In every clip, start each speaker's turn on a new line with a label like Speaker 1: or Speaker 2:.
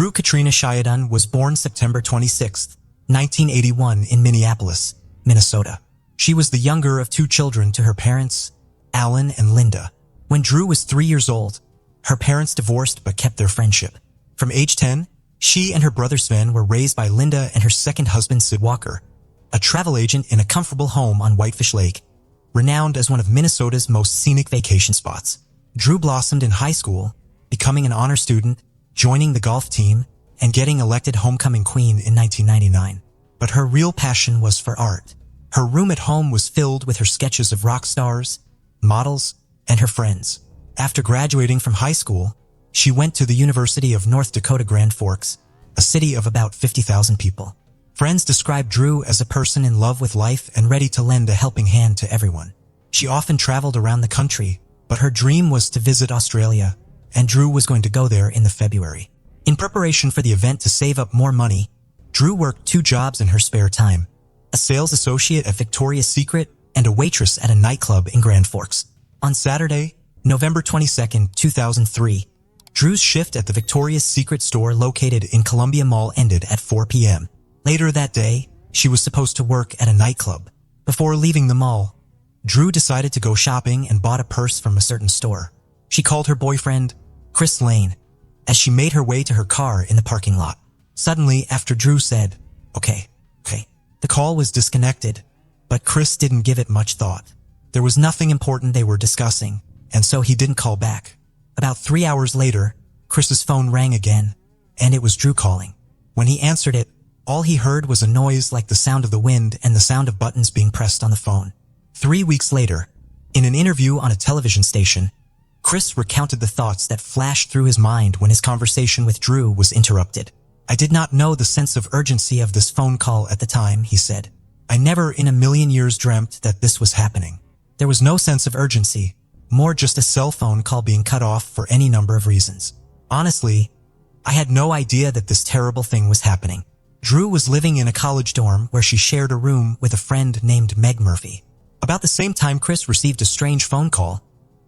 Speaker 1: Drew Katrina Sheridan was born September 26, 1981 in Minneapolis, Minnesota. She was the younger of two children to her parents, Alan and Linda. When Drew was 3 years old, her parents divorced but kept their friendship. From age 10, she and her brother Sven were raised by Linda and her second husband Sid Walker, a travel agent in a comfortable home on Whitefish Lake, renowned as one of Minnesota's most scenic vacation spots. Drew blossomed in high school, becoming an honor student, joining the golf team, and getting elected homecoming queen in 1999. But her real passion was for art. Her room at home was filled with her sketches of rock stars, models, and her friends. After graduating from high school, she went to the University of North Dakota Grand Forks, a city of about 50,000 people. Friends described Drew as a person in love with life and ready to lend a helping hand to everyone. She often traveled around the country, but her dream was to visit Australia, and Drew was going to go there in February. In preparation for the event to save up more money, Drew worked 2 jobs in her spare time: a sales associate at Victoria's Secret and a waitress at a nightclub in Grand Forks. On Saturday, November 22, 2003, Drew's shift at the Victoria's Secret store located in Columbia Mall ended at 4 p.m. Later that day, she was supposed to work at a nightclub. Before leaving the mall, Drew decided to go shopping and bought a purse from a certain store. She called her boyfriend, Chris Lane, as she made her way to her car in the parking lot. Suddenly, after Drew said, okay, the call was disconnected, but Chris didn't give it much thought. There was nothing important they were discussing, and so he didn't call back. About 3 hours later, Chris's phone rang again, and it was Drew calling. When he answered it, all he heard was a noise like the sound of the wind and the sound of buttons being pressed on the phone. 3 weeks later, in an interview on a television station, Chris recounted the thoughts that flashed through his mind when his conversation with Drew was interrupted. "I did not know the sense of urgency of this phone call at the time," he said. "I never in a million years dreamt that this was happening. There was no sense of urgency, more just a cell phone call being cut off for any number of reasons. Honestly, I had no idea that this terrible thing was happening." Drew was living in a college dorm where she shared a room with a friend named Meg Murphy. About the same time Chris received a strange phone call,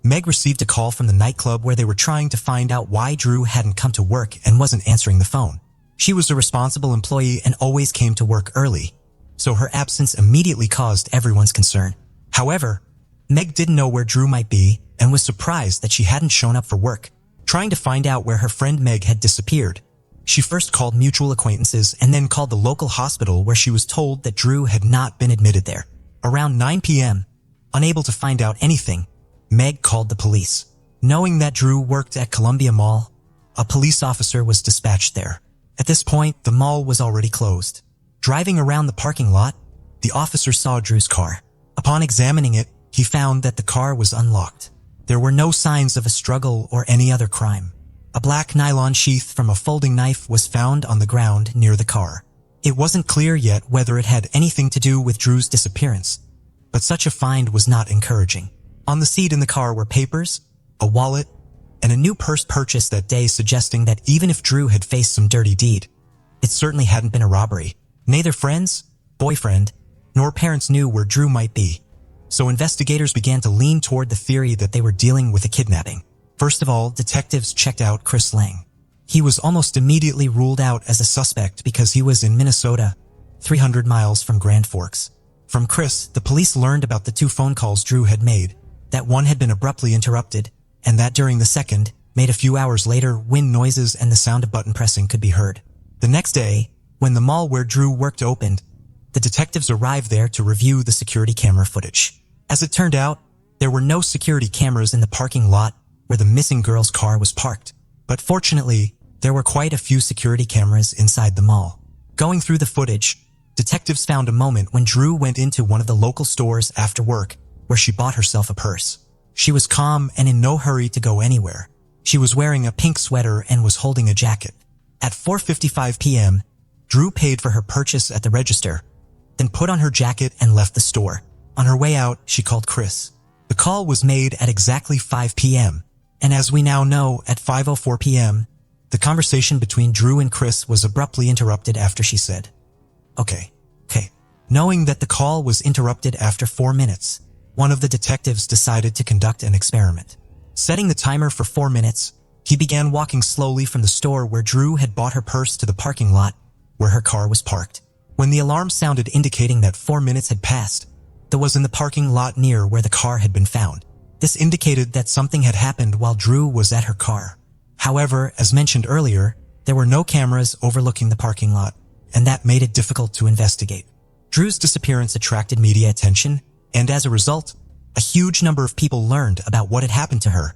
Speaker 1: Meg received a call from the nightclub where they were trying to find out why Drew hadn't come to work and wasn't answering the phone. She was a responsible employee and always came to work early, so her absence immediately caused everyone's concern. However, Meg didn't know where Drew might be and was surprised that she hadn't shown up for work. Trying to find out where her friend Meg had disappeared, she first called mutual acquaintances and then called the local hospital where she was told that Drew had not been admitted there. Around 9 p.m., unable to find out anything, Meg called the police. Knowing that Drew worked at Columbia Mall, a police officer was dispatched there. At this point, the mall was already closed. Driving around the parking lot, the officer saw Drew's car. Upon examining it, he found that the car was unlocked. There were no signs of a struggle or any other crime. A black nylon sheath from a folding knife was found on the ground near the car. It wasn't clear yet whether it had anything to do with Drew's disappearance, but such a find was not encouraging. On the seat in the car were papers, a wallet, and a new purse purchased that day, suggesting that even if Drew had faced some dirty deed, it certainly hadn't been a robbery. Neither friends, boyfriend, nor parents knew where Drew might be, so investigators began to lean toward the theory that they were dealing with a kidnapping. First of all, detectives checked out Chris Lang. He was almost immediately ruled out as a suspect because he was in Minnesota, 300 miles from Grand Forks. From Chris, the police learned about the 2 phone calls Drew had made, that one had been abruptly interrupted, and that during the second, made a few hours later, wind noises and the sound of button pressing could be heard. The next day, when the mall where Drew worked opened, the detectives arrived there to review the security camera footage. As it turned out, there were no security cameras in the parking lot where the missing girl's car was parked. But fortunately, there were quite a few security cameras inside the mall. Going through the footage, detectives found a moment when Drew went into one of the local stores after work where she bought herself a purse. She was calm and in no hurry to go anywhere. She was wearing a pink sweater and was holding a jacket. At 4:55 p.m., Drew paid for her purchase at the register, then put on her jacket and left the store. On her way out, she called Chris. The call was made at exactly 5 p.m., and as we now know, at 5:04 p.m., the conversation between Drew and Chris was abruptly interrupted after she said, Okay. Knowing that the call was interrupted after 4 minutes, one of the detectives decided to conduct an experiment. Setting the timer for 4 minutes, He began walking slowly from the store where Drew had bought her purse to the parking lot where her car was parked. When the alarm sounded indicating that 4 minutes had passed, that was in the parking lot near where the car had been found. This indicated that something had happened while Drew was at her car. However, as mentioned earlier, there were no cameras overlooking the parking lot, and that made it difficult to investigate. Drew's disappearance attracted media attention, and as a result, a huge number of people learned about what had happened to her,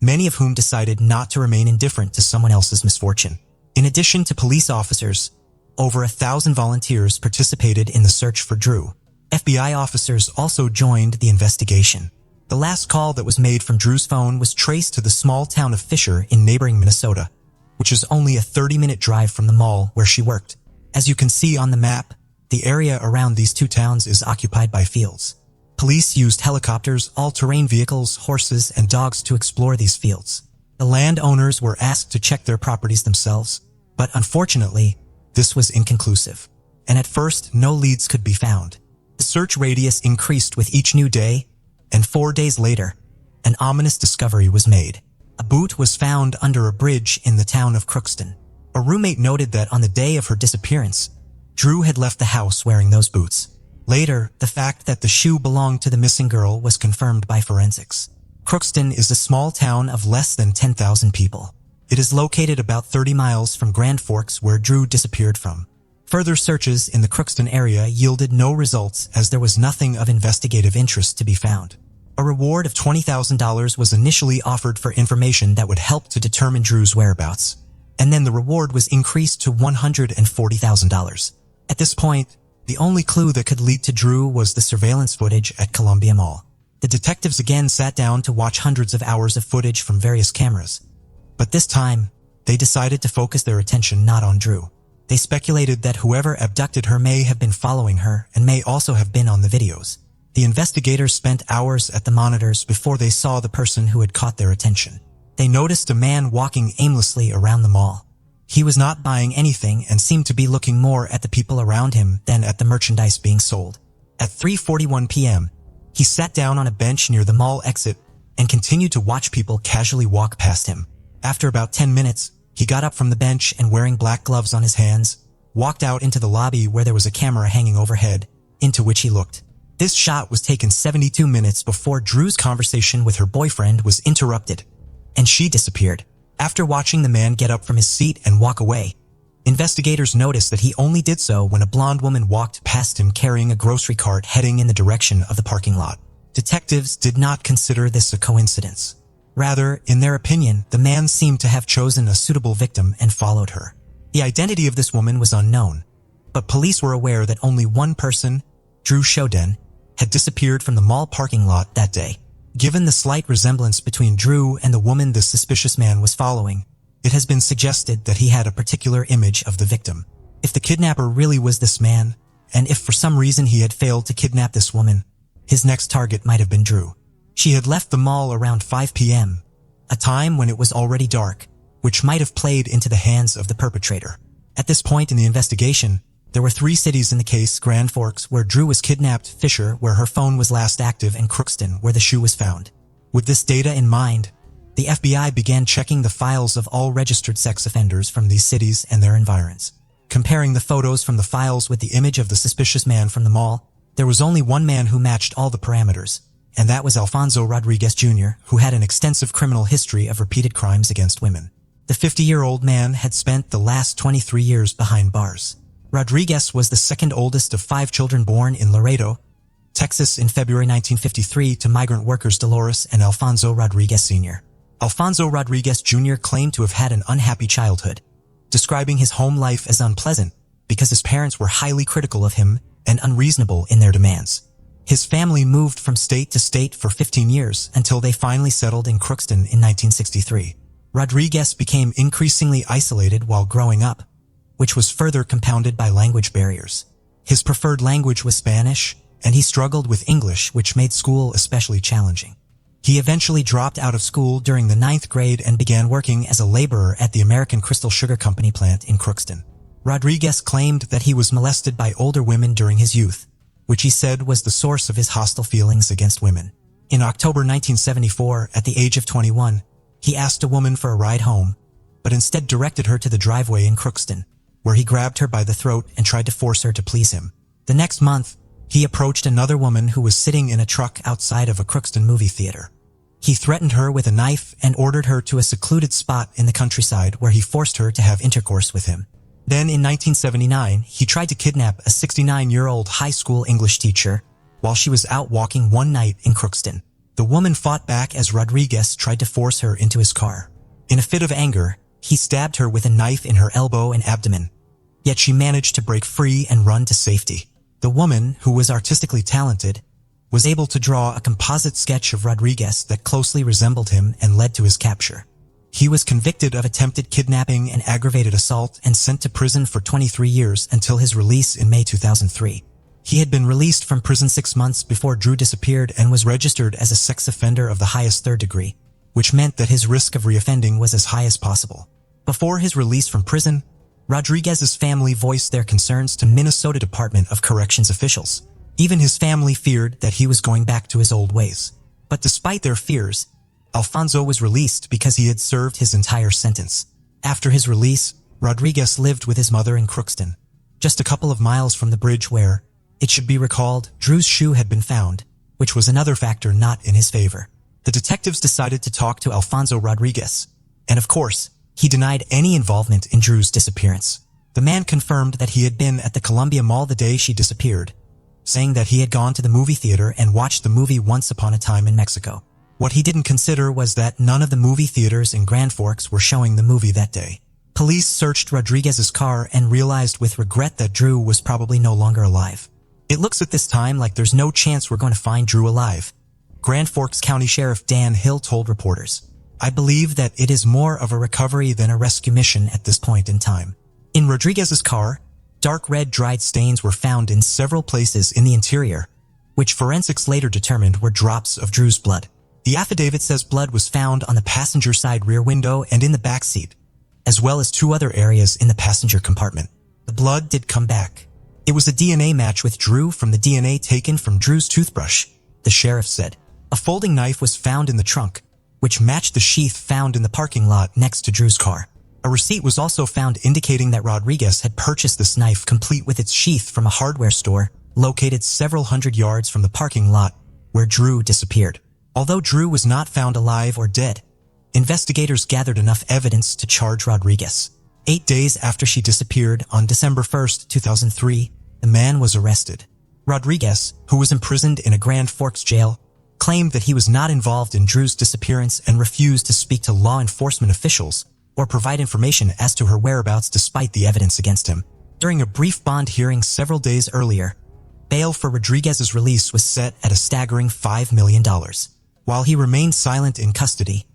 Speaker 1: many of whom decided not to remain indifferent to someone else's misfortune. In addition to police officers, over 1,000 volunteers participated in the search for Drew. FBI officers also joined the investigation. The last call that was made from Drew's phone was traced to the small town of Fisher in neighboring Minnesota, which is only a 30-minute drive from the mall where she worked. As you can see on the map, the area around these two towns is occupied by fields. Police used helicopters, all-terrain vehicles, horses, and dogs to explore these fields. The landowners were asked to check their properties themselves, but unfortunately, this was inconclusive, and at first no leads could be found. The search radius increased with each new day, and 4 days later, an ominous discovery was made. A boot was found under a bridge in the town of Crookston. A roommate noted that on the day of her disappearance, Drew had left the house wearing those boots. Later, the fact that the shoe belonged to the missing girl was confirmed by forensics. Crookston is a small town of less than 10,000 people. It is located about 30 miles from Grand Forks, where Drew disappeared from. Further searches in the Crookston area yielded no results, as there was nothing of investigative interest to be found. A reward of $20,000 was initially offered for information that would help to determine Drew's whereabouts, and then the reward was increased to $140,000. At this point, the only clue that could lead to Drew was the surveillance footage at Columbia Mall. The detectives again sat down to watch hundreds of hours of footage from various cameras. But this time, they decided to focus their attention not on Drew. They speculated that whoever abducted her may have been following her and may also have been on the videos. The investigators spent hours at the monitors before they saw the person who had caught their attention. They noticed a man walking aimlessly around the mall. He was not buying anything and seemed to be looking more at the people around him than at the merchandise being sold. At 3:41 p.m., he sat down on a bench near the mall exit and continued to watch people casually walk past him. After about 10 minutes, he got up from the bench and, wearing black gloves on his hands, walked out into the lobby where there was a camera hanging overhead, into which he looked. This shot was taken 72 minutes before Drew's conversation with her boyfriend was interrupted, and she disappeared. After watching the man get up from his seat and walk away, investigators noticed that he only did so when a blonde woman walked past him carrying a grocery cart heading in the direction of the parking lot. Detectives did not consider this a coincidence. Rather, in their opinion, the man seemed to have chosen a suitable victim and followed her. The identity of this woman was unknown, but police were aware that only one person, Drew Shoden, had disappeared from the mall parking lot that day. Given the slight resemblance between Drew and the woman the suspicious man was following, it has been suggested that he had a particular image of the victim. If the kidnapper really was this man, and if for some reason he had failed to kidnap this woman, his next target might have been Drew. She had left the mall around 5 p.m., a time when it was already dark, which might have played into the hands of the perpetrator. At this point in the investigation, there were 3 cities in the case: Grand Forks, where Drew was kidnapped; Fisher, where her phone was last active; and Crookston, where the shoe was found. With this data in mind, the FBI began checking the files of all registered sex offenders from these cities and their environs. Comparing the photos from the files with the image of the suspicious man from the mall, there was only one man who matched all the parameters, and that was Alfonso Rodriguez Jr., who had an extensive criminal history of repeated crimes against women. The 50-year-old man had spent the last 23 years behind bars. Rodriguez was the second oldest of 5 children born in Laredo, Texas in February 1953 to migrant workers Dolores and Alfonso Rodriguez Sr. Alfonso Rodriguez Jr. claimed to have had an unhappy childhood, describing his home life as unpleasant because his parents were highly critical of him and unreasonable in their demands. His family moved from state to state for 15 years until they finally settled in Crookston in 1963. Rodriguez became increasingly isolated while growing up, which was further compounded by language barriers. His preferred language was Spanish, and he struggled with English, which made school especially challenging. He eventually dropped out of school during the 9th grade and began working as a laborer at the American Crystal Sugar Company plant in Crookston. Rodriguez claimed that he was molested by older women during his youth, which he said was the source of his hostile feelings against women. In October 1974, at the age of 21, He asked a woman for a ride home, but instead directed her to the driveway in Crookston, where he grabbed her by the throat and tried to force her to please him. The next month, he approached another woman who was sitting in a truck outside of a Crookston movie theater. He threatened her with a knife and ordered her to a secluded spot in the countryside where he forced her to have intercourse with him. Then in 1979, he tried to kidnap a 69-year-old high school English teacher while she was out walking one night in Crookston. The woman fought back as Rodriguez tried to force her into his car. In a fit of anger, he stabbed her with a knife in her elbow and abdomen. Yet she managed to break free and run to safety. The woman, who was artistically talented, was able to draw a composite sketch of Rodriguez that closely resembled him and led to his capture. He was convicted of attempted kidnapping and aggravated assault and sent to prison for 23 years until his release in May 2003. He had been released from prison 6 months before Drew disappeared and was registered as a sex offender of the highest third degree, which meant that his risk of reoffending was as high as possible. Before his release from prison, Rodriguez's family voiced their concerns to Minnesota Department of Corrections officials. Even his family feared that he was going back to his old ways. But despite their fears, Alfonso was released because he had served his entire sentence. After his release, Rodriguez lived with his mother in Crookston, just a couple of miles from the bridge where, it should be recalled, Drew's shoe had been found, which was another factor not in his favor. The detectives decided to talk to Alfonso Rodriguez, and of course, he denied any involvement in Drew's disappearance. The man confirmed that he had been at the Columbia Mall the day she disappeared, saying that he had gone to the movie theater and watched the movie Once Upon a Time in Mexico. What he didn't consider was that none of the movie theaters in Grand Forks were showing the movie that day. Police searched Rodriguez's car and realized with regret that Drew was probably no longer alive. It looks at this time like there's no chance we're going to find Drew alive, Grand Forks County Sheriff Dan Hill told reporters. I believe that it is more of a recovery than a rescue mission at this point in time. In Rodriguez's car, dark red dried stains were found in several places in the interior, which forensics later determined were drops of Drew's blood. The affidavit says blood was found on the passenger side rear window and in the back seat, as well as 2 other areas in the passenger compartment. The blood did come back. It was a DNA match with Drew from the DNA taken from Drew's toothbrush, the sheriff said. A folding knife was found in the trunk, which matched the sheath found in the parking lot next to Drew's car. A receipt was also found indicating that Rodriguez had purchased this knife complete with its sheath from a hardware store located several hundred yards from the parking lot where Drew disappeared. Although Drew was not found alive or dead, investigators gathered enough evidence to charge Rodriguez. 8 days after she disappeared on December 1, 2003, the man was arrested. Rodriguez, who was imprisoned in a Grand Forks jail, claimed that he was not involved in Drew's disappearance and refused to speak to law enforcement officials or provide information as to her whereabouts despite the evidence against him. During a brief bond hearing several days earlier, bail for Rodriguez's release was set at a staggering $5 million. While he remained silent in custody,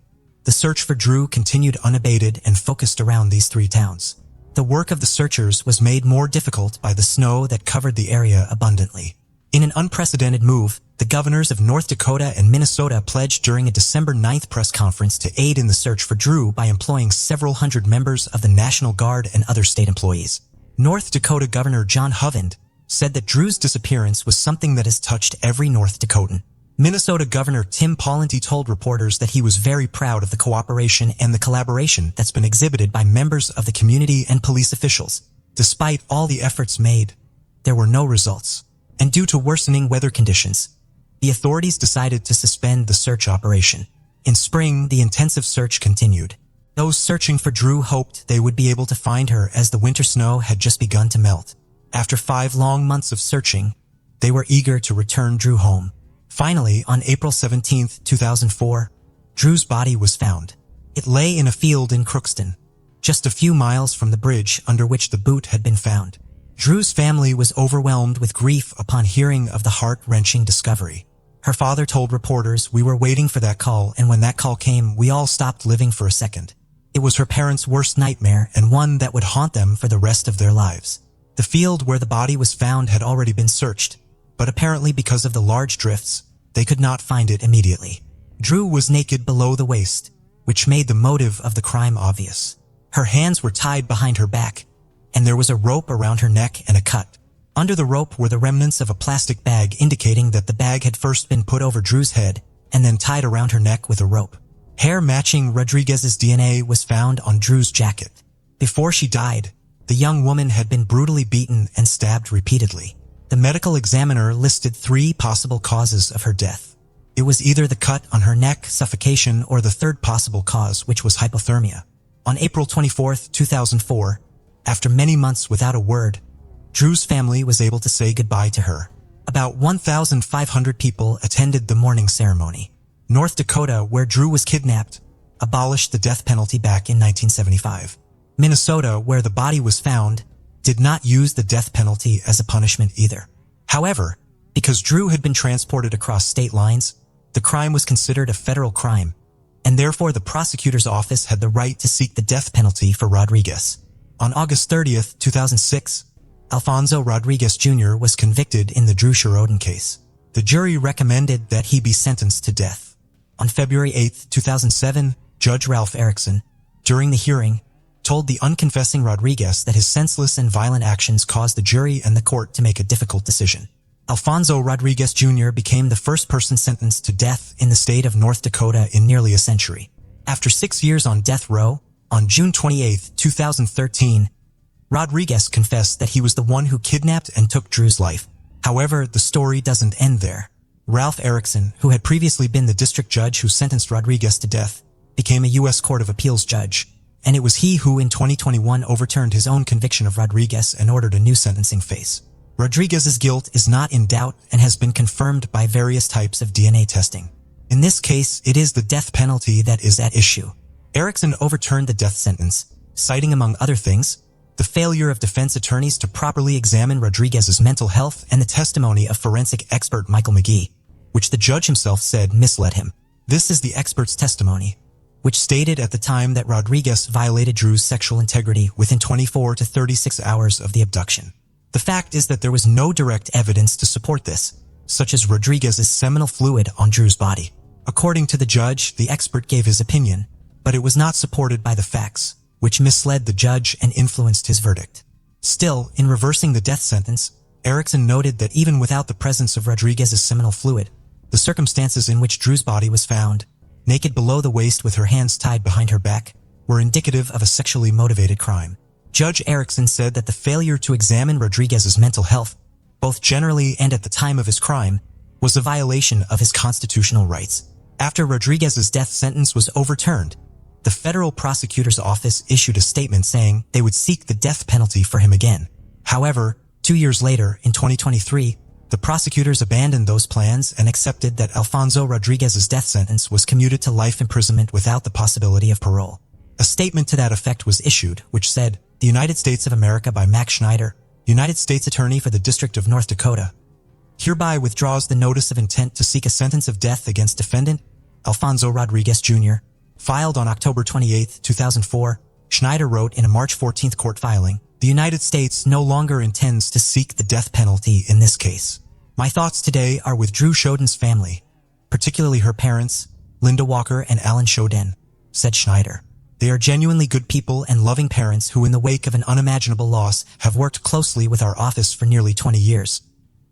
Speaker 1: the search for Drew continued unabated and focused around these 3 towns. The work of the searchers was made more difficult by the snow that covered the area abundantly. In an unprecedented move, the governors of North Dakota and Minnesota pledged during a December 9th press conference to aid in the search for Drew by employing several hundred members of the National Guard and other state employees. North Dakota Governor John Hovind said that Drew's disappearance was something that has touched every North Dakotan. Minnesota Governor Tim Pawlenty told reporters that he was very proud of the cooperation and the collaboration that's been exhibited by members of the community and police officials. Despite all the efforts made, there were no results. And due to worsening weather conditions, the authorities decided to suspend the search operation. In spring, the intensive search continued. Those searching for Drew hoped they would be able to find her as the winter snow had just begun to melt. After 5 long months of searching, they were eager to return Drew home. Finally, on April 17, 2004, Drew's body was found. It lay in a field in Crookston, just a few miles from the bridge under which the boot had been found. Drew's family was overwhelmed with grief upon hearing of the heart-wrenching discovery. Her father told reporters, "We were waiting for that call, and when that call came, we all stopped living for a second. It was her parents' worst nightmare and one that would haunt them for the rest of their lives." The field where the body was found had already been searched, but apparently because of the large drifts, they could not find it immediately. Drew was naked below the waist, which made the motive of the crime obvious. Her hands were tied behind her back, and there was a rope around her neck and a cut. Under the rope were the remnants of a plastic bag indicating that the bag had first been put over Drew's head and then tied around her neck with a rope. Hair matching Rodriguez's DNA was found on Drew's jacket. Before she died, the young woman had been brutally beaten and stabbed repeatedly. The medical examiner listed 3 possible causes of her death. It was either the cut on her neck, suffocation, or the third possible cause, which was hypothermia. On April 24, 2004, after many months without a word, Drew's family was able to say goodbye to her. About 1,500 people attended the mourning ceremony. North Dakota, where Drew was kidnapped, abolished the death penalty back in 1975. Minnesota, where the body was found, did not use the death penalty as a punishment either. However, because Drew had been transported across state lines, the crime was considered a federal crime, and therefore the prosecutor's office had the right to seek the death penalty for Rodriguez. On August 30, 2006, Alfonso Rodriguez Jr. was convicted in the Drew Shirodin case. The jury recommended that he be sentenced to death. On February 8, 2007, Judge Ralph Erickson, during the hearing, told the unconfessing Rodriguez that his senseless and violent actions caused the jury and the court to make a difficult decision. Alfonso Rodriguez Jr. became the first person sentenced to death in the state of North Dakota in nearly a century. After 6 years on death row, on June 28, 2013, Rodriguez confessed that he was the one who kidnapped and took Drew's life. However, the story doesn't end there. Ralph Erickson, who had previously been the district judge who sentenced Rodriguez to death, became a U.S. Court of Appeals judge, and it was he who in 2021 overturned his own conviction of Rodriguez and ordered a new sentencing phase. Rodriguez's guilt is not in doubt and has been confirmed by various types of DNA testing. In this case, it is the death penalty that is at issue. Erickson overturned the death sentence, citing among other things, the failure of defense attorneys to properly examine Rodriguez's mental health and the testimony of forensic expert Michael McGee, which the judge himself said misled him. This is the expert's testimony, which stated at the time that Rodriguez violated Drew's sexual integrity within 24 to 36 hours of the abduction. The fact is that there was no direct evidence to support this, such as Rodriguez's seminal fluid on Drew's body. According to the judge, the expert gave his opinion, but it was not supported by the facts, which misled the judge and influenced his verdict. Still, in reversing the death sentence, Erickson noted that even without the presence of Rodriguez's seminal fluid, the circumstances in which Drew's body was found, naked below the waist with her hands tied behind her back, were indicative of a sexually motivated crime. Judge Erickson said that the failure to examine Rodriguez's mental health, both generally and at the time of his crime, was a violation of his constitutional rights. After Rodriguez's death sentence was overturned, the federal prosecutor's office issued a statement saying they would seek the death penalty for him again. However, 2 years later, in 2023, the prosecutors abandoned those plans and accepted that Alfonso Rodriguez's death sentence was commuted to life imprisonment without the possibility of parole. A statement to that effect was issued, which said, "The United States of America by Max Schneider, United States Attorney for the District of North Dakota, hereby withdraws the notice of intent to seek a sentence of death against defendant Alfonso Rodriguez Jr., filed on October 28, 2004, Schneider wrote in a March 14 court filing, "The United States no longer intends to seek the death penalty in this case. My thoughts today are with Drew Shirodin's family, particularly her parents, Linda Walker and Alan Shirodin," said Schneider. "They are genuinely good people and loving parents who in the wake of an unimaginable loss have worked closely with our office for nearly 20 years.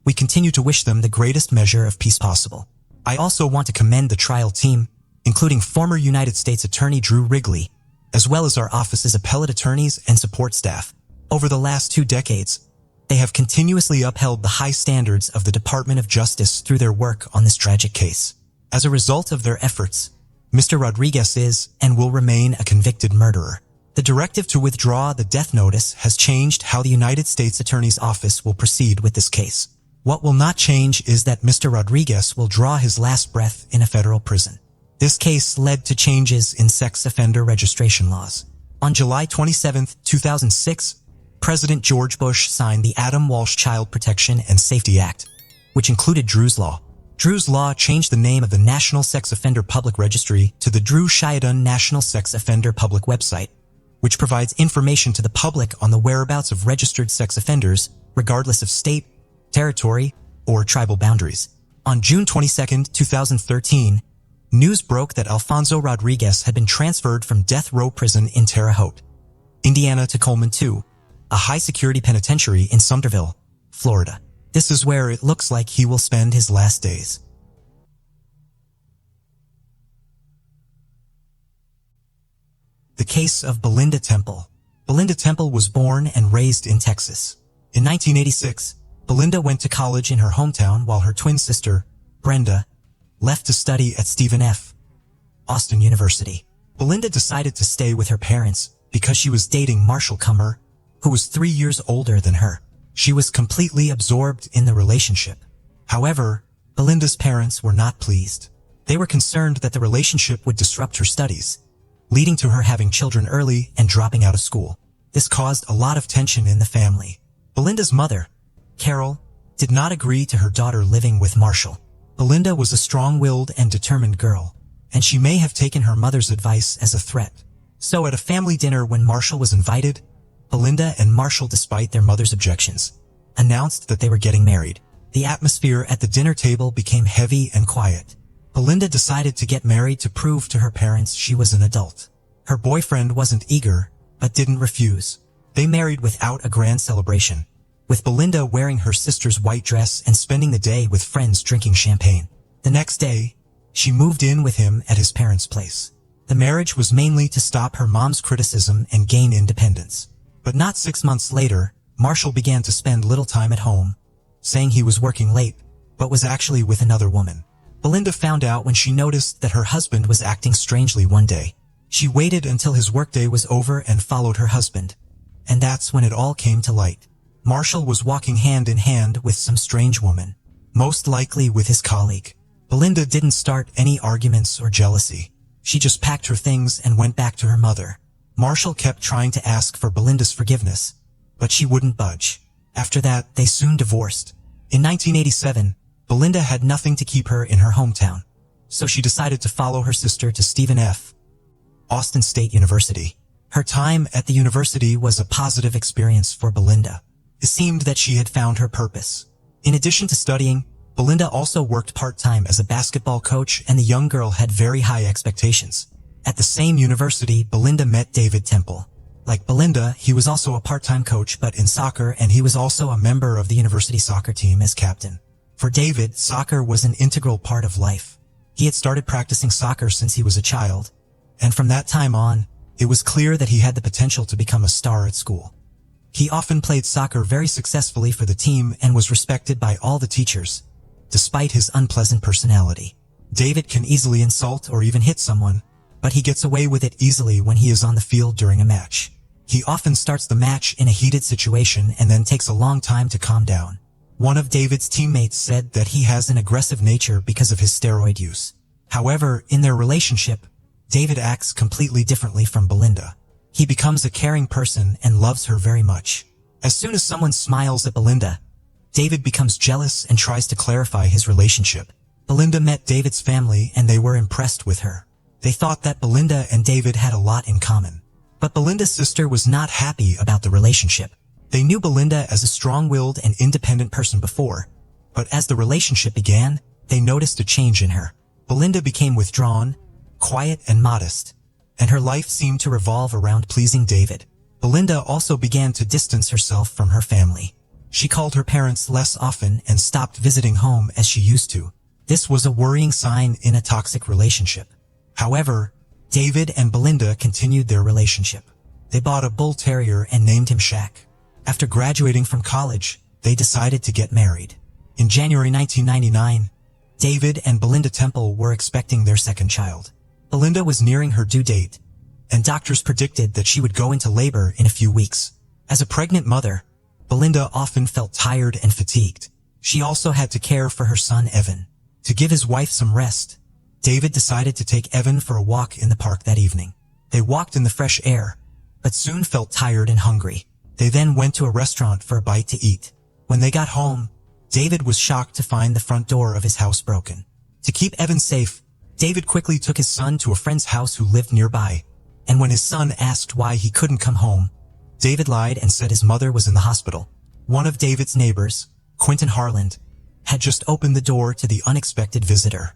Speaker 1: We continue to wish them the greatest measure of peace possible. I also want to commend the trial team, including former United States Attorney Drew Wrigley, as well as our office's appellate attorneys and support staff. Over the last 2 decades, they have continuously upheld the high standards of the Department of Justice through their work on this tragic case. As a result of their efforts, Mr. Rodriguez is and will remain a convicted murderer. The directive to withdraw the death notice has changed how the United States Attorney's Office will proceed with this case. What will not change is that Mr. Rodriguez will draw his last breath in a federal prison." This case led to changes in sex offender registration laws. On July 27, 2006, President George Bush signed the Adam Walsh Child Protection and Safety Act, which included Drew's Law. Drew's Law changed the name of the National Sex Offender Public Registry to the Drew Shirodin National Sex Offender Public Website, which provides information to the public on the whereabouts of registered sex offenders, regardless of state, territory, or tribal boundaries. On June 22, 2013, news broke that Alfonso Rodriguez had been transferred from death row prison in Terre Haute, Indiana to Coleman II, a high-security penitentiary in Sumterville, Florida. This is where it looks like he will spend his last days. The case of Belinda Temple. Belinda Temple was born and raised in Texas. In 1986, Belinda went to college in her hometown while her twin sister, Brenda, left to study at Stephen F. Austin University. Belinda decided to stay with her parents because she was dating Marshall Comer, who was 3 years older than her. She was completely absorbed in the relationship. However, Belinda's parents were not pleased. They were concerned that the relationship would disrupt her studies, leading to her having children early and dropping out of school. This caused a lot of tension in the family. Belinda's mother, Carol, did not agree to her daughter living with Marshall. Belinda was a strong-willed and determined girl, and she may have taken her mother's advice as a threat. So at a family dinner when Marshall was invited, Belinda and Marshall, despite their mother's objections, announced that they were getting married. The atmosphere at the dinner table became heavy and quiet. Belinda decided to get married to prove to her parents she was an adult. Her boyfriend wasn't eager, but didn't refuse. They married without a grand celebration, with Belinda wearing her sister's white dress and spending the day with friends drinking champagne. The next day, she moved in with him at his parents' place. The marriage was mainly to stop her mom's criticism and gain independence. But not 6 months later, Marshall began to spend little time at home, saying he was working late, but was actually with another woman. Belinda found out when she noticed that her husband was acting strangely one day. She waited until his workday was over and followed her husband. And that's when it all came to light. Marshall was walking hand in hand with some strange woman, most likely with his colleague. Belinda didn't start any arguments or jealousy. She just packed her things and went back to her mother. Marshall kept trying to ask for Belinda's forgiveness, but she wouldn't budge. After that, they soon divorced. In 1987, Belinda had nothing to keep her in her hometown, so she decided to follow her sister to Stephen F. Austin State University. Her time at the university was a positive experience for Belinda. It seemed that she had found her purpose. In addition to studying, Belinda also worked part-time as a basketball coach, and the young girl had very high expectations. At the same university, Belinda met David Temple. Like Belinda, he was also a part-time coach but in soccer, and he was also a member of the university soccer team as captain. For David, soccer was an integral part of life. He had started practicing soccer since he was a child, and from that time on, it was clear that he had the potential to become a star at school. He often played soccer very successfully for the team and was respected by all the teachers, despite his unpleasant personality. David can easily insult or even hit someone, but he gets away with it easily when he is on the field during a match. He often starts the match in a heated situation and then takes a long time to calm down. One of David's teammates said that he has an aggressive nature because of his steroid use. However, in their relationship, David acts completely differently from Belinda. He becomes a caring person and loves her very much. As soon as someone smiles at Belinda, David becomes jealous and tries to clarify his relationship. Belinda met David's family and they were impressed with her. They thought that Belinda and David had a lot in common. But Belinda's sister was not happy about the relationship. They knew Belinda as a strong-willed and independent person before, but as the relationship began, they noticed a change in her. Belinda became withdrawn, quiet and modest, and her life seemed to revolve around pleasing David. Belinda also began to distance herself from her family. She called her parents less often and stopped visiting home as she used to. This was a worrying sign in a toxic relationship. However, David and Belinda continued their relationship. They bought a bull terrier and named him Shaq. After graduating from college, they decided to get married. In January 1999, David and Belinda Temple were expecting their second child. Belinda was nearing her due date, and doctors predicted that she would go into labor in a few weeks. As a pregnant mother, Belinda often felt tired and fatigued. She also had to care for her son Evan. To give his wife some rest, David decided to take Evan for a walk in the park that evening. They walked in the fresh air, but soon felt tired and hungry. They then went to a restaurant for a bite to eat. When they got home, David was shocked to find the front door of his house broken. To keep Evan safe, David quickly took his son to a friend's house who lived nearby, and when his son asked why he couldn't come home, David lied and said his mother was in the hospital. One of David's neighbors, Quentin Harland, had just opened the door to the unexpected visitor,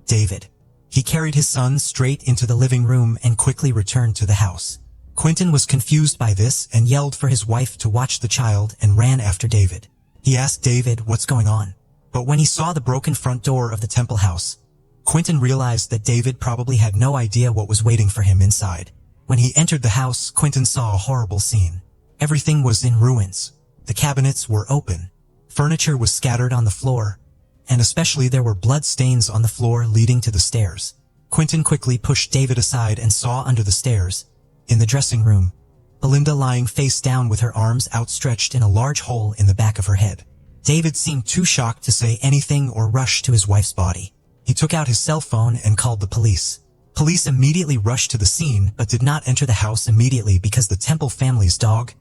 Speaker 1: David. He carried his son straight into the living room and quickly returned to the house. Quentin was confused by this and yelled for his wife to watch the child and ran after David. He asked David what's going on, but when he saw the broken front door of the Temple house, Quentin realized that David probably had no idea what was waiting for him inside. When he entered the house, Quentin saw a horrible scene. Everything was in ruins. The cabinets were open. Furniture was scattered on the floor, and especially there were blood stains on the floor leading to the stairs. Quentin quickly pushed David aside and saw under the stairs, in the dressing room, Belinda lying face down with her arms outstretched in a large hole in the back of her head. David seemed too shocked to say anything or rush to his wife's body. He took out his cell phone and called the police. Police immediately rushed to the scene but did not enter the house immediately because the Temple family's dog,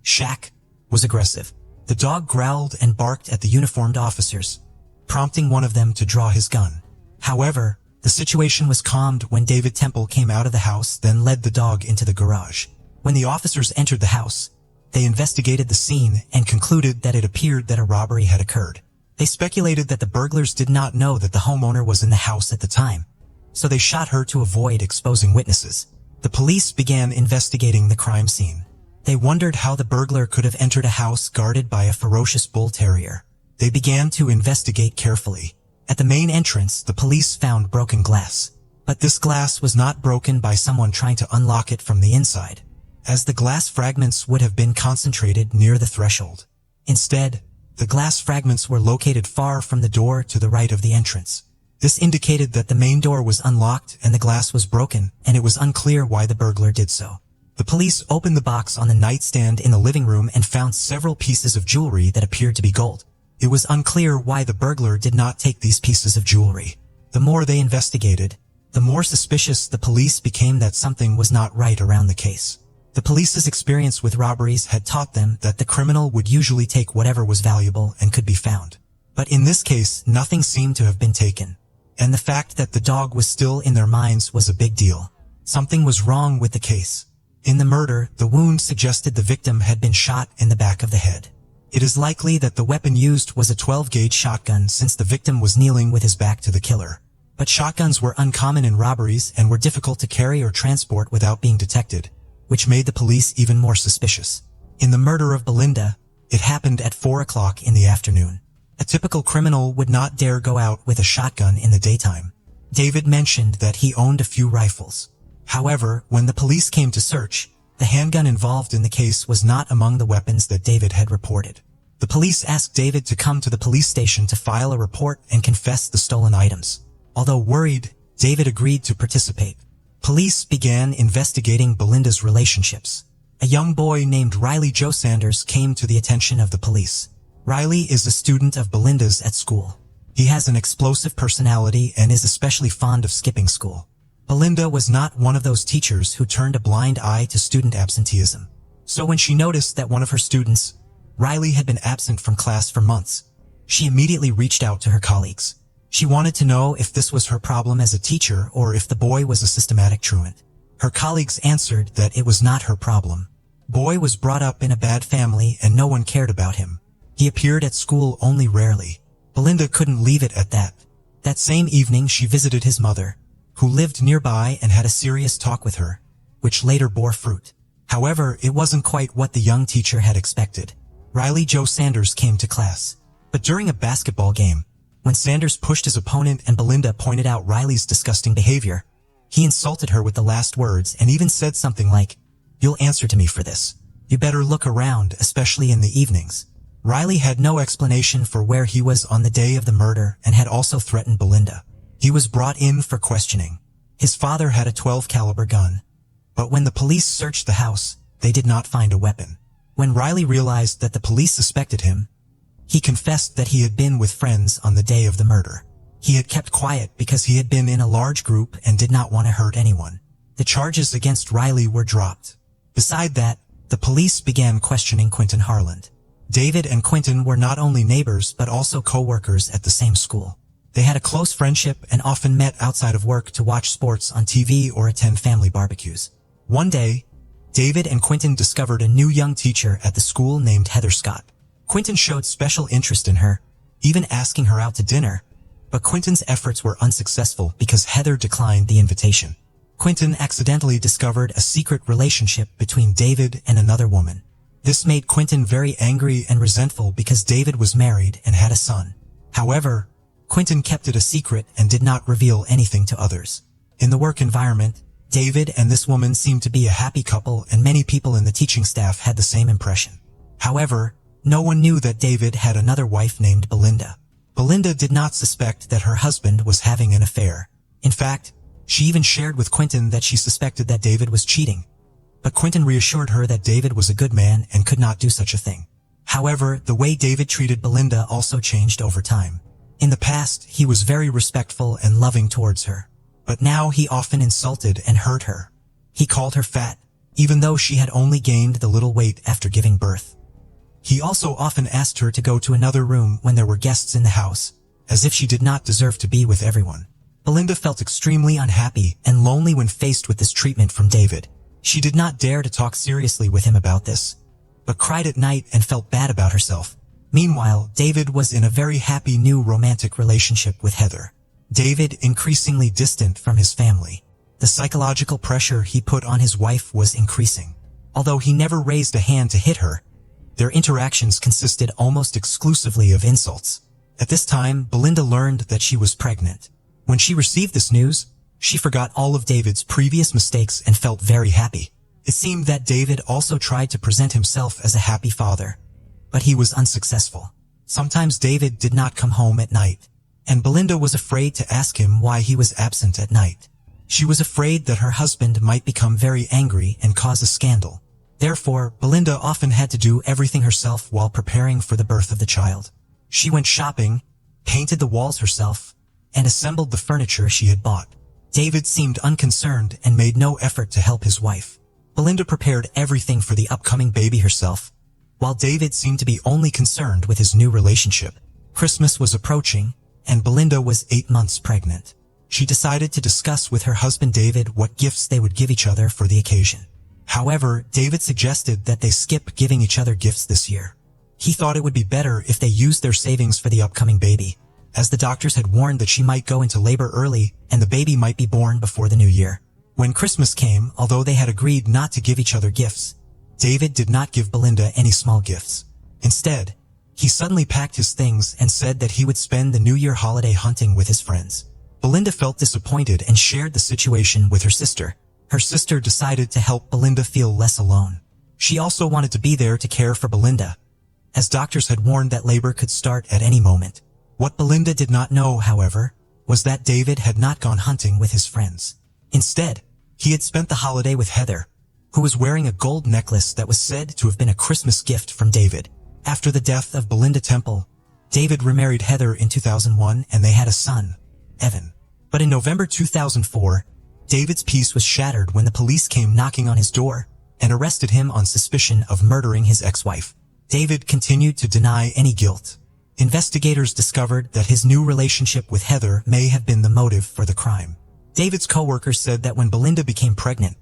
Speaker 1: Shaq, was aggressive. The dog growled and barked at the uniformed officers, prompting one of them to draw his gun. However, the situation was calmed when David Temple came out of the house, then led the dog into the garage. When the officers entered the house, they investigated the scene and concluded that it appeared that a robbery had occurred. They speculated that the burglars did not know that the homeowner was in the house at the time, so they shot her to avoid exposing witnesses. The police began investigating the crime scene. They wondered how the burglar could have entered a house guarded by a ferocious bull terrier. They began to investigate carefully. At the main entrance, the police found broken glass. But this glass was not broken by someone trying to unlock it from the inside, as the glass fragments would have been concentrated near the threshold. Instead, the glass fragments were located far from the door to the right of the entrance. This indicated that the main door was unlocked and the glass was broken, and it was unclear why the burglar did so. The police opened the box on the nightstand in the living room and found several pieces of jewelry that appeared to be gold. It was unclear why the burglar did not take these pieces of jewelry. The more they investigated, the more suspicious the police became that something was not right around the case. The police's experience with robberies had taught them that the criminal would usually take whatever was valuable and could be found. But in this case, nothing seemed to have been taken. And the fact that the dog was still in their minds was a big deal. Something was wrong with the case. In the murder, the wound suggested the victim had been shot in the back of the head. It is likely that the weapon used was a 12-gauge shotgun since the victim was kneeling with his back to the killer. But shotguns were uncommon in robberies and were difficult to carry or transport without being detected, which made the police even more suspicious. In the murder of Belinda, it happened at 4 o'clock in the afternoon. A typical criminal would not dare go out with a shotgun in the daytime. David mentioned that he owned a few rifles. However, when the police came to search, the handgun involved in the case was not among the weapons that David had reported. The police asked David to come to the police station to file a report and confess the stolen items. Although worried, David agreed to participate. Police began investigating Belinda's relationships. A young boy named Riley Joe Sanders came to the attention of the police. Riley is a student of Belinda's at school. He has an explosive personality and is especially fond of skipping school. Belinda was not one of those teachers who turned a blind eye to student absenteeism. So when she noticed that one of her students, Riley, had been absent from class for months, she immediately reached out to her colleagues. She wanted to know if this was her problem as a teacher or if the boy was a systematic truant. Her colleagues answered that it was not her problem. Boy was brought up in a bad family and no one cared about him. He appeared at school only rarely. Belinda couldn't leave it at that. That same evening she visited his mother, who lived nearby, and had a serious talk with her, which later bore fruit. However, it wasn't quite what the young teacher had expected. Riley Joe Sanders came to class. But during a basketball game, when Sanders pushed his opponent and Belinda pointed out Riley's disgusting behavior, he insulted her with the last words and even said something like, "You'll answer to me for this. You better look around, especially in the evenings." Riley had no explanation for where he was on the day of the murder and had also threatened Belinda. He was brought in for questioning. His father had a 12 caliber gun, but when the police searched the house, they did not find a weapon. When Riley realized that the police suspected him, he confessed that he had been with friends on the day of the murder. He had kept quiet because he had been in a large group and did not want to hurt anyone. The charges against Riley were dropped. Beside that, the police began questioning Quentin Harland. David and Quentin were not only neighbors but also co-workers at the same school. They had a close friendship and often met outside of work to watch sports on TV or attend family barbecues. One day, David and Quentin discovered a new young teacher at the school named Heather Scott. Quentin showed special interest in her, even asking her out to dinner, but Quentin's efforts were unsuccessful because Heather declined the invitation. Quentin accidentally discovered a secret relationship between David and another woman. This made Quentin very angry and resentful because David was married and had a son. However, Quentin kept it a secret and did not reveal anything to others. In the work environment, David and this woman seemed to be a happy couple, and many people in the teaching staff had the same impression. However, no one knew that David had another wife named Belinda. Belinda did not suspect that her husband was having an affair. In fact, she even shared with Quentin that she suspected that David was cheating. But Quentin reassured her that David was a good man and could not do such a thing. However, the way David treated Belinda also changed over time. In the past, he was very respectful and loving towards her. But now he often insulted and hurt her. He called her fat, even though she had only gained the little weight after giving birth. He also often asked her to go to another room when there were guests in the house, as if she did not deserve to be with everyone. Belinda felt extremely unhappy and lonely when faced with this treatment from David. She did not dare to talk seriously with him about this, but cried at night and felt bad about herself. Meanwhile, David was in a very happy new romantic relationship with Heather. David increasingly distant from his family. The psychological pressure he put on his wife was increasing. Although he never raised a hand to hit her, their interactions consisted almost exclusively of insults. At this time, Belinda learned that she was pregnant. When she received this news, she forgot all of David's previous mistakes and felt very happy. It seemed that David also tried to present himself as a happy father, but he was unsuccessful. Sometimes David did not come home at night, and Belinda was afraid to ask him why he was absent at night. She was afraid that her husband might become very angry and cause a scandal. Therefore, Belinda often had to do everything herself while preparing for the birth of the child. She went shopping, painted the walls herself, and assembled the furniture she had bought. David seemed unconcerned and made no effort to help his wife. Belinda prepared everything for the upcoming baby herself, while David seemed to be only concerned with his new relationship. Christmas was approaching, and Belinda was 8 months pregnant. She decided to discuss with her husband David what gifts they would give each other for the occasion. However, David suggested that they skip giving each other gifts this year. He thought it would be better if they used their savings for the upcoming baby, as the doctors had warned that she might go into labor early and the baby might be born before the new year. When Christmas came, although they had agreed not to give each other gifts, David did not give Belinda any small gifts. Instead, he suddenly packed his things and said that he would spend the New Year holiday hunting with his friends. Belinda felt disappointed and shared the situation with her sister. Her sister decided to help Belinda feel less alone. She also wanted to be there to care for Belinda, as doctors had warned that labor could start at any moment. What Belinda did not know, however, was that David had not gone hunting with his friends. Instead, he had spent the holiday with Heather, who was wearing a gold necklace that was said to have been a Christmas gift from David. After the death of Belinda Temple, David remarried Heather in 2001 and they had a son, Evan. But in November 2004, David's peace was shattered when the police came knocking on his door and arrested him on suspicion of murdering his ex-wife. David continued to deny any guilt. Investigators discovered that his new relationship with Heather may have been the motive for the crime. David's co-workers said that when Belinda became pregnant,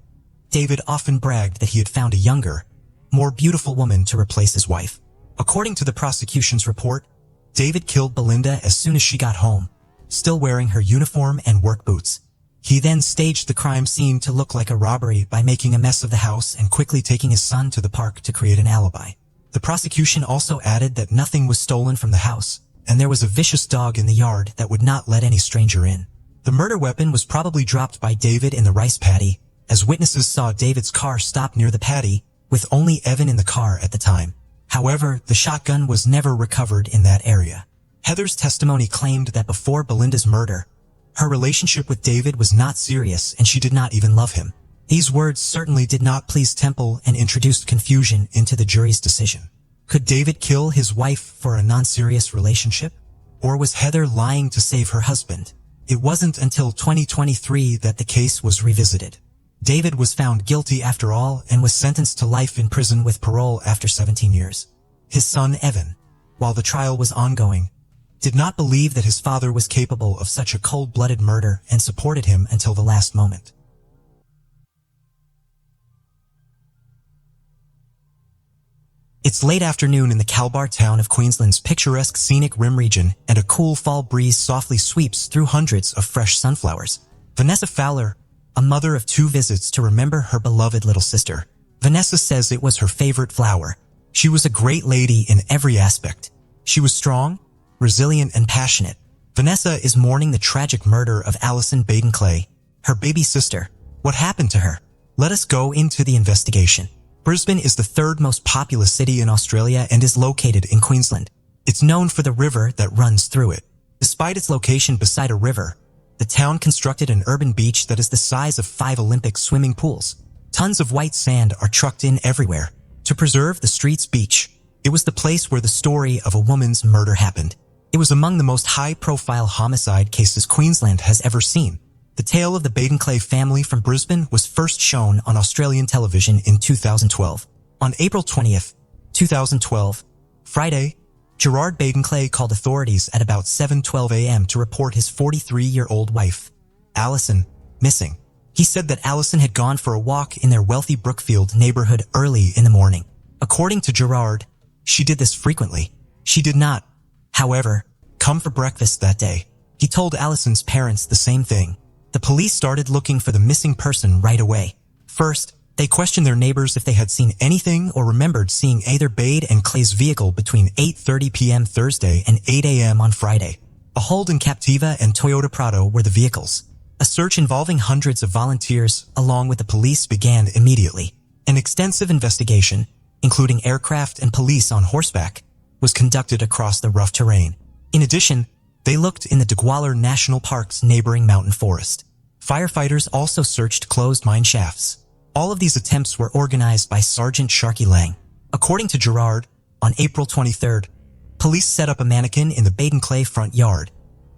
Speaker 1: David often bragged that he had found a younger, more beautiful woman to replace his wife. According to the prosecution's report, David killed Belinda as soon as she got home, still wearing her uniform and work boots. He then staged the crime scene to look like a robbery by making a mess of the house and quickly taking his son to the park to create an alibi. The prosecution also added that nothing was stolen from the house, and there was a vicious dog in the yard that would not let any stranger in. The murder weapon was probably dropped by David in the rice paddy, as witnesses saw David's car stop near the paddy, with only Evan in the car at the time. However, the shotgun was never recovered in that area. Heather's testimony claimed that before Belinda's murder, her relationship with David was not serious and she did not even love him. These words certainly did not please Temple and introduced confusion into the jury's decision. Could David kill his wife for a non-serious relationship? Or was Heather lying to save her husband? It wasn't until 2023 that the case was revisited. David was found guilty after all and was sentenced to life in prison with parole after 17 years. His son Evan, while the trial was ongoing, did not believe that his father was capable of such a cold-blooded murder and supported him until the last moment. It's late afternoon in the Calabar town of Queensland's picturesque scenic rim region, and a cool fall breeze softly sweeps through hundreds of fresh sunflowers. Vanessa Fowler, a mother of 2, visits to remember her beloved little sister. Vanessa says it was her favorite flower. She was a great lady in every aspect. She was strong, resilient, and passionate. Vanessa is mourning the tragic murder of Allison Baden Clay, her baby sister, What happened to her? Let us go into the investigation. Brisbane is the third most populous city in Australia and is located in Queensland. It's known for the river that runs through it. Despite its location beside a river, the town constructed an urban beach that is the size of 5 Olympic swimming pools. Tons of white sand are trucked in everywhere to preserve the street's beach. It was the place where the story of a woman's murder happened. It was among the most high-profile homicide cases Queensland has ever seen. The tale of the Baden-Clay family from Brisbane was first shown on Australian television in 2012. On April 20th, 2012, Friday, Gerard Baden-Clay called authorities at about 7:12 a.m. to report his 43-year-old wife, Alison, missing. He said that Alison had gone for a walk in their wealthy Brookfield neighborhood early in the morning. According to Gerard, she did this frequently. She did not, however, come for breakfast that day. He told Alison's parents the same thing. The police started looking for the missing person right away. First, they questioned their neighbors if they had seen anything or remembered seeing either Bade and Clay's vehicle between 8:30 p.m. Thursday and 8 a.m. on Friday. A Holden Captiva and Toyota Prado were the vehicles. A search involving hundreds of volunteers, along with the police, began immediately. An extensive investigation, including aircraft and police on horseback, was conducted across the rough terrain. In addition, they looked in the Degwaller National Park's neighboring mountain forest. Firefighters also searched closed mine shafts. All of these attempts were organized by Sergeant Sharky Lang. According to Gerard, on April 23rd, police set up a mannequin in the Baden-Clay front yard,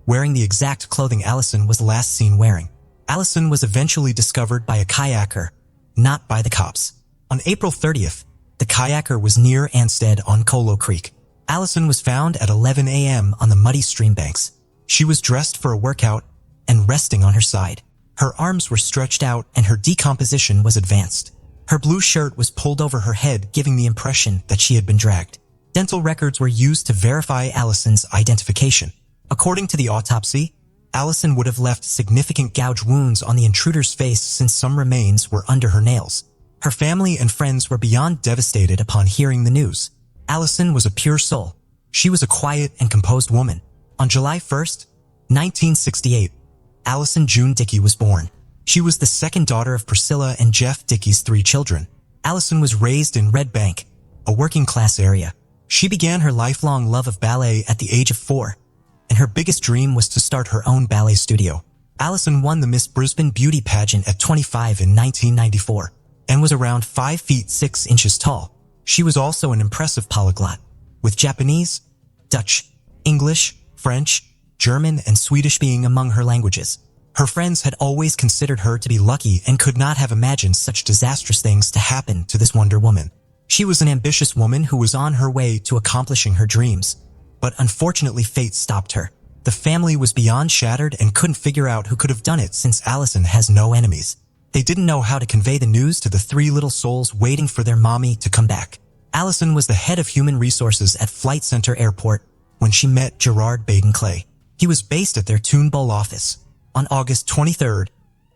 Speaker 1: wearing the exact clothing Alison was last seen wearing. Alison was eventually discovered by a kayaker, not by the cops. On April 30th, the kayaker was near Anstead on Colo Creek. Alison was found at 11 a.m. on the muddy stream banks. She was dressed for a workout and resting on her side. Her arms were stretched out and her decomposition was advanced. Her blue shirt was pulled over her head, giving the impression that she had been dragged. Dental records were used to verify Alison's identification. According to the autopsy, Alison would have left significant gouge wounds on the intruder's face since some remains were under her nails. Her family and friends were beyond devastated upon hearing the news. Alison was a pure soul. She was a quiet and composed woman. On July 1st, 1968, Alison June Dickey was born. She was the second daughter of Priscilla and Jeff Dickey's 3 children. Alison was raised in Red Bank, a working-class area. She began her lifelong love of ballet at the age of 4, and her biggest dream was to start her own ballet studio. Alison won the Miss Brisbane beauty pageant at 25 in 1994 and was around 5 feet 6 inches tall. She was also an impressive polyglot, with Japanese, Dutch, English, French, German, and Swedish being among her languages. Her friends had always considered her to be lucky and could not have imagined such disastrous things to happen to this Wonder Woman. She was an ambitious woman who was on her way to accomplishing her dreams, but unfortunately fate stopped her. The family was beyond shattered and couldn't figure out who could have done it since Alison has no enemies. They didn't know how to convey the news to the 3 little souls waiting for their mommy to come back. Alison was the head of human resources at Flight Center Airport when she met Gerard Baden-Clay. He was based at their Toon Bowl office. On August 23rd,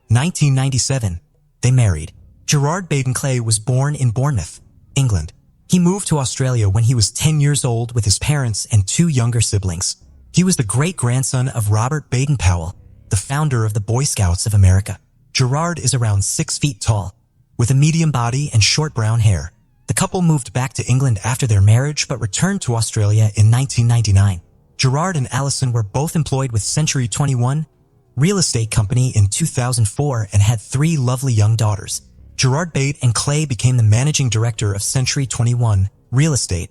Speaker 1: 1997, they married. Gerard Baden-Clay was born in Bournemouth, England. He moved to Australia when he was 10 years old with his parents and 2 younger siblings. He was the great-grandson of Robert Baden-Powell, the founder of the Boy Scouts of America. Gerard is around 6 feet tall, with a medium body and short brown hair. The couple moved back to England after their marriage but returned to Australia in 1999. Gerard and Alison were both employed with Century 21 real estate company in 2004 and had 3 lovely young daughters. Gerard Bate and Clay became the managing director of Century 21 Real Estate,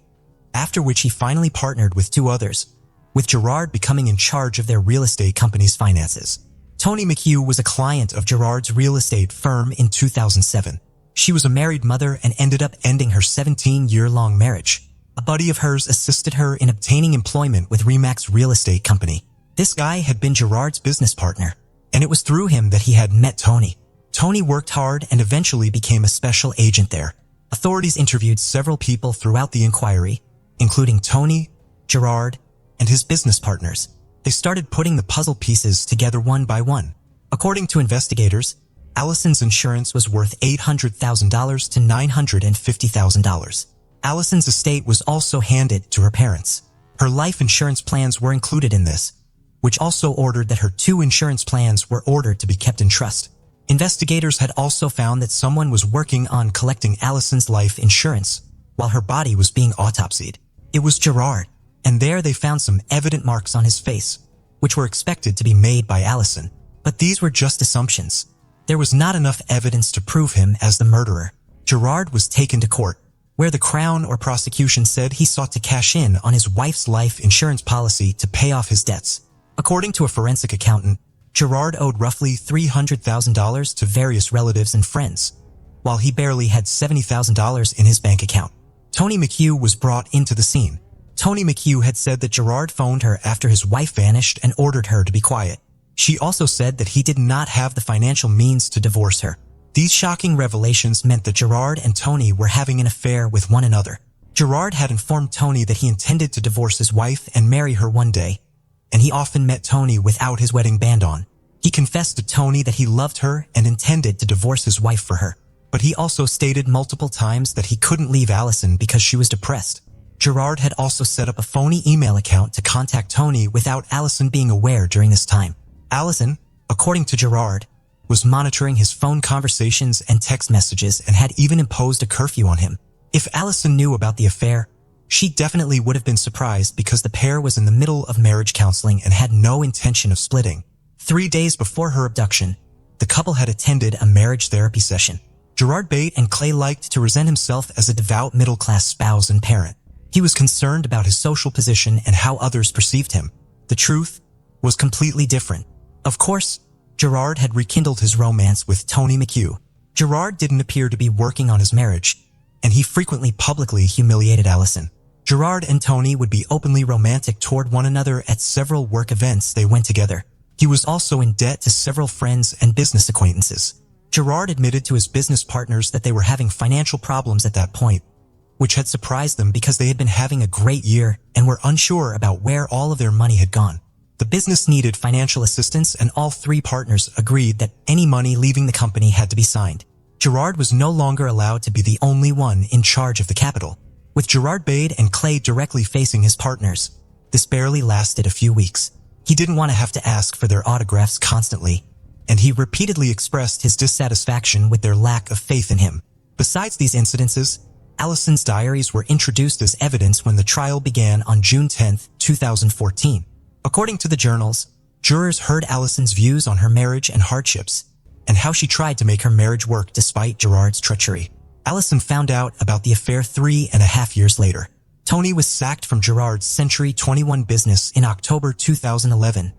Speaker 1: after which he finally partnered with 2 others, with Gerard becoming in charge of their real estate company's finances. Toni McHugh was a client of Gerard's real estate firm in 2007. She was a married mother and ended up ending her 17-year-long marriage. A buddy of hers assisted her in obtaining employment with Remax Real Estate Company. This guy had been Gerard's business partner, and it was through him that he had met Toni. Toni worked hard and eventually became a special agent there. Authorities interviewed several people throughout the inquiry, including Toni, Gerard, and his business partners. They started putting the puzzle pieces together one by one. According to investigators, Alison's insurance was worth $800,000 to $950,000. Alison's estate was also handed to her parents. Her life insurance plans were included in this, which also ordered that her 2 insurance plans were ordered to be kept in trust. Investigators had also found that someone was working on collecting Allison's life insurance while her body was being autopsied. It was Gerard, and there they found some evident marks on his face, which were expected to be made by Allison. But these were just assumptions. There was not enough evidence to prove him as the murderer. Gerard was taken to court, where the Crown or prosecution said he sought to cash in on his wife's life insurance policy to pay off his debts. According to a forensic accountant, Gerard owed roughly $300,000 to various relatives and friends, while he barely had $70,000 in his bank account. Tony McHugh was brought into the scene. Tony McHugh had said that Gerard phoned her after his wife vanished and ordered her to be quiet. She also said that he did not have the financial means to divorce her. These shocking revelations meant that Gerard and Tony were having an affair with one another. Gerard had informed Tony that he intended to divorce his wife and marry her one day, and he often met Tony without his wedding band on. He confessed to Tony that he loved her and intended to divorce his wife for her, but he also stated multiple times that he couldn't leave Allison because she was depressed. Gerard had also set up a phony email account to contact Tony without Allison being aware during this time. Allison, according to Gerard, was monitoring his phone conversations and text messages and had even imposed a curfew on him. If Allison knew about the affair, she definitely would have been surprised because the pair was in the middle of marriage counseling and had no intention of splitting. 3 days before her abduction, the couple had attended a marriage therapy session. Gerard Bate and Clay liked to present himself as a devout middle-class spouse and parent. He was concerned about his social position and how others perceived him. The truth was completely different. Of course, Gerard had rekindled his romance with Tony McHugh. Gerard didn't appear to be working on his marriage, and he frequently publicly humiliated Allison. Gerard and Tony would be openly romantic toward one another at several work events they went together. He was also in debt to several friends and business acquaintances. Gerard admitted to his business partners that they were having financial problems at that point, which had surprised them because they had been having a great year and were unsure about where all of their money had gone. The business needed financial assistance, and all three partners agreed that any money leaving the company had to be signed. Gerard was no longer allowed to be the only one in charge of the capital. With Gerard Bade and Clay directly facing his partners, this barely lasted a few weeks. He didn't want to have to ask for their autographs constantly, and he repeatedly expressed his dissatisfaction with their lack of faith in him. Besides these incidences, Allison's diaries were introduced as evidence when the trial began on June 10, 2014. According to the journals, jurors heard Allison's views on her marriage and hardships, and how she tried to make her marriage work despite Gerard's treachery. Allison found out about the affair 3.5 years later. Tony was sacked from Gerard's Century 21 business in October 2011,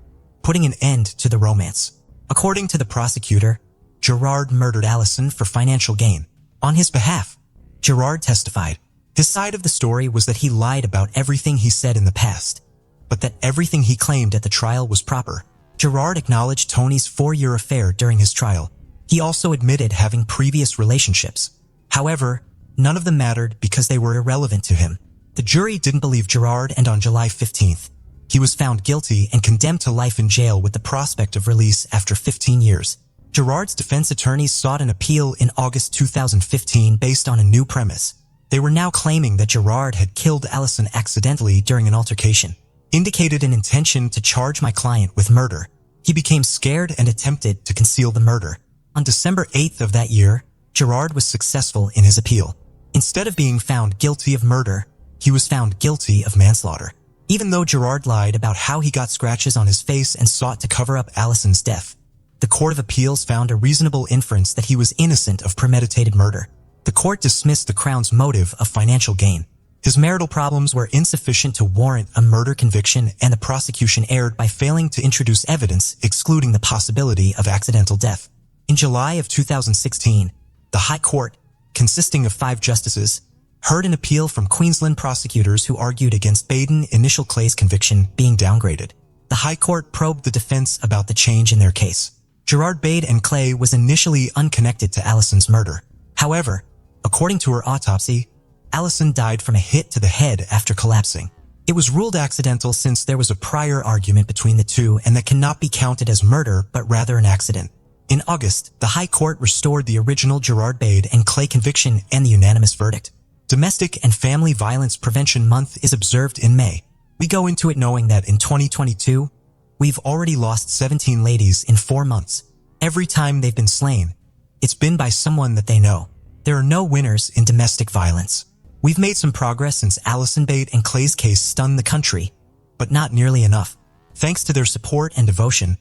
Speaker 1: putting an end to the romance. According to the prosecutor, Gerard murdered Allison for financial gain. On his behalf, Gerard testified. His side of the story was that he lied about everything he said in the past, but that everything he claimed at the trial was proper. Gerard acknowledged Tony's 4-year affair during his trial. He also admitted having previous relationships. However, none of them mattered because they were irrelevant to him. The jury didn't believe Gerard, and on July 15th, he was found guilty and condemned to life in jail with the prospect of release after 15 years. Gerard's defense attorneys sought an appeal in August 2015 based on a new premise. They were now claiming that Gerard had killed Allison accidentally during an altercation. Indicated an intention to charge my client with murder. He became scared and attempted to conceal the murder. On December 8th of that year, Gerard was successful in his appeal. Instead of being found guilty of murder, he was found guilty of manslaughter. Even though Gerard lied about how he got scratches on his face and sought to cover up Allison's death, the Court of Appeals found a reasonable inference that he was innocent of premeditated murder. The court dismissed the Crown's motive of financial gain. His marital problems were insufficient to warrant a murder conviction, and the prosecution erred by failing to introduce evidence excluding the possibility of accidental death. In July of 2016, the High Court, consisting of 5 justices, heard an appeal from Queensland prosecutors who argued against Baden Initial Clay's conviction being downgraded. The High Court probed the defense about the change in their case. Gerard Bade and Clay was initially unconnected to Allison's murder. However, according to her autopsy, Allison died from a hit to the head after collapsing. It was ruled accidental since there was a prior argument between the two, and that cannot be counted as murder but rather an accident. In August, the High Court restored the original Gerard Bade and Clay conviction and the unanimous verdict. Domestic and Family Violence Prevention Month is observed in May. We go into it knowing that in 2022, we've already lost 17 ladies in 4 months. Every time they've been slain, it's been by someone that they know. There are no winners in domestic violence. We've made some progress since Allison Bate and Clay's case stunned the country, but not nearly enough. Thanks to their support and devotion,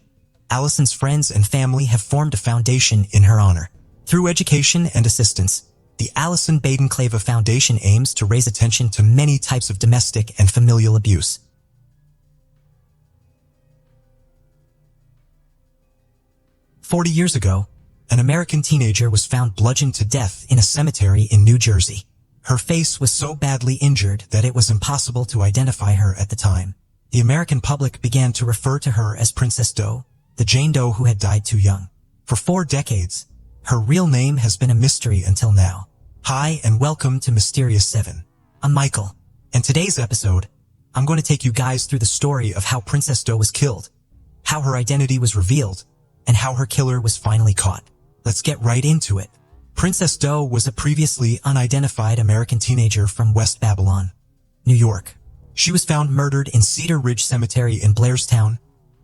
Speaker 1: Allison's friends and family have formed a foundation in her honor. Through education and assistance, the Allison Baden-Clava Foundation aims to raise attention to many types of domestic and familial abuse. "40 years ago, an American teenager was found bludgeoned to death in a cemetery in New Jersey. Her face was so badly injured that it was impossible to identify her at the time. The American public began to refer to her as Princess Doe, the Jane Doe who had died too young. For 4 decades, her real name has been a mystery until now. Hi and welcome to Mysterious 7. I'm Michael, and today's episode, I'm going to take you guys through the story of how Princess Doe was killed, how her identity was revealed, and how her killer was finally caught. Let's get right into it. Princess Doe was a previously unidentified American teenager from West Babylon, New York. She was found murdered in Cedar Ridge Cemetery in Blairstown,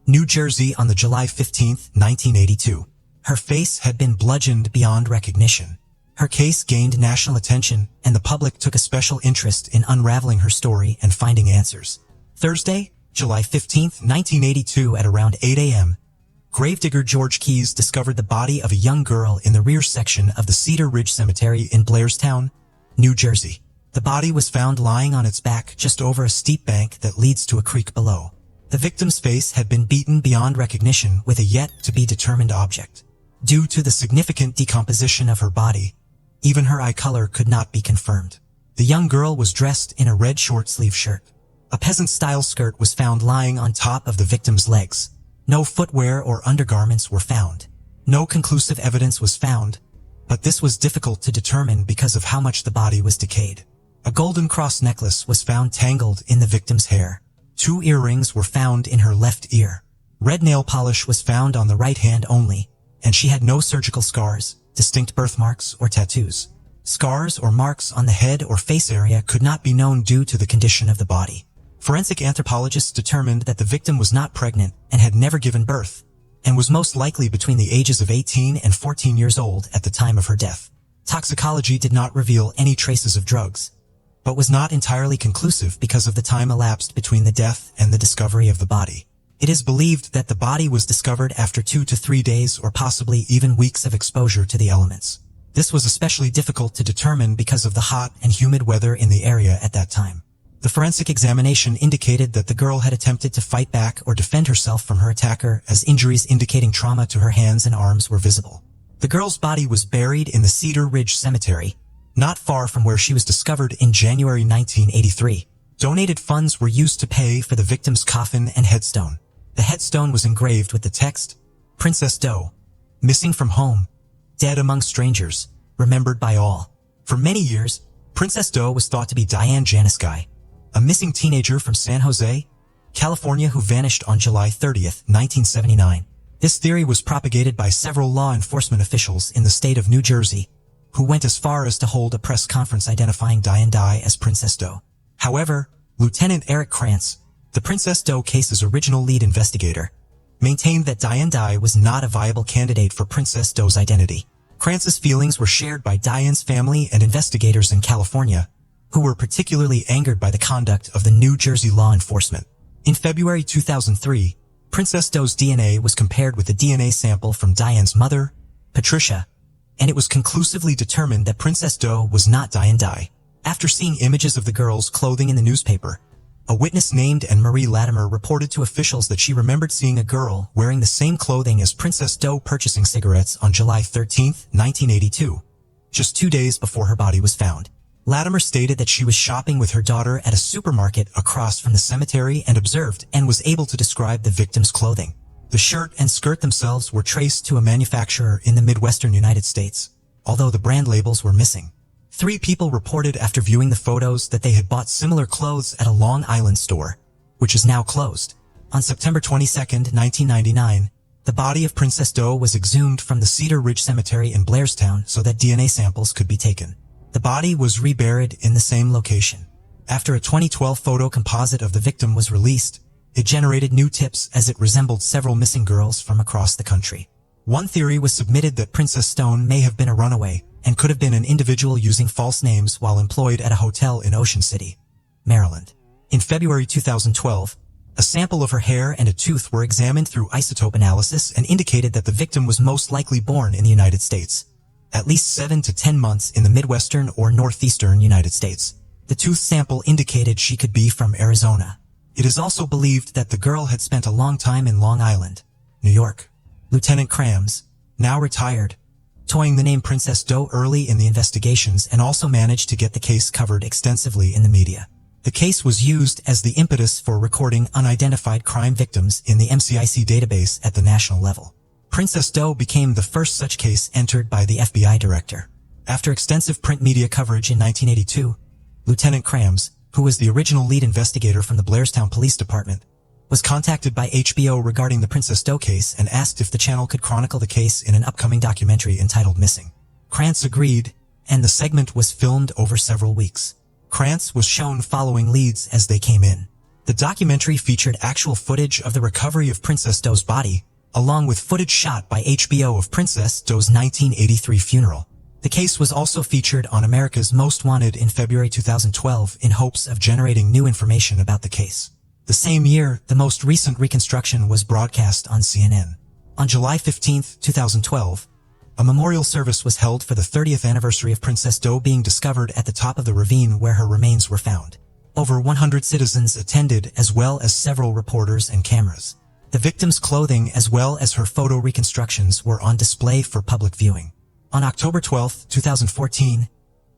Speaker 1: New Jersey on July 15, 1982. Her face had been bludgeoned beyond recognition. Her case gained national attention, and the public took a special interest in unraveling her story and finding answers. Thursday, July 15, 1982 at around 8 a.m., gravedigger George Keyes discovered the body of a young girl in the rear section of the Cedar Ridge Cemetery in Blairstown, New Jersey. The body was found lying on its back just over a steep bank that leads to a creek below. The victim's face had been beaten beyond recognition with a yet-to-be-determined object. Due to the significant decomposition of her body, even her eye color could not be confirmed. The young girl was dressed in a red short-sleeve shirt. A peasant-style skirt was found lying on top of the victim's legs. No footwear or undergarments were found. No conclusive evidence was found, but this was difficult to determine because of how much the body was decayed. A golden cross necklace was found tangled in the victim's hair. 2 earrings were found in her left ear. Red nail polish was found on the right hand only, and she had no surgical scars, distinct birthmarks, or tattoos. Scars or marks on the head or face area could not be known due to the condition of the body. Forensic anthropologists determined that the victim was not pregnant and had never given birth, and was most likely between the ages of 18 and 14 years old at the time of her death. Toxicology did not reveal any traces of drugs, but was not entirely conclusive because of the time elapsed between the death and the discovery of the body. It is believed that the body was discovered after 2 to 3 days or possibly even weeks of exposure to the elements. This was especially difficult to determine because of the hot and humid weather in the area at that time. The forensic examination indicated that the girl had attempted to fight back or defend herself from her attacker, as injuries indicating trauma to her hands and arms were visible. The girl's body was buried in the Cedar Ridge Cemetery, not far from where she was discovered in January 1983. Donated funds were used to pay for the victim's coffin and headstone. The headstone was engraved with the text, "Princess Doe, missing from home, dead among strangers, remembered by all." For many years, Princess Doe was thought to be Diane Janiskai, a missing teenager from San Jose, California who vanished on July 30, 1979. This theory was propagated by several law enforcement officials in the state of New Jersey, who went as far as to hold a press conference identifying Diane Dye as Princess Doe. However, Lieutenant Eric Krantz, the Princess Doe case's original lead investigator, maintained that Diane Dye was not a viable candidate for Princess Doe's identity. Krantz's feelings were shared by Diane's family and investigators in California, who were particularly angered by the conduct of the New Jersey law enforcement. In February 2003, Princess Doe's DNA was compared with the DNA sample from Diane's mother, Patricia, and it was conclusively determined that Princess Doe was not Diane Dye. After seeing images of the girl's clothing in the newspaper, a witness named Anne-Marie Latimer reported to officials that she remembered seeing a girl wearing the same clothing as Princess Doe purchasing cigarettes on July 13, 1982, just 2 days before her body was found. Latimer stated that she was shopping with her daughter at a supermarket across from the cemetery and observed and was able to describe the victim's clothing. The shirt and skirt themselves were traced to a manufacturer in the Midwestern United States, although the brand labels were missing. 3 people reported after viewing the photos that they had bought similar clothes at a Long Island store, which is now closed. On September 22, 1999, the body of Princess Doe was exhumed from the Cedar Ridge Cemetery in Blairstown so that DNA samples could be taken. The body was reburied in the same location. After a 2012 photo composite of the victim was released, it generated new tips as it resembled several missing girls from across the country. One theory was submitted that Princess Stone may have been a runaway and could have been an individual using false names while employed at a hotel in Ocean City, Maryland. In February 2012, a sample of her hair and a tooth were examined through isotope analysis and indicated that the victim was most likely born in the United States, at least 7 to 10 months in the Midwestern or Northeastern United States. The tooth sample indicated she could be from Arizona. It is also believed that the girl had spent a long time in Long Island, New York. Lieutenant Krams, now retired, toying the name Princess Doe early in the investigations and also managed to get the case covered extensively in the media. The case was used as the impetus for recording unidentified crime victims in the MCIC database at the national level. Princess Doe became the first such case entered by the FBI director. After extensive print media coverage in 1982, Lieutenant Krams, who was the original lead investigator from the Blairstown Police Department, was contacted by HBO regarding the Princess Doe case and asked if the channel could chronicle the case in an upcoming documentary entitled Missing. Krantz agreed, and the segment was filmed over several weeks. Krantz was shown following leads as they came in. The documentary featured actual footage of the recovery of Princess Doe's body, along with footage shot by HBO of Princess Doe's 1983 funeral. The case was also featured on America's Most Wanted in February 2012 in hopes of generating new information about the case. The same year, the most recent reconstruction was broadcast on CNN. On July 15, 2012, a memorial service was held for the 30th anniversary of Princess Doe being discovered at the top of the ravine where her remains were found. Over 100 citizens attended, as well as several reporters and cameras. The victim's clothing as well as her photo reconstructions were on display for public viewing. On October 12, 2014,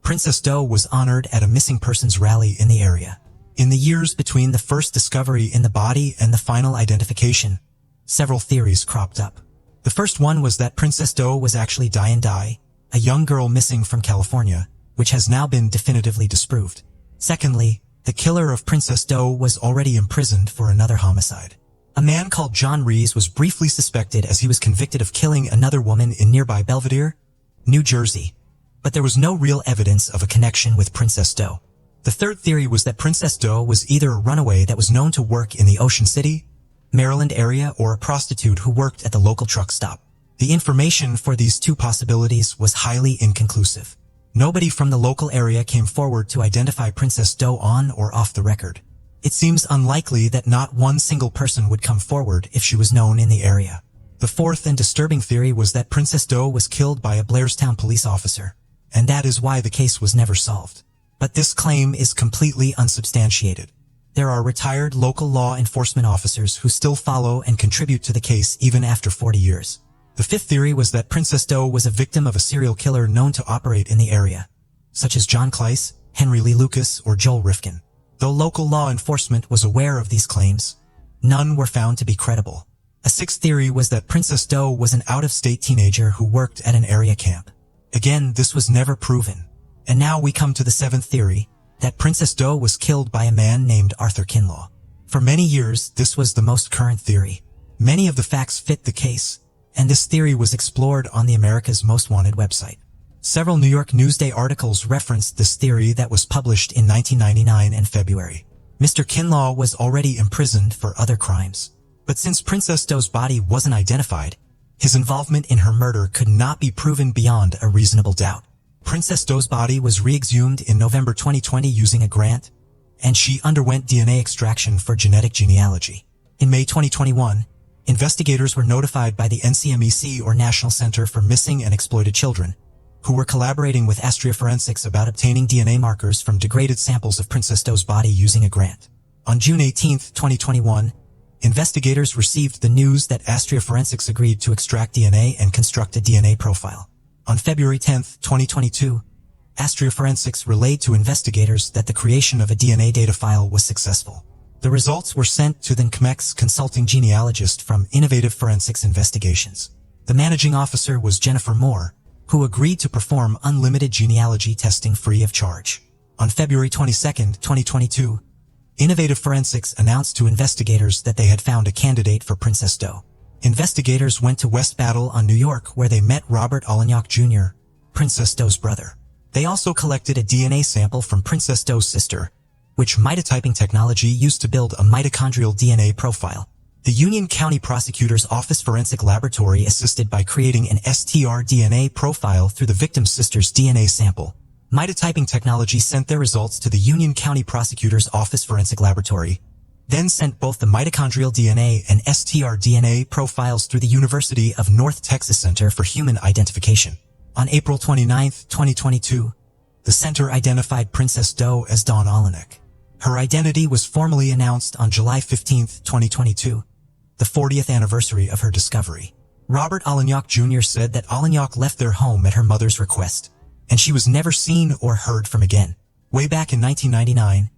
Speaker 1: Princess Doe was honored at a missing persons rally in the area. In the years between the first discovery in the body and the final identification, several theories cropped up. The first one was that Princess Doe was actually Diane Dye, a young girl missing from California, which has now been definitively disproved. Secondly, the killer of Princess Doe was already imprisoned for another homicide. A man called John Rees was briefly suspected as he was convicted of killing another woman in nearby Belvedere, New Jersey, but there was no real evidence of a connection with Princess Doe. The third theory was that Princess Doe was either a runaway that was known to work in the Ocean City, Maryland area or a prostitute who worked at the local truck stop. The information for these two possibilities was highly inconclusive. Nobody from the local area came forward to identify Princess Doe on or off the record. It seems unlikely that not one single person would come forward if she was known in the area. The fourth and disturbing theory was that Princess Doe was killed by a Blairstown police officer, and that is why the case was never solved. But this claim is completely unsubstantiated. There are retired local law enforcement officers who still follow and contribute to the case even after 40 years. The fifth theory was that Princess Doe was a victim of a serial killer known to operate in the area, such as John Kleiss, Henry Lee Lucas, or Joel Rifkin. Though local law enforcement was aware of these claims, none were found to be credible. A sixth theory was that Princess Doe was an out-of-state teenager who worked at an area camp. Again, this was never proven. And now we come to the seventh theory, that Princess Doe was killed by a man named Arthur Kinlaw. For many years, this was the most current theory. Many of the facts fit the case, and this theory was explored on the America's Most Wanted website. Several New York Newsday articles referenced this theory that was published in 1999 and February. Mr. Kinlaw was already imprisoned for other crimes. But since Princess Doe's body wasn't identified, his involvement in her murder could not be proven beyond a reasonable doubt. Princess Doe's body was re-exhumed in November 2020 using a grant, and she underwent DNA extraction for genetic genealogy. In May 2021, investigators were notified by the NCMEC, or National Center for Missing and Exploited Children, who were collaborating with Astria Forensics about obtaining DNA markers from degraded samples of Princess Doe's body using a grant. On June 18, 2021, investigators received the news that Astria Forensics agreed to extract DNA and construct a DNA profile. On February 10, 2022, Astria Forensics relayed to investigators that the creation of a DNA data file was successful. The results were sent to the NCMEC's consulting genealogist from Innovative Forensics Investigations. The managing officer was Jennifer Moore, who agreed to perform unlimited genealogy testing free of charge. On February 22, 2022, Innovative Forensics announced to investigators that they had found a candidate for Princess Doe. Investigators went to West Battle on New York where they met Robert Olenek Jr., Princess Doe's brother. They also collected a DNA sample from Princess Doe's sister, which mitotyping technology used to build a mitochondrial DNA profile. The Union County Prosecutor's Office Forensic Laboratory assisted by creating an STR-DNA profile through the victim's sister's DNA sample. Mitotyping technology sent their results to the Union County Prosecutor's Office Forensic Laboratory, then sent both the mitochondrial DNA and STR-DNA profiles through the University of North Texas Center for Human Identification. On April 29, 2022, the center identified Princess Doe as Dawn Olenek. Her identity was formally announced on July 15, 2022, the 40th anniversary of her discovery. Robert Olenek Jr. said that Olenek left their home at her mother's request, and she was never seen or heard from again. Way back in 1999,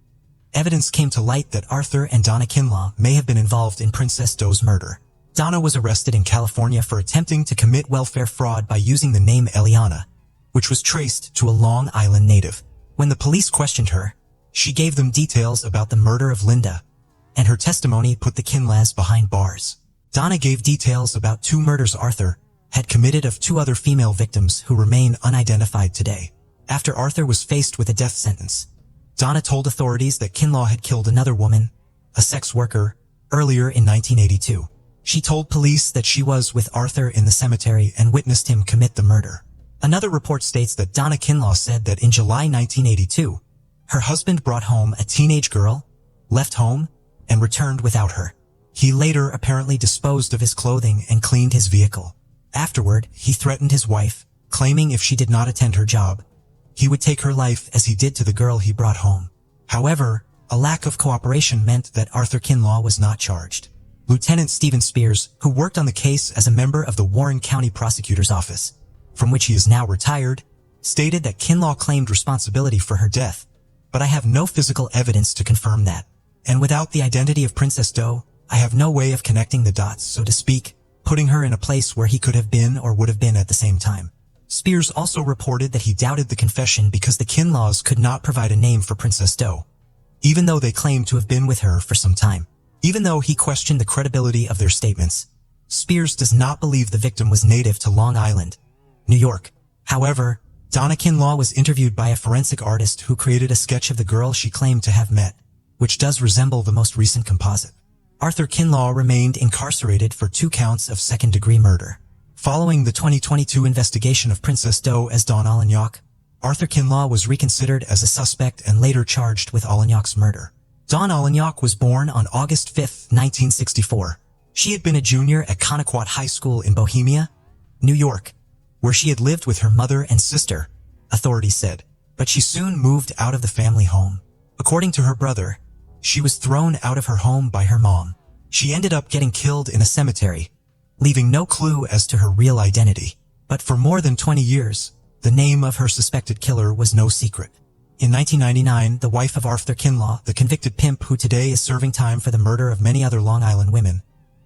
Speaker 1: evidence came to light that Arthur and Donna Kinlaw may have been involved in Princess Doe's murder. Donna was arrested in California for attempting to commit welfare fraud by using the name Eliana, which was traced to a Long Island native. When the police questioned her, she gave them details about the murder of Linda, and her testimony put the Kinlaws behind bars. Donna gave details about 2 murders Arthur had committed of 2 other female victims who remain unidentified today. After Arthur was faced with a death sentence, Donna told authorities that Kinlaw had killed another woman, a sex worker, earlier in 1982. She told police that she was with Arthur in the cemetery and witnessed him commit the murder. Another report states that Donna Kinlaw said that in July 1982, her husband brought home a teenage girl, left home, and returned without her. He later apparently disposed of his clothing and cleaned his vehicle. Afterward, he threatened his wife, claiming if she did not attend her job, he would take her life as he did to the girl he brought home. However, a lack of cooperation meant that Arthur Kinlaw was not charged. Lieutenant Stephen Spears, who worked on the case as a member of the Warren County Prosecutor's Office, from which he is now retired, stated that Kinlaw claimed responsibility for her death, but I have no physical evidence to confirm that. And without the identity of Princess Doe, I have no way of connecting the dots, so to speak, putting her in a place where he could have been or would have been at the same time. Spears also reported that he doubted the confession because the Kinlaws could not provide a name for Princess Doe, even though they claimed to have been with her for some time. Even though he questioned the credibility of their statements, Spears does not believe the victim was native to Long Island, New York. However, Donna Kinlaw was interviewed by a forensic artist who created a sketch of the girl she claimed to have met, which does resemble the most recent composite. Arthur Kinlaw remained incarcerated for 2 counts of second-degree murder. Following the 2022 investigation of Princess Doe as Dawn Olenek, Arthur Kinlaw was reconsidered as a suspect and later charged with Olenek's murder. Dawn Olenek was born on August 5, 1964. She had been a junior at Connequot High School in Bohemia, New York, where she had lived with her mother and sister, authorities said, but she soon moved out of the family home. According to her brother, she was thrown out of her home by her mom. She ended up getting killed in a cemetery, leaving no clue as to her real identity. But for more than 20 years, the name of her suspected killer was no secret. In 1999, the wife of Arthur Kinlaw, the convicted pimp who today is serving time for the murder of many other Long Island women,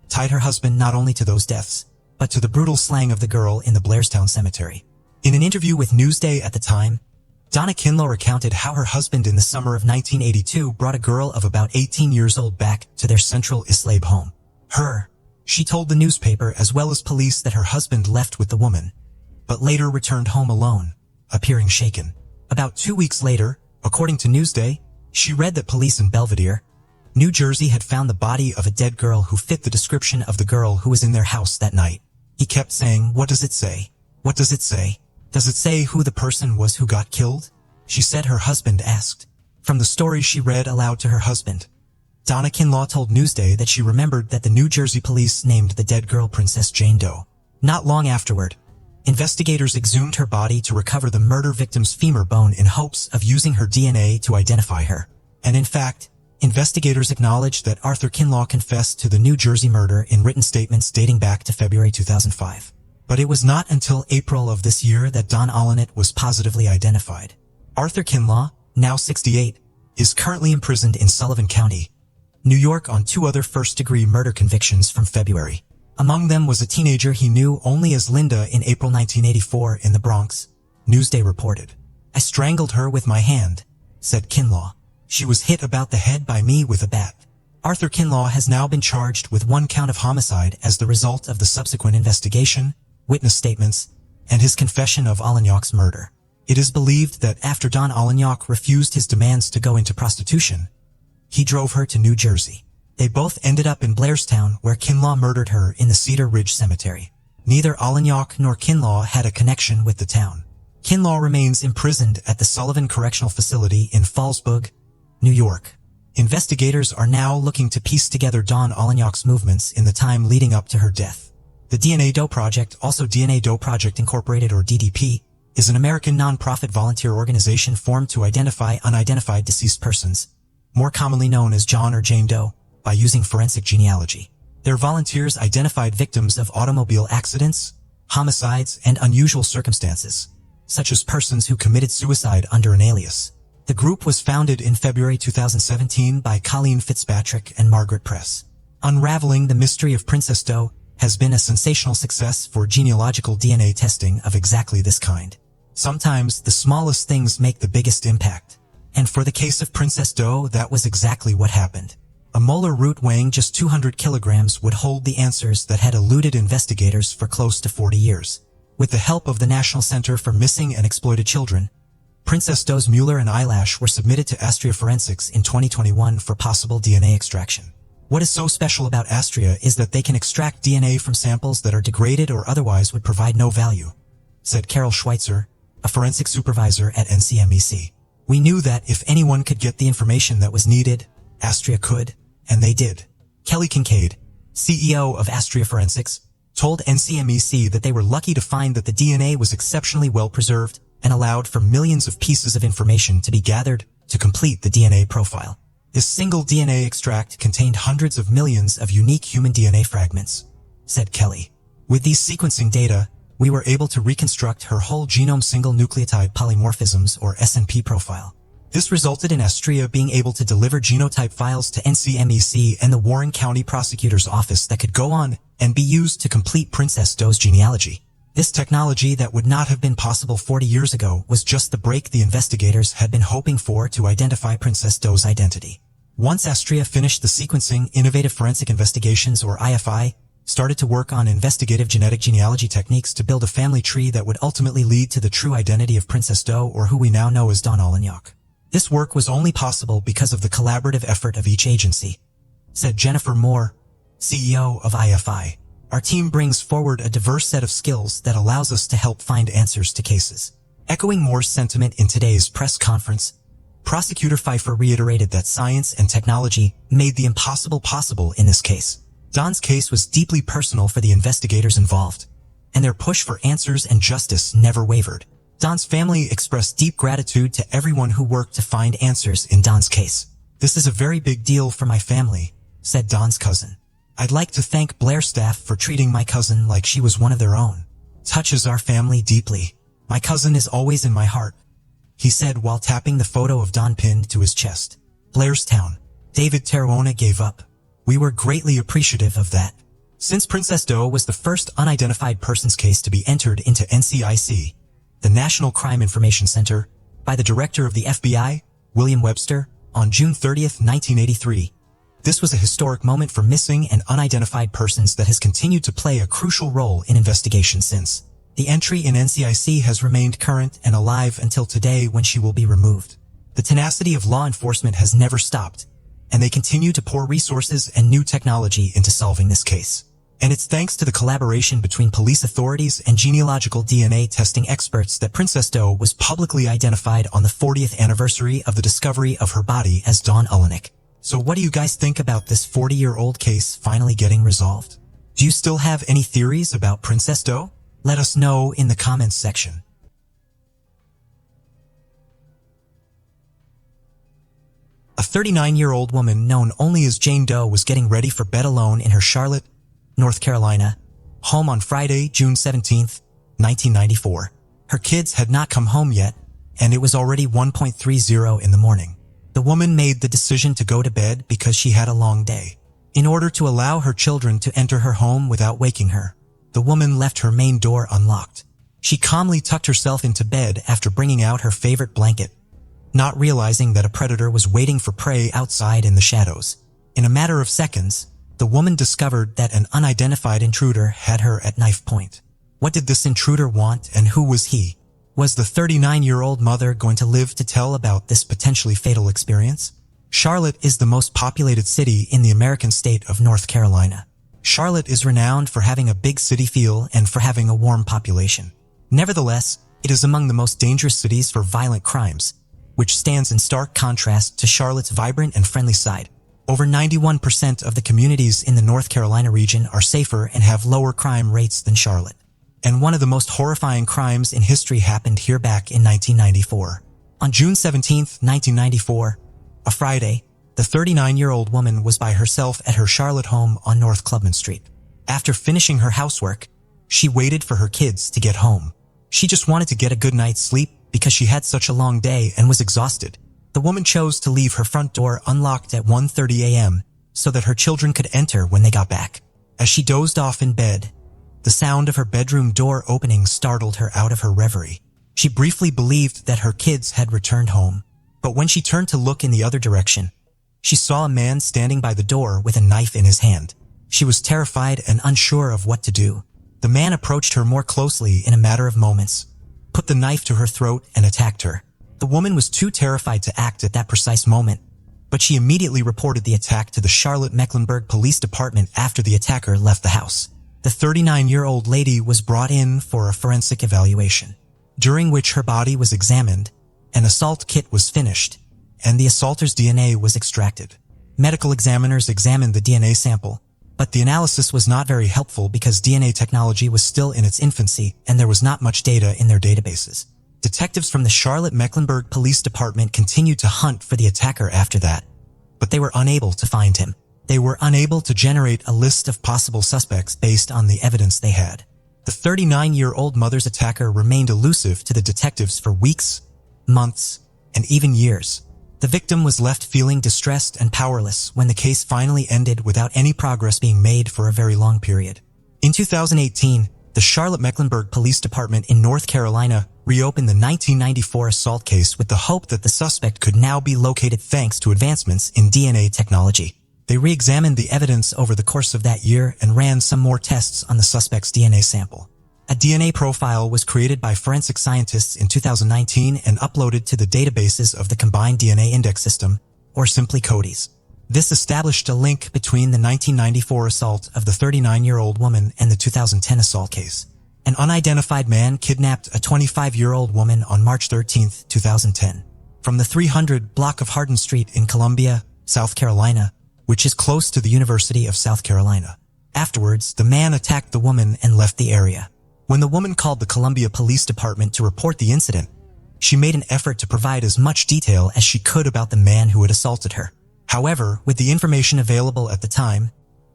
Speaker 1: tied her husband not only to those deaths, but to the brutal slaying of the girl in the Blairstown Cemetery. In an interview with Newsday at the time, Donna Kinlaw recounted how her husband in the summer of 1982 brought a girl of about 18 years old back to their Central Islip home. She told the newspaper as well as police that her husband left with the woman, but later returned home alone, appearing shaken. About 2 weeks later, according to Newsday, she read that police in Belvedere, New Jersey had found the body of a dead girl who fit the description of the girl who was in their house that night. He kept saying, "What does it say? What does it say? Does it say who the person was who got killed?" She said her husband asked. From the story she read aloud to her husband, Donna Kinlaw told Newsday that she remembered that the New Jersey police named the dead girl Princess Jane Doe. Not long afterward, investigators exhumed her body to recover the murder victim's femur bone in hopes of using her DNA to identify her. And in fact, investigators acknowledged that Arthur Kinlaw confessed to the New Jersey murder in written statements dating back to February 2005. But it was not until April of this year that Dawn Olenek was positively identified. Arthur Kinlaw, now 68, is currently imprisoned in Sullivan County, New York on 2 other first-degree murder convictions from February. Among them was a teenager he knew only as Linda in April 1984 in the Bronx, Newsday reported. "I strangled her with my hand," said Kinlaw. "She was hit about the head by me with a bat." Arthur Kinlaw has now been charged with 1 count of homicide as the result of the subsequent investigation, witness statements, and his confession of Olenek's murder. It is believed that after Dawn Olenek refused his demands to go into prostitution, he drove her to New Jersey. They both ended up in Blairstown, where Kinlaw murdered her in the Cedar Ridge Cemetery. Neither Olenek nor Kinlaw had a connection with the town. Kinlaw remains imprisoned at the Sullivan Correctional Facility in Fallsburg, New York. Investigators are now looking to piece together Dawn Olenek's movements in the time leading up to her death. The DNA Doe Project, also DNA Doe Project Incorporated or DDP, is an American non-profit volunteer organization formed to identify unidentified deceased persons, more commonly known as John or Jane Doe, by using forensic genealogy. Their volunteers identified victims of automobile accidents, homicides, and unusual circumstances, such as persons who committed suicide under an alias. The group was founded in February 2017 by Colleen Fitzpatrick and Margaret Press. Unraveling the mystery of Princess Doe has been a sensational success for genealogical DNA testing of exactly this kind. Sometimes the smallest things make the biggest impact. And for the case of Princess Doe, that was exactly what happened. A molar root weighing just 200 kilograms would hold the answers that had eluded investigators for close to 40 years. With the help of the National Center for Missing and Exploited Children, Princess Doe's Mueller and eyelash were submitted to Astria Forensics in 2021 for possible DNA extraction. What is so special about Astria is that they can extract DNA from samples that are degraded or otherwise would provide no value, said Carol Schweitzer, a forensic supervisor at NCMEC. We knew that if anyone could get the information that was needed, Astria could, and they did. Kelly Kincaid, CEO of Astria Forensics, told NCMEC that they were lucky to find that the DNA was exceptionally well preserved and allowed for millions of pieces of information to be gathered to complete the DNA profile. This single DNA extract contained hundreds of millions of unique human DNA fragments, said Kelly. With these sequencing data, we were able to reconstruct her whole genome single nucleotide polymorphisms or SNP profile. This resulted in Astria being able to deliver genotype files to NCMEC and the Warren County Prosecutor's Office that could go on and be used to complete Princess Doe's genealogy. This technology that would not have been possible 40 years ago was just the break the investigators had been hoping for to identify Princess Doe's identity. Once Astria finished the sequencing, Innovative Forensic Investigations or IFI started to work on investigative genetic genealogy techniques to build a family tree that would ultimately lead to the true identity of Princess Doe, or who we now know as Dawn Olenek. This work was only possible because of the collaborative effort of each agency, said Jennifer Moore, CEO of IFI. Our team brings forward a diverse set of skills that allows us to help find answers to cases. Echoing Moore's sentiment in today's press conference, Prosecutor Pfeiffer reiterated that science and technology made the impossible possible in this case. Dawn's case was deeply personal for the investigators involved, and their push for answers and justice never wavered. Dawn's family expressed deep gratitude to everyone who worked to find answers in Dawn's case. This is a very big deal for my family, said Dawn's cousin. I'd like to thank Blair staff for treating my cousin like she was one of their own. Touches our family deeply. My cousin is always in my heart, he said while tapping the photo of Dawn pinned to his chest. Blairstown. David Terrona gave up. We were greatly appreciative of that. Since Princess Doe was the first unidentified persons case to be entered into NCIC, the National Crime Information Center, by the director of the FBI, William Webster, on June 30, 1983. This was a historic moment for missing and unidentified persons that has continued to play a crucial role in investigation since. The entry in NCIC has remained current and alive until today, when she will be removed. The tenacity of law enforcement has never stopped, and they continue to pour resources and new technology into solving this case. And it's thanks to the collaboration between police authorities and genealogical DNA testing experts that Princess Doe was publicly identified on the 40th anniversary of the discovery of her body as Dawn Olenek. So what do you guys think about this 40-year-old case finally getting resolved? Do you still have any theories about Princess Doe? Let us know in the comments section. A 39-year-old woman known only as Jane Doe was getting ready for bed alone in her Charlotte, North Carolina home on Friday, June 17, 1994. Her kids had not come home yet, and it was already 1:30 in the morning. The woman made the decision to go to bed because she had a long day. In order to allow her children to enter her home without waking her, the woman left her main door unlocked. She calmly tucked herself into bed after bringing out her favorite blanket, not realizing that a predator was waiting for prey outside in the shadows. In a matter of seconds, the woman discovered that an unidentified intruder had her at knife point. What did this intruder want, and who was he? Was the 39-year-old mother going to live to tell about this potentially fatal experience? Charlotte is the most populated city in the American state of North Carolina. Charlotte is renowned for having a big city feel and for having a warm population. Nevertheless, it is among the most dangerous cities for violent crimes, which stands in stark contrast to Charlotte's vibrant and friendly side. Over 91% of the communities in the North Carolina region are safer and have lower crime rates than Charlotte. And one of the most horrifying crimes in history happened here back in 1994. On June 17, 1994, a Friday, the 39-year-old woman was by herself at her Charlotte home on North Clubman Street. After finishing her housework, she waited for her kids to get home. She just wanted to get a good night's sleep because she had such a long day and was exhausted. The woman chose to leave her front door unlocked at 1:30 a.m. so that her children could enter when they got back. As she dozed off in bed, the sound of her bedroom door opening startled her out of her reverie. She briefly believed that her kids had returned home, but when she turned to look in the other direction, she saw a man standing by the door with a knife in his hand. She was terrified and unsure of what to do. The man approached her more closely in a matter of moments, put the knife to her throat, and attacked her. The woman was too terrified to act at that precise moment, but she immediately reported the attack to the Charlotte-Mecklenburg Police Department after the attacker left the house. The 39-year-old lady was brought in for a forensic evaluation, during which her body was examined, an assault kit was finished, and the assaulter's DNA was extracted. Medical examiners examined the DNA sample, but the analysis was not very helpful because DNA technology was still in its infancy and there was not much data in their databases. Detectives from the Charlotte-Mecklenburg Police Department continued to hunt for the attacker after that, but they were unable to find him. They were unable to generate a list of possible suspects based on the evidence they had. The 39-year-old mother's attacker remained elusive to the detectives for weeks, months, and even years. The victim was left feeling distressed and powerless when the case finally ended without any progress being made for a very long period. In 2018, the Charlotte-Mecklenburg Police Department in North Carolina reopened the 1994 assault case with the hope that the suspect could now be located thanks to advancements in DNA technology. They re-examined the evidence over the course of that year and ran some more tests on the suspect's DNA sample. A DNA profile was created by forensic scientists in 2019 and uploaded to the databases of the Combined DNA Index System, or simply CODIS. This established a link between the 1994 assault of the 39-year-old woman and the 2010 assault case. An unidentified man kidnapped a 25-year-old woman on March 13, 2010, from the 300 block of Hardin Street in Columbia, South Carolina, which is close to the University of South Carolina. Afterwards, the man attacked the woman and left the area. When the woman called the Columbia Police Department to report the incident, she made an effort to provide as much detail as she could about the man who had assaulted her. However, with the information available at the time,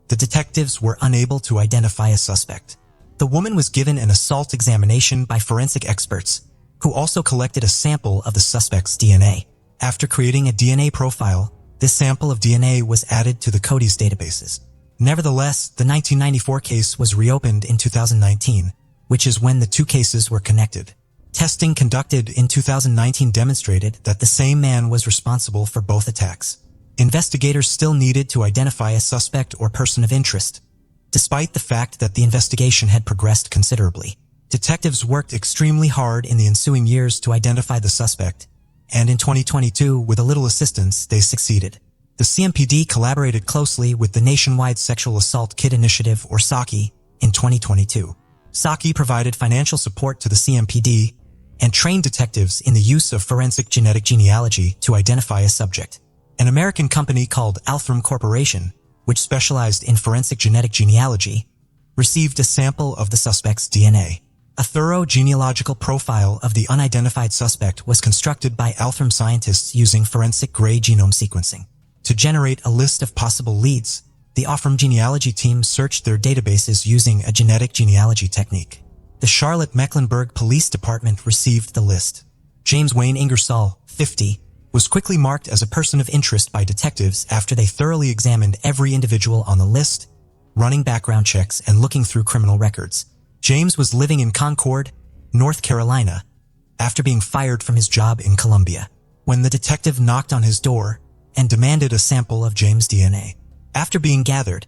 Speaker 1: the detectives were unable to identify a suspect. The woman was given an assault examination by forensic experts, who also collected a sample of the suspect's DNA. After creating a DNA profile, this sample of DNA was added to the CODIS databases. Nevertheless, the 1994 case was reopened in 2019, which is when the two cases were connected. Testing conducted in 2019 demonstrated that the same man was responsible for both attacks. Investigators still needed to identify a suspect or person of interest, despite the fact that the investigation had progressed considerably. Detectives worked extremely hard in the ensuing years to identify the suspect, and in 2022, with a little assistance, they succeeded. The CMPD collaborated closely with the Nationwide Sexual Assault Kit Initiative, or SAKI, in 2022. SAKI provided financial support to the CMPD and trained detectives in the use of forensic genetic genealogy to identify a subject. An American company called Althram Corporation, which specialized in forensic genetic genealogy, received a sample of the suspect's DNA. A thorough genealogical profile of the unidentified suspect was constructed by Althram scientists using forensic gray genome sequencing. To generate a list of possible leads, the Althram genealogy team searched their databases using a genetic genealogy technique. The Charlotte-Mecklenburg Police Department received the list. James Wayne Ingersoll, 50, was quickly marked as a person of interest by detectives after they thoroughly examined every individual on the list, running background checks and looking through criminal records. James was living in Concord, North Carolina, after being fired from his job in Columbia, when the detective knocked on his door and demanded a sample of James' DNA. After being gathered,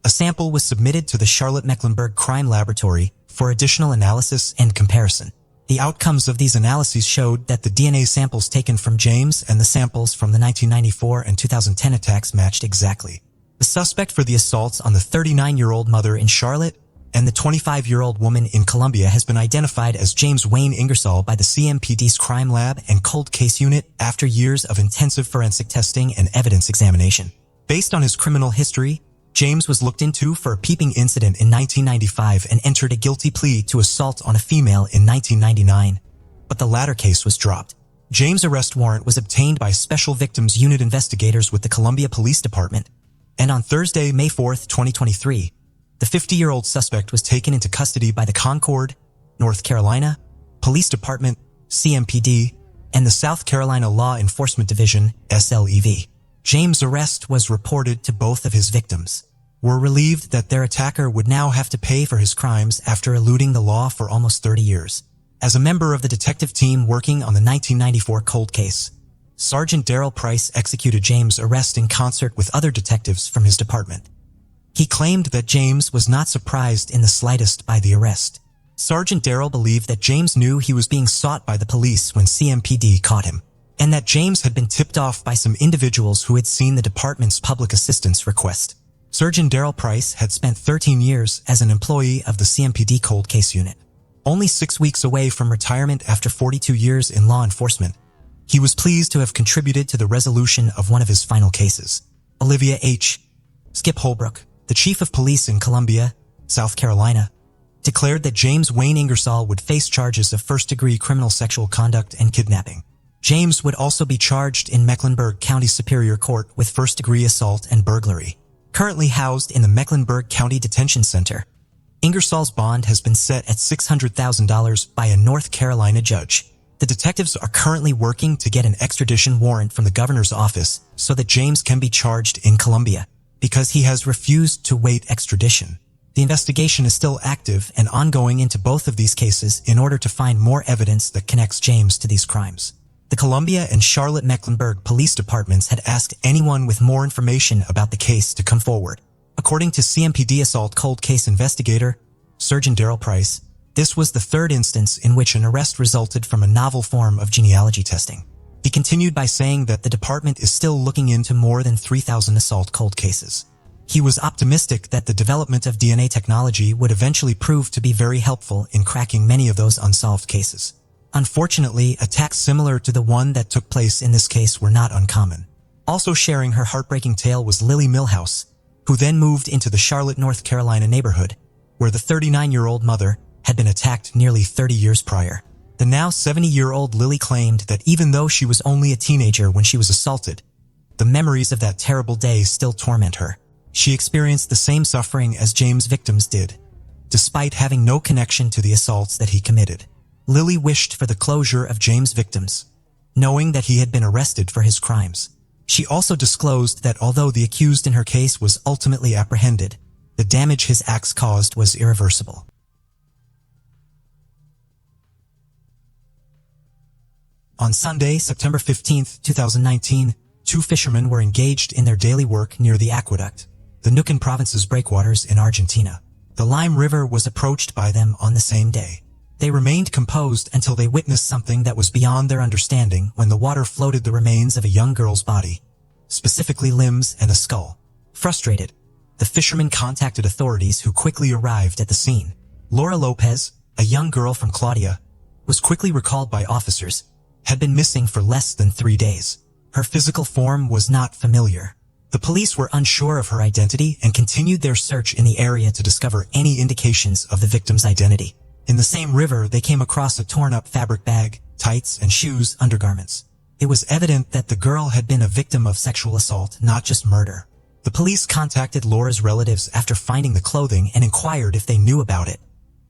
Speaker 1: a sample was submitted to the Charlotte-Mecklenburg Crime Laboratory for additional analysis and comparison. The outcomes of these analyses showed that the DNA samples taken from James and the samples from the 1994 and 2010 attacks matched exactly. The suspect for the assaults on the 39-year-old mother in Charlotte and the 25-year-old woman in Columbia has been identified as James Wayne Ingersoll by the CMPD's Crime Lab and Cold Case Unit after years of intensive forensic testing and evidence examination. Based on his criminal history, James was looked into for a peeping incident in 1995 and entered a guilty plea to assault on a female in 1999, but the latter case was dropped. James' arrest warrant was obtained by Special Victims Unit investigators with the Columbia Police Department, and on Thursday, May 4, 2023, the 50-year-old suspect was taken into custody by the Concord, North Carolina, Police Department, CMPD, and the South Carolina Law Enforcement Division, SLEV. James' arrest was reported to both of his victims, were relieved that their attacker would now have to pay for his crimes after eluding the law for almost 30 years. As a member of the detective team working on the 1994 cold case, Sergeant Darrell Price executed James' arrest in concert with other detectives from his department. He claimed that James was not surprised in the slightest by the arrest. Sergeant Darrell believed that James knew he was being sought by the police when CMPD caught him, and that James had been tipped off by some individuals who had seen the department's public assistance request. Sergeant Darrell Price had spent 13 years as an employee of the CMPD Cold Case Unit. Only 6 weeks away from retirement after 42 years in law enforcement, he was pleased to have contributed to the resolution of one of his final cases. Olivia H. Skip Holbrook, the chief of police in Columbia, South Carolina, declared that James Wayne Ingersoll would face charges of first-degree criminal sexual conduct and kidnapping. James would also be charged in Mecklenburg County Superior Court with first-degree assault and burglary. Currently housed in the Mecklenburg County Detention Center, Ingersoll's bond has been set at $600,000 by a North Carolina judge. The detectives are currently working to get an extradition warrant from the governor's office so that James can be charged in Columbia, because he has refused to waive extradition. The investigation is still active and ongoing into both of these cases in order to find more evidence that connects James to these crimes. The Columbia and Charlotte-Mecklenburg police departments had asked anyone with more information about the case to come forward. According to CMPD assault cold case investigator, Sergeant Darrell Price, this was the third instance in which an arrest resulted from a novel form of genealogy testing. He continued by saying that the department is still looking into more than 3,000 assault cold cases. He was optimistic that the development of DNA technology would eventually prove to be very helpful in cracking many of those unsolved cases. Unfortunately, attacks similar to the one that took place in this case were not uncommon. Also sharing her heartbreaking tale was Lily Milhouse, who then moved into the Charlotte, North Carolina neighborhood, where the 39-year-old mother had been attacked nearly 30 years prior. The now 70-year-old Lily claimed that even though she was only a teenager when she was assaulted, the memories of that terrible day still torment her. She experienced the same suffering as James' victims did, despite having no connection to the assaults that he committed. Lily wished for the closure of James' victims, knowing that he had been arrested for his crimes. She also disclosed that although the accused in her case was ultimately apprehended, the damage his acts caused was irreversible. On Sunday, September 15, 2019, two fishermen were engaged in their daily work near the aqueduct, the Neuquén province's breakwaters in Argentina. The Lime River was approached by them on the same day. They remained composed until they witnessed something that was beyond their understanding when the water floated the remains of a young girl's body, specifically limbs and a skull. Frustrated, the fishermen contacted authorities who quickly arrived at the scene. Laura Lopez, a young girl from Claudia, was quickly recalled by officers, had been missing for less than 3 days. Her physical form was not familiar. The police were unsure of her identity and continued their search in the area to discover any indications of the victim's identity. In the same river, they came across a torn-up fabric bag, tights, and shoes undergarments. It was evident that the girl had been a victim of sexual assault, not just murder. The police contacted Laura's relatives after finding the clothing and inquired if they knew about it,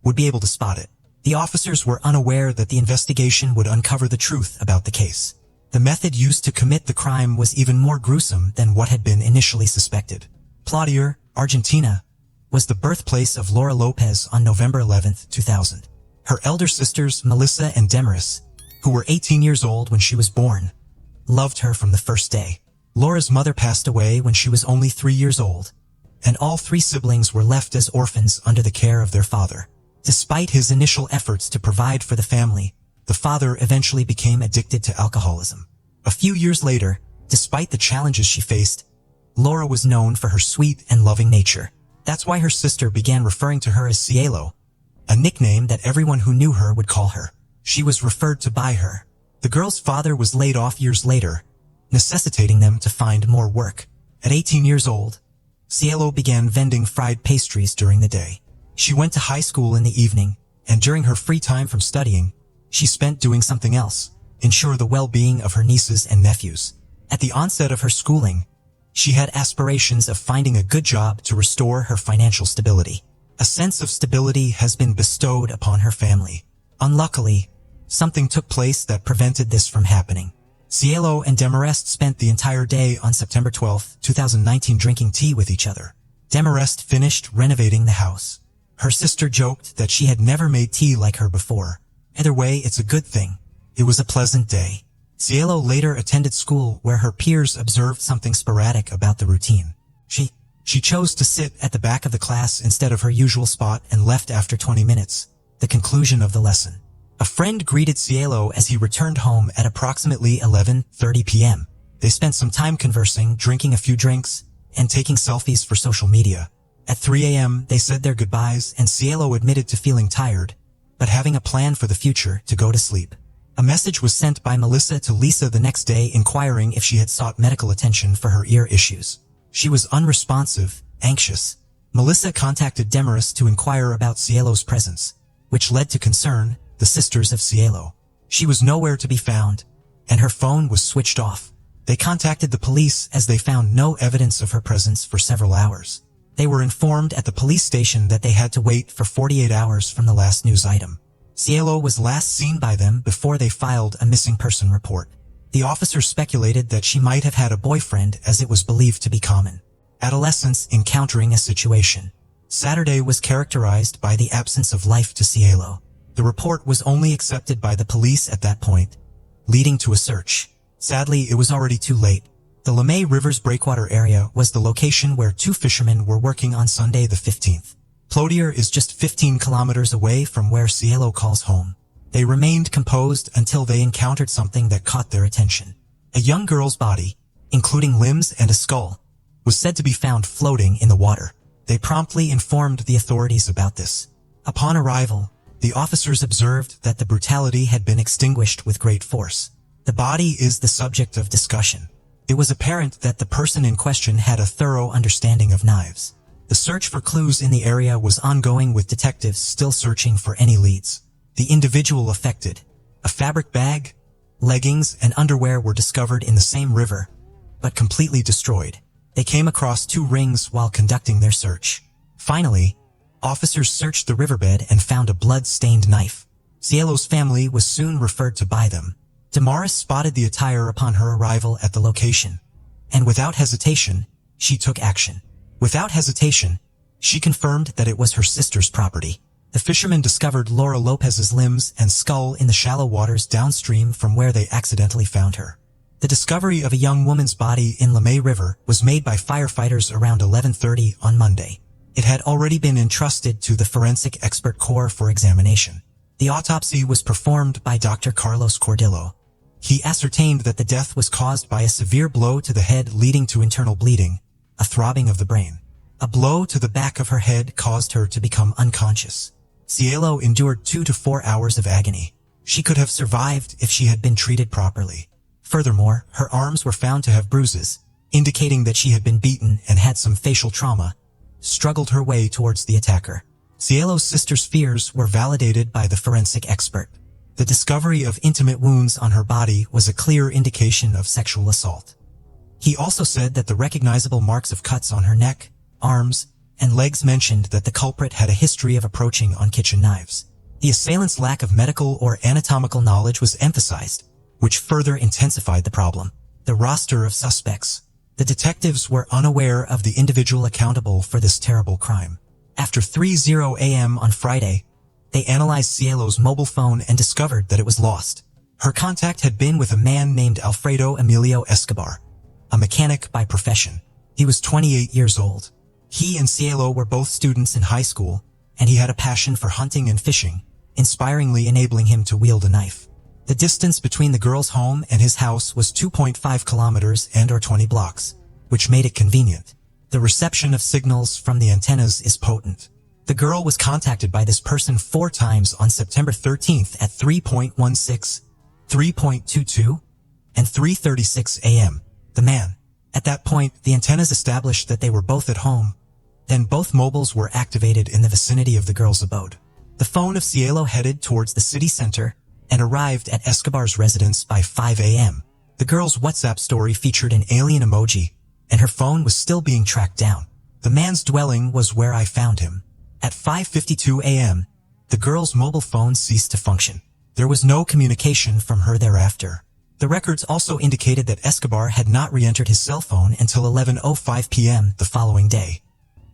Speaker 1: would be able to spot it. The officers were unaware that the investigation would uncover the truth about the case. The method used to commit the crime was even more gruesome than what had been initially suspected. Platier, Argentina, was the birthplace of Laura Lopez on November 11, 2000. Her elder sisters, Melissa and Demaris, who were 18 years old when she was born, loved her from the first day. Laura's mother passed away when she was only 3 years old, and all 3 siblings were left as orphans under the care of their father. Despite his initial efforts to provide for the family, the father eventually became addicted to alcoholism. A few years later, despite the challenges she faced, Laura was known for her sweet and loving nature. That's why her sister began referring to her as Cielo, a nickname that everyone who knew her would call her. She was referred to by her. The girl's father was laid off years later, necessitating them to find more work. At 18 years old, Cielo began vending fried pastries during the day. She went to high school in the evening, and during her free time from studying, she spent doing something else, ensure the well-being of her nieces and nephews. At the onset of her schooling, she had aspirations of finding a good job to restore her financial stability. A sense of stability has been bestowed upon her family. Unluckily, something took place that prevented this from happening. Cielo and Demarest spent the entire day on September 12, 2019 drinking tea with each other. Demarest finished renovating the house. Her sister joked that she had never made tea like her before. Either way, it's a good thing. It was a pleasant day. Cielo later attended school where her peers observed something sporadic about the routine. She chose to sit at the back of the class instead of her usual spot and left after 20 minutes, the conclusion of the lesson. A friend greeted Cielo as he returned home at approximately 11:30 p.m. They spent some time conversing, drinking a few drinks, and taking selfies for social media. At 3 a.m., they said their goodbyes and Cielo admitted to feeling tired, but having a plan for the future to go to sleep. A message was sent by Melissa to Lisa the next day inquiring if she had sought medical attention for her ear issues. She was unresponsive, anxious. Melissa contacted Demarest to inquire about Cielo's presence, which led to concern, the sisters of Cielo. She was nowhere to be found, and her phone was switched off. They contacted the police as they found no evidence of her presence for several hours. They were informed at the police station that they had to wait for 48 hours from the last news item. Cielo was last seen by them before they filed a missing person report. The officers speculated that she might have had a boyfriend as it was believed to be common. Adolescents encountering a situation. Saturday was characterized by the absence of life to Cielo. The report was only accepted by the police at that point, leading to a search. Sadly, it was already too late. The Lemay River's breakwater area was the location where two fishermen were working on Sunday the 15th. Plotier is just 15 kilometers away from where Cielo calls home. They remained composed until they encountered something that caught their attention. A young girl's body, including limbs and a skull, was said to be found floating in the water. They promptly informed the authorities about this. Upon arrival, the officers observed that the brutality had been extinguished with great force. The body is the subject of discussion. It was apparent that the person in question had a thorough understanding of knives. The search for clues in the area was ongoing with detectives still searching for any leads. The individual affected, a fabric bag, leggings, and underwear were discovered in the same river, but completely destroyed. They came across 2 rings while conducting their search. Finally, officers searched the riverbed and found a blood-stained knife. Cielo's family was soon referred to by them. Demarest spotted the attire upon her arrival at the location, and without hesitation, she took action. Without hesitation, she confirmed that it was her sister's property. The fishermen discovered Laura Lopez's limbs and skull in the shallow waters downstream from where they accidentally found her. The discovery of a young woman's body in Lemay River was made by firefighters around 11:30 on Monday. It had already been entrusted to the Forensic Expert Corps for examination. The autopsy was performed by Dr. Carlos Cordillo. He ascertained that the death was caused by a severe blow to the head leading to internal bleeding, a throbbing of the brain. A blow to the back of her head caused her to become unconscious. Cielo endured 2 to 4 hours of agony. She could have survived if she had been treated properly. Furthermore, her arms were found to have bruises, indicating that she had been beaten and had some facial trauma, struggled her way towards the attacker. Cielo's sister's fears were validated by the forensic expert. The discovery of intimate wounds on her body was a clear indication of sexual assault. He also said that the recognizable marks of cuts on her neck, arms, and legs mentioned that the culprit had a history of approaching on kitchen knives. The assailant's lack of medical or anatomical knowledge was emphasized, which further intensified the problem. The roster of suspects. The detectives were unaware of the individual accountable for this terrible crime. After 3:00 a.m. on Friday, they analyzed Cielo's mobile phone and discovered that it was lost. Her contact had been with a man named Alfredo Emilio Escobar, a mechanic by profession. He was 28 years old. He and Cielo were both students in high school, and he had a passion for hunting and fishing, inspiringly enabling him to wield a knife. The distance between the girl's home and his house was 2.5 kilometers and or 20 blocks, which made it convenient. The reception of signals from the antennas is potent. The girl was contacted by this person 4 times on September 13th at 3.16, 3.22, and 3:36 a.m. The man. At that point, the antennas established that they were both at home. Then both mobiles were activated in the vicinity of the girl's abode. The phone of Cielo headed towards the city center and arrived at Escobar's residence by 5 a.m. The girl's WhatsApp story featured an alien emoji, and her phone was still being tracked down. The man's dwelling was where I found him. At 5:52 a.m., the girl's mobile phone ceased to function. There was no communication from her thereafter. The records also indicated that Escobar had not re-entered his cell phone until 11:05 p.m. the following day.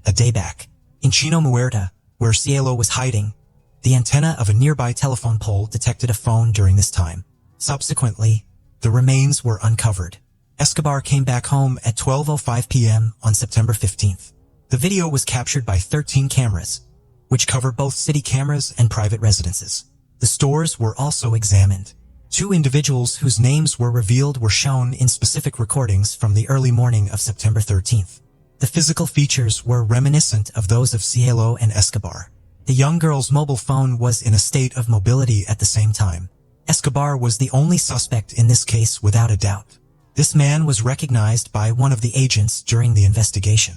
Speaker 1: A day back, in Chino Muerta, where Cielo was hiding, the antenna of a nearby telephone pole detected a phone during this time. Subsequently, the remains were uncovered. Escobar came back home at 12:05 p.m. on September 15th. The video was captured by 13 cameras, which cover both city cameras and private residences. The stores were also examined. 2 individuals whose names were revealed were shown in specific recordings from the early morning of September 13th. The physical features were reminiscent of those of Cielo and Escobar. The young girl's mobile phone was in a state of mobility at the same time. Escobar was the only suspect in this case without a doubt. This man was recognized by one of the agents during the investigation.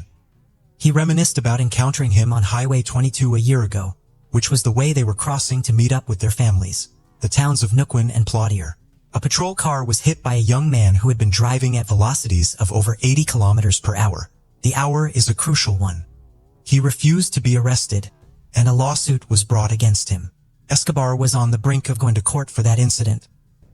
Speaker 1: He reminisced about encountering him on Highway 22 a year ago, which was the way they were crossing to meet up with their families, the towns of Nuquin and Plaudier. A patrol car was hit by a young man who had been driving at velocities of over 80 kilometers per hour. The hour is a crucial one. He refused to be arrested, and a lawsuit was brought against him. Escobar was on the brink of going to court for that incident,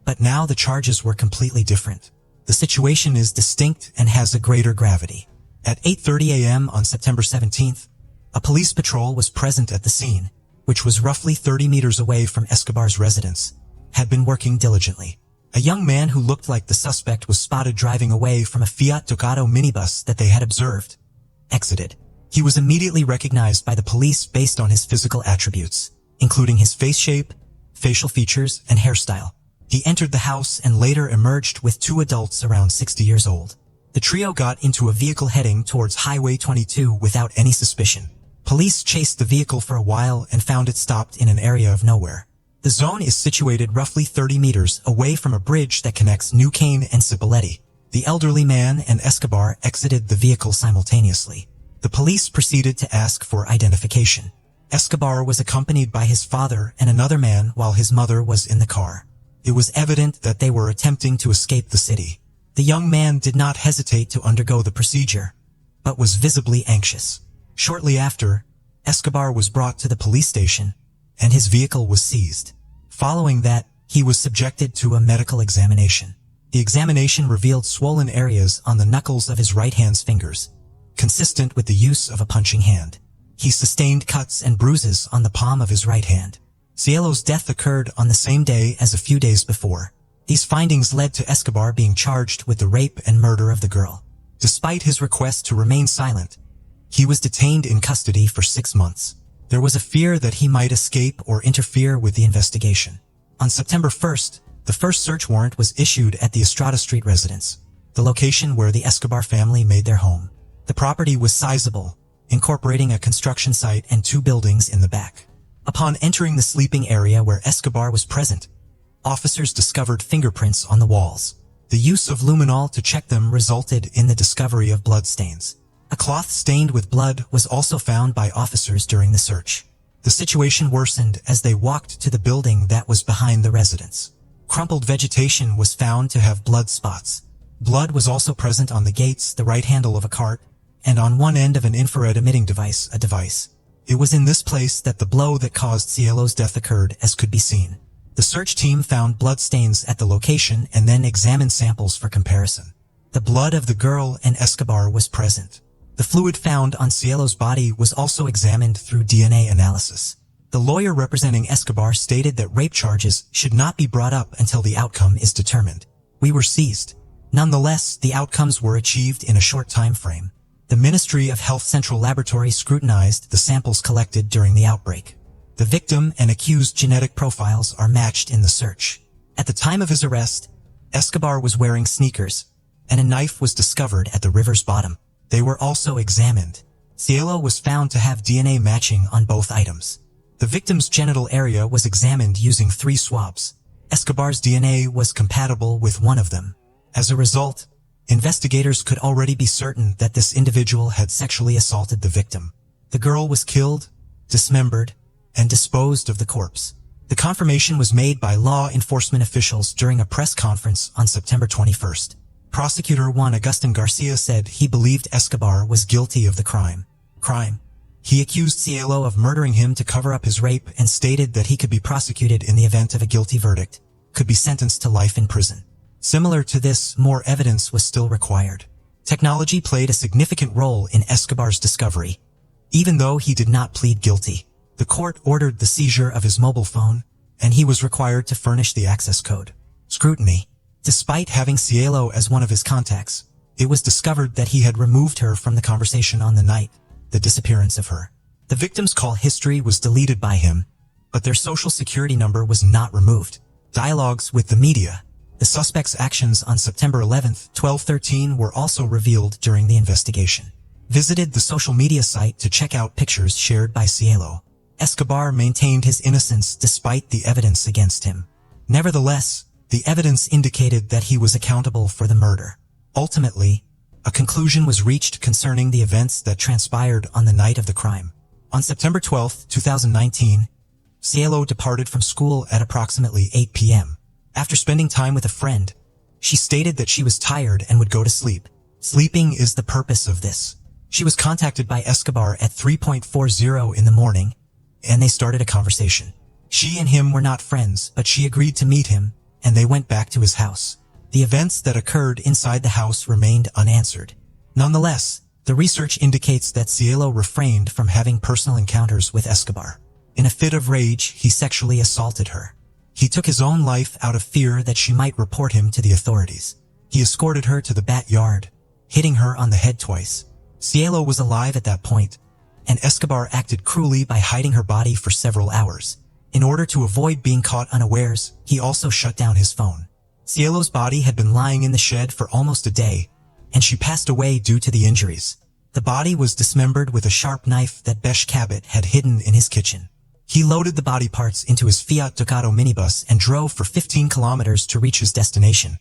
Speaker 1: but now the charges were completely different. The situation is distinct and has a greater gravity. At 8:30 a.m. on September 17th, a police patrol was present at the scene, which was roughly 30 meters away from Escobar's residence, had been working diligently. A young man who looked like the suspect was spotted driving away from a Fiat Ducato minibus that they had observed. Exited. He was immediately recognized by the police based on his physical attributes, including his face shape, facial features, and hairstyle. He entered the house and later emerged with 2 adults around 60 years old. The trio got into a vehicle heading towards Highway 22 without any suspicion. Police chased the vehicle for a while and found it stopped in an area of nowhere. The zone is situated roughly 30 meters away from a bridge that connects New Cane and Cipolletti. The elderly man and Escobar exited the vehicle simultaneously. The police proceeded to ask for identification. Escobar was accompanied by his father and another man while his mother was in the car. It was evident that they were attempting to escape the city. The young man did not hesitate to undergo the procedure, but was visibly anxious. Shortly after, Escobar was brought to the police station, and his vehicle was seized. Following that, he was subjected to a medical examination. The examination revealed swollen areas on the knuckles of his right hand's fingers, consistent with the use of a punching hand. He sustained cuts and bruises on the palm of his right hand. Cielo's death occurred on the same day as a few days before. These findings led to Escobar being charged with the rape and murder of the girl. Despite his request to remain silent, he was detained in custody for 6 months. There was a fear that he might escape or interfere with the investigation. On September 1st, the first search warrant was issued at the Estrada Street residence, the location where the Escobar family made their home. The property was sizable, incorporating a construction site and 2 buildings in the back. Upon entering the sleeping area where Escobar was present, officers discovered fingerprints on the walls. The use of luminol to check them resulted in the discovery of blood stains. A cloth stained with blood was also found by officers during the search. The situation worsened as they walked to the building that was behind the residence. Crumpled vegetation was found to have blood spots. Blood was also present on the gates, the right handle of a cart, and on one end of an infrared emitting device, a device. It was in this place that the blow that caused Cielo's death occurred, as could be seen. The search team found blood stains at the location and then examined samples for comparison. The blood of the girl and Escobar was present. The fluid found on Cielo's body was also examined through DNA analysis. The lawyer representing Escobar stated that rape charges should not be brought up until the outcome is determined. We were seized. Nonetheless, the outcomes were achieved in a short time frame. The Ministry of Health Central Laboratory scrutinized the samples collected during the outbreak. The victim and accused genetic profiles are matched in the search. At the time of his arrest, Escobar was wearing sneakers, and a knife was discovered at the river's bottom. They were also examined. Cielo was found to have DNA matching on both items. The victim's genital area was examined using 3 swabs. Escobar's DNA was compatible with one of them. As a result, investigators could already be certain that this individual had sexually assaulted the victim. The girl was killed, dismembered, and disposed of the corpse. The confirmation was made by law enforcement officials during a press conference on September 21st. Prosecutor Juan Agustin Garcia said he believed Escobar was guilty of the crime. He accused Cielo of murdering him to cover up his rape and stated that he could be prosecuted in the event of a guilty verdict, could be sentenced to life in prison. Similar to this, more evidence was still required. Technology played a significant role in Escobar's discovery. Even though he did not plead guilty, the court ordered the seizure of his mobile phone, and he was required to furnish the access code. Scrutiny. Despite having Cielo as one of his contacts, it was discovered that he had removed her from the conversation on the night, the disappearance of her. The victim's call history was deleted by him, but their social security number was not removed. Dialogues with the media. The suspect's actions on September 11, 1213 were also revealed during the investigation. Visited the social media site to check out pictures shared by Cielo. Escobar maintained his innocence despite the evidence against him. Nevertheless, the evidence indicated that he was accountable for the murder. Ultimately, a conclusion was reached concerning the events that transpired on the night of the crime. On September 12, 2019, Cielo departed from school at approximately 8 p.m. After spending time with a friend, she stated that she was tired and would go to sleep. Sleeping is the purpose of this. She was contacted by Escobar at 3:40 in the morning, and they started a conversation. She and him were not friends, but she agreed to meet him, and they went back to his house. The events that occurred inside the house remained unanswered. Nonetheless, the research indicates that Cielo refrained from having personal encounters with Escobar. In a fit of rage, he sexually assaulted her. He took his own life out of fear that she might report him to the authorities. He escorted her to the backyard, hitting her on the head twice. Cielo was alive at that point, and Escobar acted cruelly by hiding her body for several hours. In order to avoid being caught unawares, he also shut down his phone. Cielo's body had been lying in the shed for almost a day, and she passed away due to the injuries. The body was dismembered with a sharp knife that Besh Cabot had hidden in his kitchen. He loaded the body parts into his Fiat Ducato minibus and drove for 15 kilometers to reach his destination,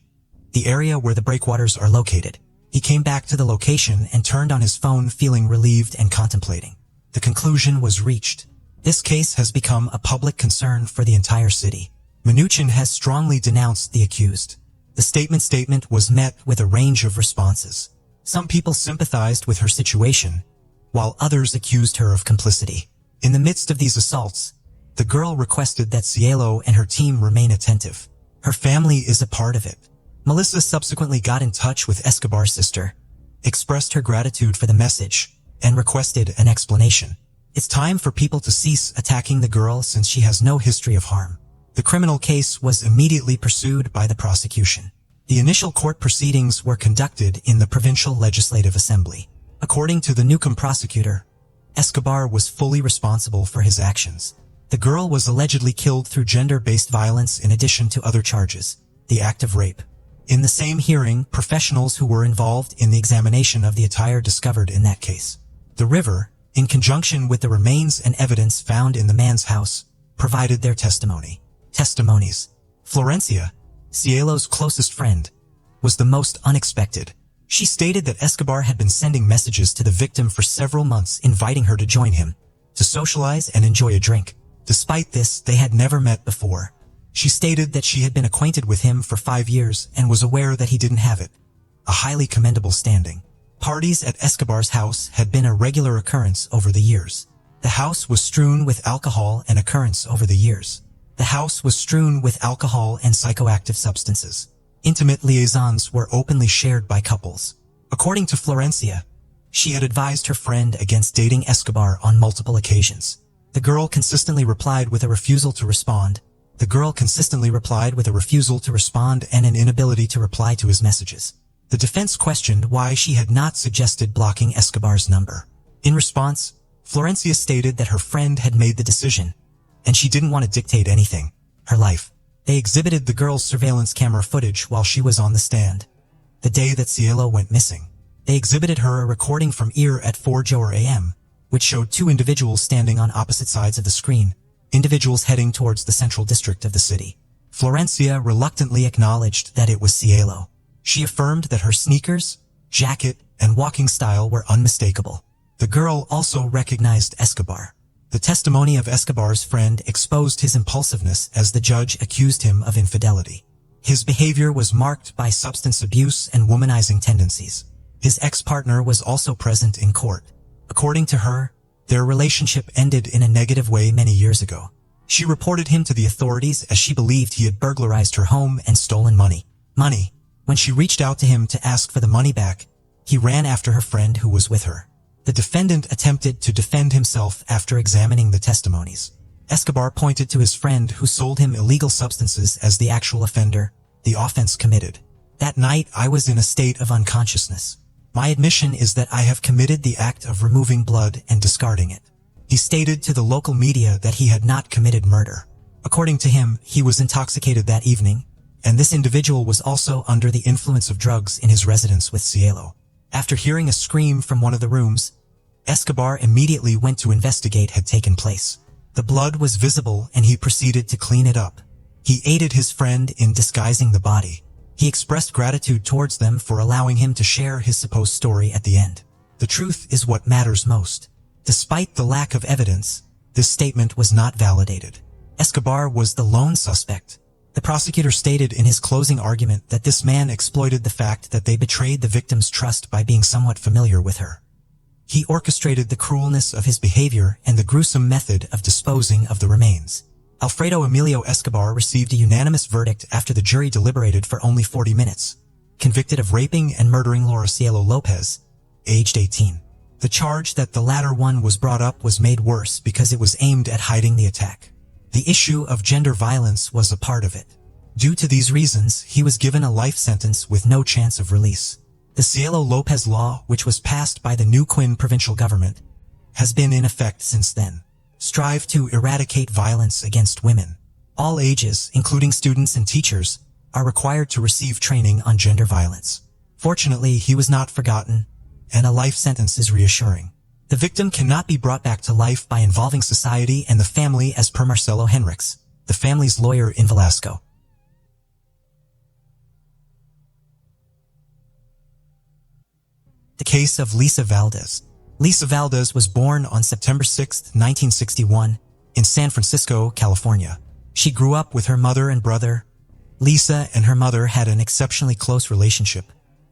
Speaker 1: the area where the breakwaters are located. He came back to the location and turned on his phone, feeling relieved and contemplating. The conclusion was reached. This case has become a public concern for the entire city. Mnuchin has strongly denounced the accused. The statement was met with a range of responses. Some people sympathized with her situation, while others accused her of complicity. In the midst of these assaults, the girl requested that Cielo and her team remain attentive. Her family is a part of it. Melissa subsequently got in touch with Escobar's sister, expressed her gratitude for the message, and requested an explanation. It's time for people to cease attacking the girl since she has no history of harm. The criminal case was immediately pursued by the prosecution. The initial court proceedings were conducted in the Provincial Legislative Assembly. According to the Newcomb prosecutor, Escobar was fully responsible for his actions. The girl was allegedly killed through gender-based violence in addition to other charges, the act of rape. In the same hearing, professionals who were involved in the examination of the attire discovered in that case. The river, in conjunction with the remains and evidence found in the man's house, provided their testimonies. Florencia, Cielo's closest friend, was the most unexpected. She stated that Escobar had been sending messages to the victim for several months inviting her to join him, to socialize and enjoy a drink. Despite this, they had never met before. She stated that she had been acquainted with him for 5 years and was aware that he didn't have it. A highly commendable standing. Parties at Escobar's house had been a regular occurrence over the years. The house was strewn with alcohol and psychoactive substances. Intimate liaisons were openly shared by couples. According to Florencia, she had advised her friend against dating Escobar on multiple occasions. The girl consistently replied with a refusal to respond and an inability to reply to his messages. The defense questioned why she had not suggested blocking Escobar's number. In response, Florencia stated that her friend had made the decision, and she didn't want to dictate anything. Her life. They exhibited the girl's surveillance camera footage while she was on the stand. The day that Cielo went missing, they exhibited her a recording from EAR at 4:00 a.m., which showed two individuals standing on opposite sides of the screen, individuals heading towards the central district of the city. Florencia reluctantly acknowledged that it was Cielo. She affirmed that her sneakers, jacket, and walking style were unmistakable. The girl also recognized Escobar. The testimony of Escobar's friend exposed his impulsiveness as the judge accused him of infidelity. His behavior was marked by substance abuse and womanizing tendencies. His ex-partner was also present in court. According to her, their relationship ended in a negative way many years ago. She reported him to the authorities as she believed he had burglarized her home and stolen money. When she reached out to him to ask for the money back, he ran after her friend who was with her. The defendant attempted to defend himself after examining the testimonies. Escobar pointed to his friend who sold him illegal substances as the actual offender, the offense committed. That night I was in a state of unconsciousness. My admission is that I have committed the act of removing blood and discarding it. He stated to the local media that he had not committed murder. According to him, he was intoxicated that evening, and this individual was also under the influence of drugs in his residence with Cielo. After hearing a scream from one of the rooms, Escobar immediately went to investigate what had taken place. The blood was visible and he proceeded to clean it up. He aided his friend in disguising the body. He expressed gratitude towards them for allowing him to share his supposed story at the end. The truth is what matters most. Despite the lack of evidence, this statement was not validated. Escobar was the lone suspect. The prosecutor stated in his closing argument that this man exploited the fact that they betrayed the victim's trust by being somewhat familiar with her. He orchestrated the cruelness of his behavior and the gruesome method of disposing of the remains. Alfredo Emilio Escobar received a unanimous verdict after the jury deliberated for only 40 minutes, convicted of raping and murdering Laura Cielo Lopez, aged 18. The charge that the latter one was brought up was made worse because it was aimed at hiding the attack. The issue of gender violence was a part of it. Due to these reasons, he was given a life sentence with no chance of release. The Cielo Lopez law, which was passed by the New Quinn provincial government, has been in effect since then. Strive to eradicate violence against women. All ages, including students and teachers, are required to receive training on gender violence. Fortunately, he was not forgotten, and a life sentence is reassuring. The victim cannot be brought back to life by involving society and the family, as per Marcelo Henriques, the family's lawyer in Velasco. The case of Lisa Valdez. Lisa Valdez was born on September 6, 1961, in San Francisco, California. She grew up with her mother and brother. Lisa and her mother had an exceptionally close relationship,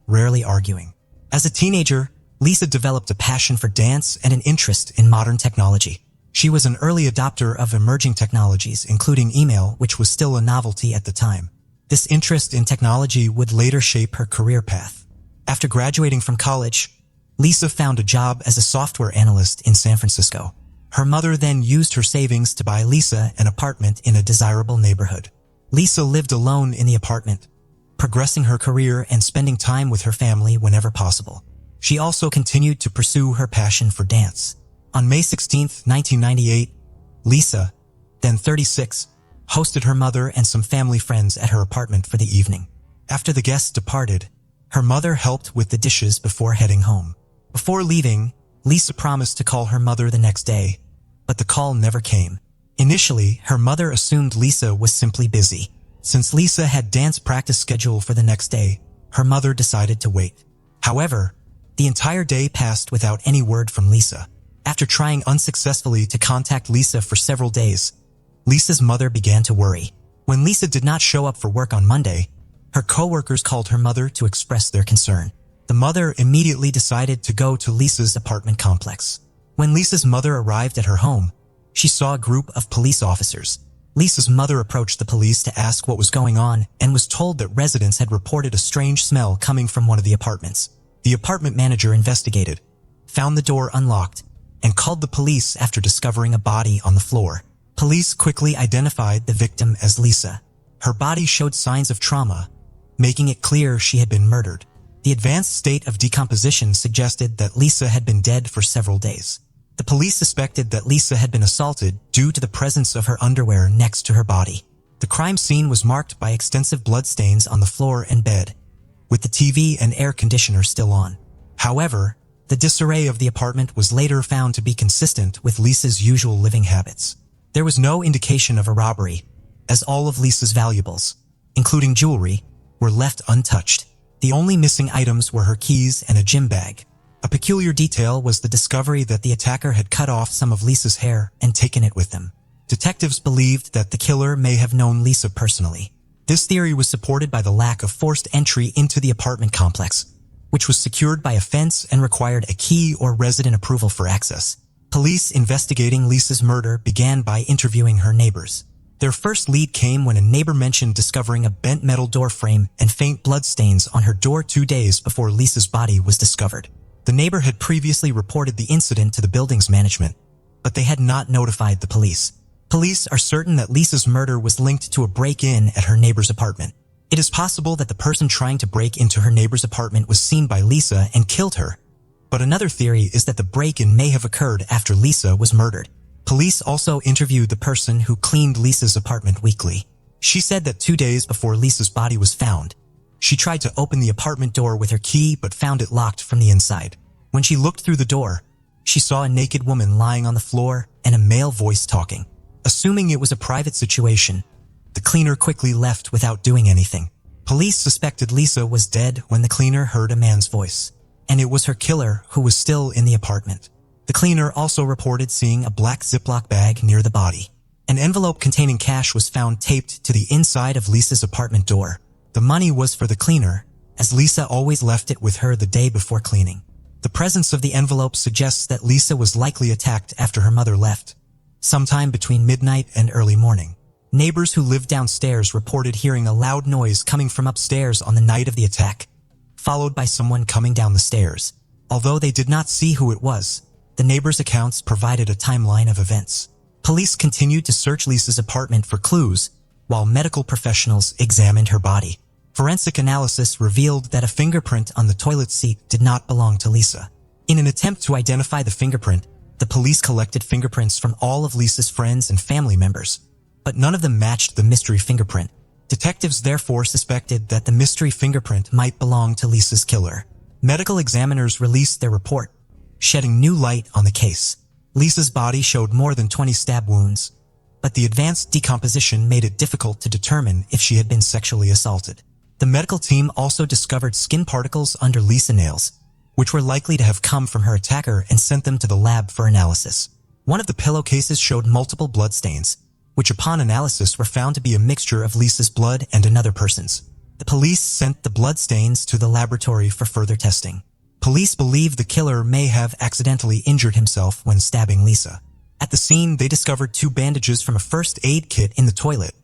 Speaker 1: rarely arguing. As a teenager, Lisa developed a passion for dance and an interest in modern technology. She was an early adopter of emerging technologies, including email, which was still a novelty at the time. This interest in technology would later shape her career path. After graduating from college, Lisa found a job as a software analyst in San Francisco. Her mother then used her savings to buy Lisa an apartment in a desirable neighborhood. Lisa lived alone in the apartment, progressing her career and spending time with her family whenever possible. She also continued to pursue her passion for dance. On May 16, 1998, Lisa, then 36, hosted her mother and some family friends at her apartment for the evening. After the guests departed, her mother helped with the dishes before heading home. Before leaving, Lisa promised to call her mother the next day, but the call never came. Initially, her mother assumed Lisa was simply busy. Since Lisa had dance practice scheduled for the next day, her mother decided to wait. However, the entire day passed without any word from Lisa. After trying unsuccessfully to contact Lisa for several days, Lisa's mother began to worry. When Lisa did not show up for work on Monday, her coworkers called her mother to express their concern. The mother immediately decided to go to Lisa's apartment complex. When Lisa's mother arrived at her home, she saw a group of police officers. Lisa's mother approached the police to ask what was going on and was told that residents had reported a strange smell coming from one of the apartments. The apartment manager investigated, found the door unlocked, and called the police after discovering a body on the floor. Police quickly identified the victim as Lisa. Her body showed signs of trauma, making it clear she had been murdered. The advanced state of decomposition suggested that Lisa had been dead for several days. The police suspected that Lisa had been assaulted due to the presence of her underwear next to her body. The crime scene was marked by extensive bloodstains on the floor and bed, with the TV and air conditioner still on. However, the disarray of the apartment was later found to be consistent with Lisa's usual living habits. There was no indication of a robbery, as all of Lisa's valuables, including jewelry, were left untouched. The only missing items were her keys and a gym bag. A peculiar detail was the discovery that the attacker had cut off some of Lisa's hair and taken it with them. Detectives believed that the killer may have known Lisa personally. This theory was supported by the lack of forced entry into the apartment complex, which was secured by a fence and required a key or resident approval for access. Police investigating Lisa's murder began by interviewing her neighbors. Their first lead came when a neighbor mentioned discovering a bent metal door frame and faint bloodstains on her door 2 days before Lisa's body was discovered. The neighbor had previously reported the incident to the building's management, but they had not notified the police. Police are certain that Lisa's murder was linked to a break-in at her neighbor's apartment. It is possible that the person trying to break into her neighbor's apartment was seen by Lisa and killed her. But another theory is that the break-in may have occurred after Lisa was murdered. Police also interviewed the person who cleaned Lisa's apartment weekly. She said that 2 days before Lisa's body was found, she tried to open the apartment door with her key but found it locked from the inside. When she looked through the door, she saw a naked woman lying on the floor and a male voice talking. Assuming it was a private situation, the cleaner quickly left without doing anything. Police suspected Lisa was dead when the cleaner heard a man's voice, and it was her killer who was still in the apartment. The cleaner also reported seeing a black Ziploc bag near the body. An envelope containing cash was found taped to the inside of Lisa's apartment door. The money was for the cleaner, as Lisa always left it with her the day before cleaning. The presence of the envelope suggests that Lisa was likely attacked after her mother left, sometime between midnight and early morning. Neighbors who lived downstairs reported hearing a loud noise coming from upstairs on the night of the attack, followed by someone coming down the stairs. Although they did not see who it was, the neighbors' accounts provided a timeline of events. Police continued to search Lisa's apartment for clues, while medical professionals examined her body. Forensic analysis revealed that a fingerprint on the toilet seat did not belong to Lisa. In an attempt to identify the fingerprint, the police collected fingerprints from all of Lisa's friends and family members, but none of them matched the mystery fingerprint. Detectives therefore suspected that the mystery fingerprint might belong to Lisa's killer. Medical examiners released their report, shedding new light on the case. Lisa's body showed more than 20 stab wounds, but the advanced decomposition made it difficult to determine if she had been sexually assaulted. The medical team also discovered skin particles under Lisa's nails, which were likely to have come from her attacker, and sent them to the lab for analysis. One of the pillowcases showed multiple bloodstains, which upon analysis were found to be a mixture of Lisa's blood and another person's. The police sent the bloodstains to the laboratory for further testing. Police believe the killer may have accidentally injured himself when stabbing Lisa. At the scene, they discovered 2 bandages from a first aid kit in the toilet,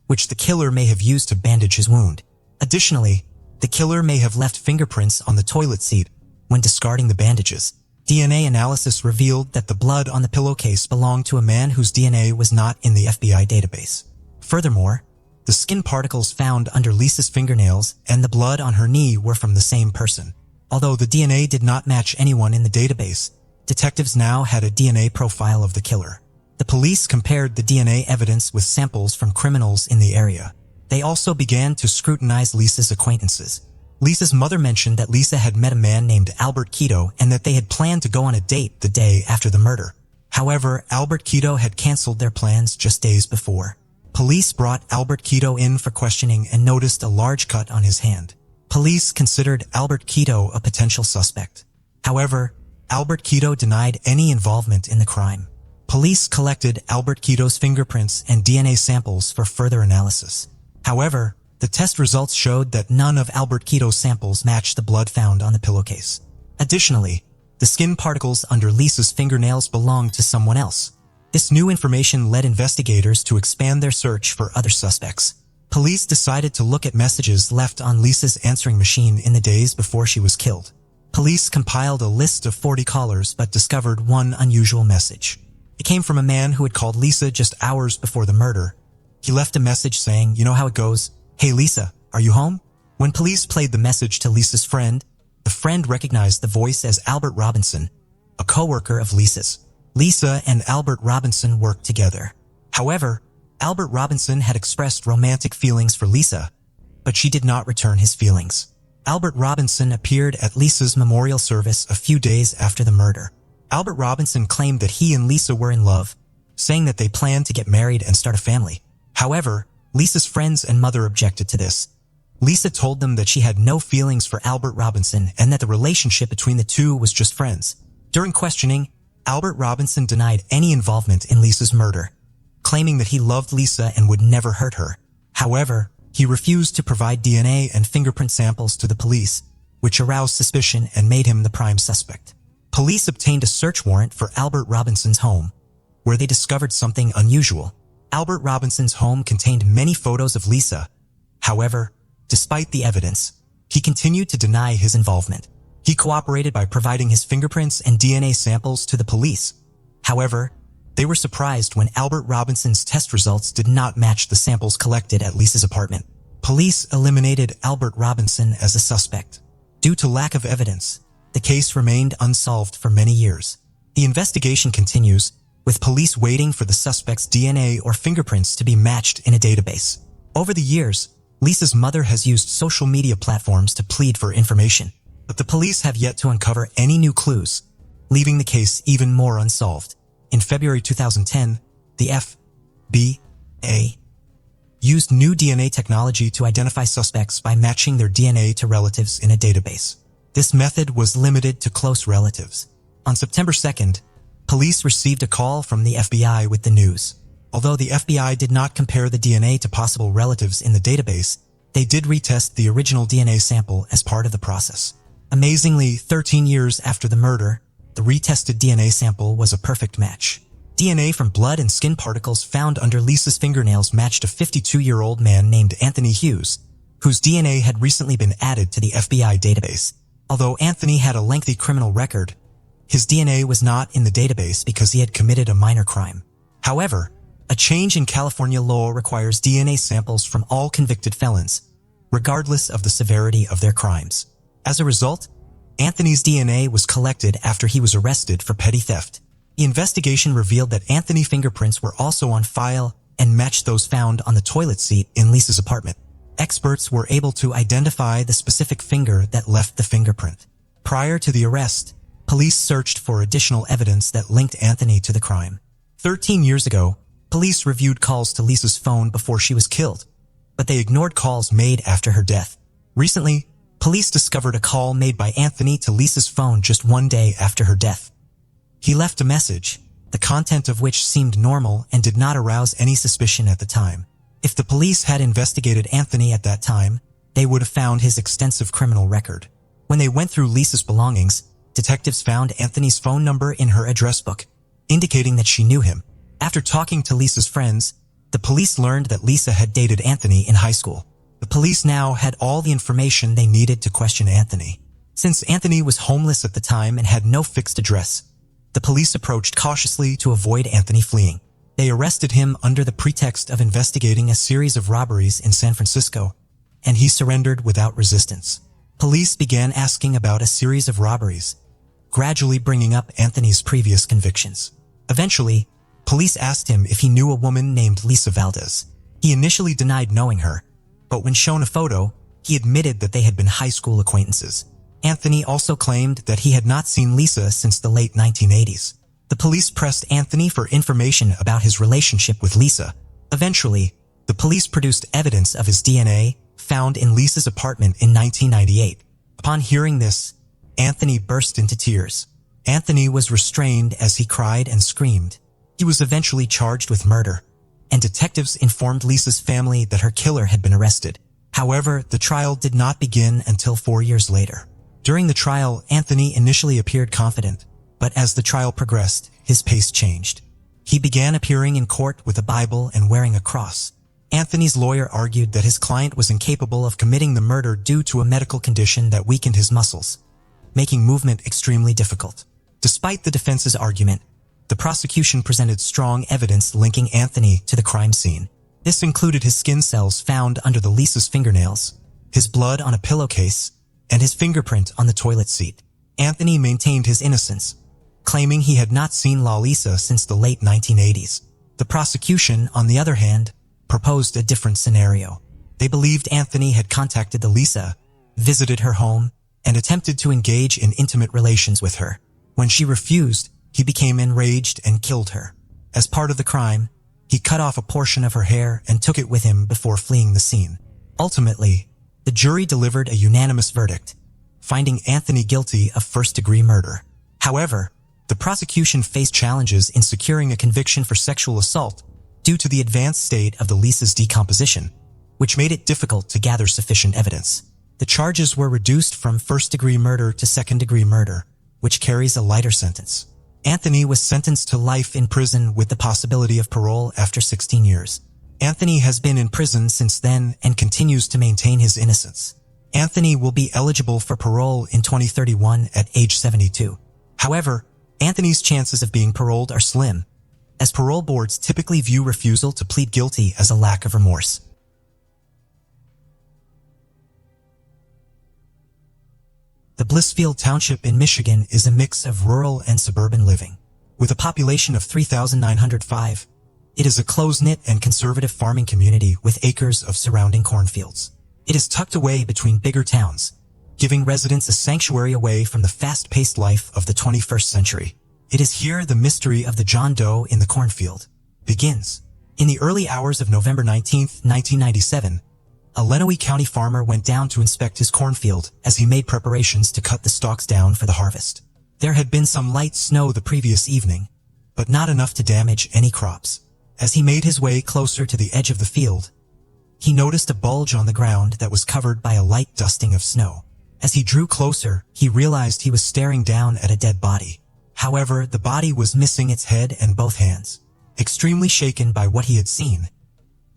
Speaker 1: which the killer may have used to bandage his wound. Additionally, the killer may have left fingerprints on the toilet seat when discarding the bandages. DNA analysis revealed that the blood on the pillowcase belonged to a man whose DNA was not in the FBI database. Furthermore, the skin particles found under Lisa's fingernails and the blood on her knee were from the same person. Although the DNA did not match anyone in the database, detectives now had a DNA profile of the killer. The police compared the DNA evidence with samples from criminals in the area. They also began to scrutinize Lisa's acquaintances. Lisa's mother mentioned that Lisa had met a man named Albert Quito and that they had planned to go on a date the day after the murder. However, Albert Quito had canceled their plans just days before. Police brought Albert Quito in for questioning and noticed a large cut on his hand. Police considered Albert Quito a potential suspect. However, Albert Quito denied any involvement in the crime. Police collected Albert Quito's fingerprints and DNA samples for further analysis. However, the test results showed that none of Albert Quito's samples matched the blood found on the pillowcase. Additionally, the skin particles under Lisa's fingernails belonged to someone else. This new information led investigators to expand their search for other suspects. Police decided to look at messages left on Lisa's answering machine in the days before she was killed. Police compiled a list of 40 callers but discovered one unusual message. It came from a man who had called Lisa just hours before the murder. He left a message saying, "You know how it goes? Hey Lisa, are you home?" When police played the message to Lisa's friend, the friend recognized the voice as Albert Robinson, a co-worker of Lisa's. Lisa and Albert Robinson worked together. However, Albert Robinson had expressed romantic feelings for Lisa, but she did not return his feelings. Albert Robinson appeared at Lisa's memorial service a few days after the murder. Albert Robinson claimed that he and Lisa were in love, saying that they planned to get married and start a family. However, Lisa's friends and mother objected to this. Lisa told them that she had no feelings for Albert Robinson and that the relationship between the two was just friends. During questioning, Albert Robinson denied any involvement in Lisa's murder, claiming that he loved Lisa and would never hurt her. However, he refused to provide DNA and fingerprint samples to the police, which aroused suspicion and made him the prime suspect. Police obtained a search warrant for Albert Robinson's home, where they discovered something unusual. Albert Robinson's home contained many photos of Lisa. However, despite the evidence, he continued to deny his involvement. He cooperated by providing his fingerprints and DNA samples to the police. However, they were surprised when Albert Robinson's test results did not match the samples collected at Lisa's apartment. Police eliminated Albert Robinson as a suspect. Due to lack of evidence, the case remained unsolved for many years. The investigation continues, with police waiting for the suspect's DNA or fingerprints to be matched in a database. Over the years, Lisa's mother has used social media platforms to plead for information, but the police have yet to uncover any new clues, leaving the case even more unsolved. In February 2010, the FBI used new DNA technology to identify suspects by matching their DNA to relatives in a database. This method was limited to close relatives. On September 2nd, police received a call from the FBI with the news. Although the FBI did not compare the DNA to possible relatives in the database, they did retest the original DNA sample as part of the process. Amazingly, 13 years after the murder, the retested DNA sample was a perfect match. DNA from blood and skin particles found under Lisa's fingernails matched a 52-year-old man named Anthony Hughes, whose DNA had recently been added to the FBI database. Although Anthony had a lengthy criminal record, his DNA was not in the database because he had committed a minor crime. However, a change in California law requires DNA samples from all convicted felons, regardless of the severity of their crimes. As a result, Anthony's DNA was collected after he was arrested for petty theft. The investigation revealed that Anthony's fingerprints were also on file and matched those found on the toilet seat in Lisa's apartment. Experts were able to identify the specific finger that left the fingerprint. Prior to the arrest, police searched for additional evidence that linked Anthony to the crime. 13 years ago, police reviewed calls to Lisa's phone before she was killed, but they ignored calls made after her death. Recently, police discovered a call made by Anthony to Lisa's phone just one day after her death. He left a message, the content of which seemed normal and did not arouse any suspicion at the time. If the police had investigated Anthony at that time, they would have found his extensive criminal record. When they went through Lisa's belongings, detectives found Anthony's phone number in her address book, indicating that she knew him. After talking to Lisa's friends, the police learned that Lisa had dated Anthony in high school. The police now had all the information they needed to question Anthony. Since Anthony was homeless at the time and had no fixed address, the police approached cautiously to avoid Anthony fleeing. They arrested him under the pretext of investigating a series of robberies in San Francisco, and he surrendered without resistance. Police began asking about a series of robberies, gradually bringing up Anthony's previous convictions. Eventually, police asked him if he knew a woman named Lisa Valdez. He initially denied knowing her, but when shown a photo, he admitted that they had been high school acquaintances. Anthony also claimed that he had not seen Lisa since the late 1980s. The police pressed Anthony for information about his relationship with Lisa. Eventually, the police produced evidence of his DNA found in Lisa's apartment in 1998. Upon hearing this, Anthony burst into tears. Anthony was restrained as he cried and screamed. He was eventually charged with murder, and detectives informed Lisa's family that her killer had been arrested. However, the trial did not begin until 4 years later. During the trial, Anthony initially appeared confident, but as the trial progressed, his pace changed. He began appearing in court with a Bible and wearing a cross. Anthony's lawyer argued that his client was incapable of committing the murder due to a medical condition that weakened his muscles, making movement extremely difficult. Despite the defense's argument, the prosecution presented strong evidence linking Anthony to the crime scene. This included his skin cells found under the Lisa's fingernails, his blood on a pillowcase, and his fingerprint on the toilet seat. Anthony maintained his innocence, claiming he had not seen Lalisa since the late 1980s. The prosecution, on the other hand, proposed a different scenario. They believed Anthony had contacted Elisa, visited her home, and attempted to engage in intimate relations with her. When she refused, he became enraged and killed her. As part of the crime, he cut off a portion of her hair and took it with him before fleeing the scene. Ultimately, the jury delivered a unanimous verdict, finding Anthony guilty of first-degree murder. However, the prosecution faced challenges in securing a conviction for sexual assault due to the advanced state of the Lisa's decomposition, which made it difficult to gather sufficient evidence. The charges were reduced from first-degree murder to second-degree murder, which carries a lighter sentence. Anthony was sentenced to life in prison with the possibility of parole after 16 years. Anthony has been in prison since then and continues to maintain his innocence. Anthony will be eligible for parole in 2031 at age 72. However, Anthony's chances of being paroled are slim, as parole boards typically view refusal to plead guilty as a lack of remorse. The Blissfield Township in Michigan is a mix of rural and suburban living. With a population of 3,905, it is a close-knit and conservative farming community with acres of surrounding cornfields. It is tucked away between bigger towns, giving residents a sanctuary away from the fast-paced life of the 21st century. It is here the mystery of the John Doe in the cornfield begins. In the early hours of November 19, 1997, a Lenawee County farmer went down to inspect his cornfield as he made preparations to cut the stalks down for the harvest. There had been some light snow the previous evening, but not enough to damage any crops. As he made his way closer to the edge of the field, he noticed a bulge on the ground that was covered by a light dusting of snow. As he drew closer, he realized he was staring down at a dead body. However, the body was missing its head and both hands. Extremely shaken by what he had seen,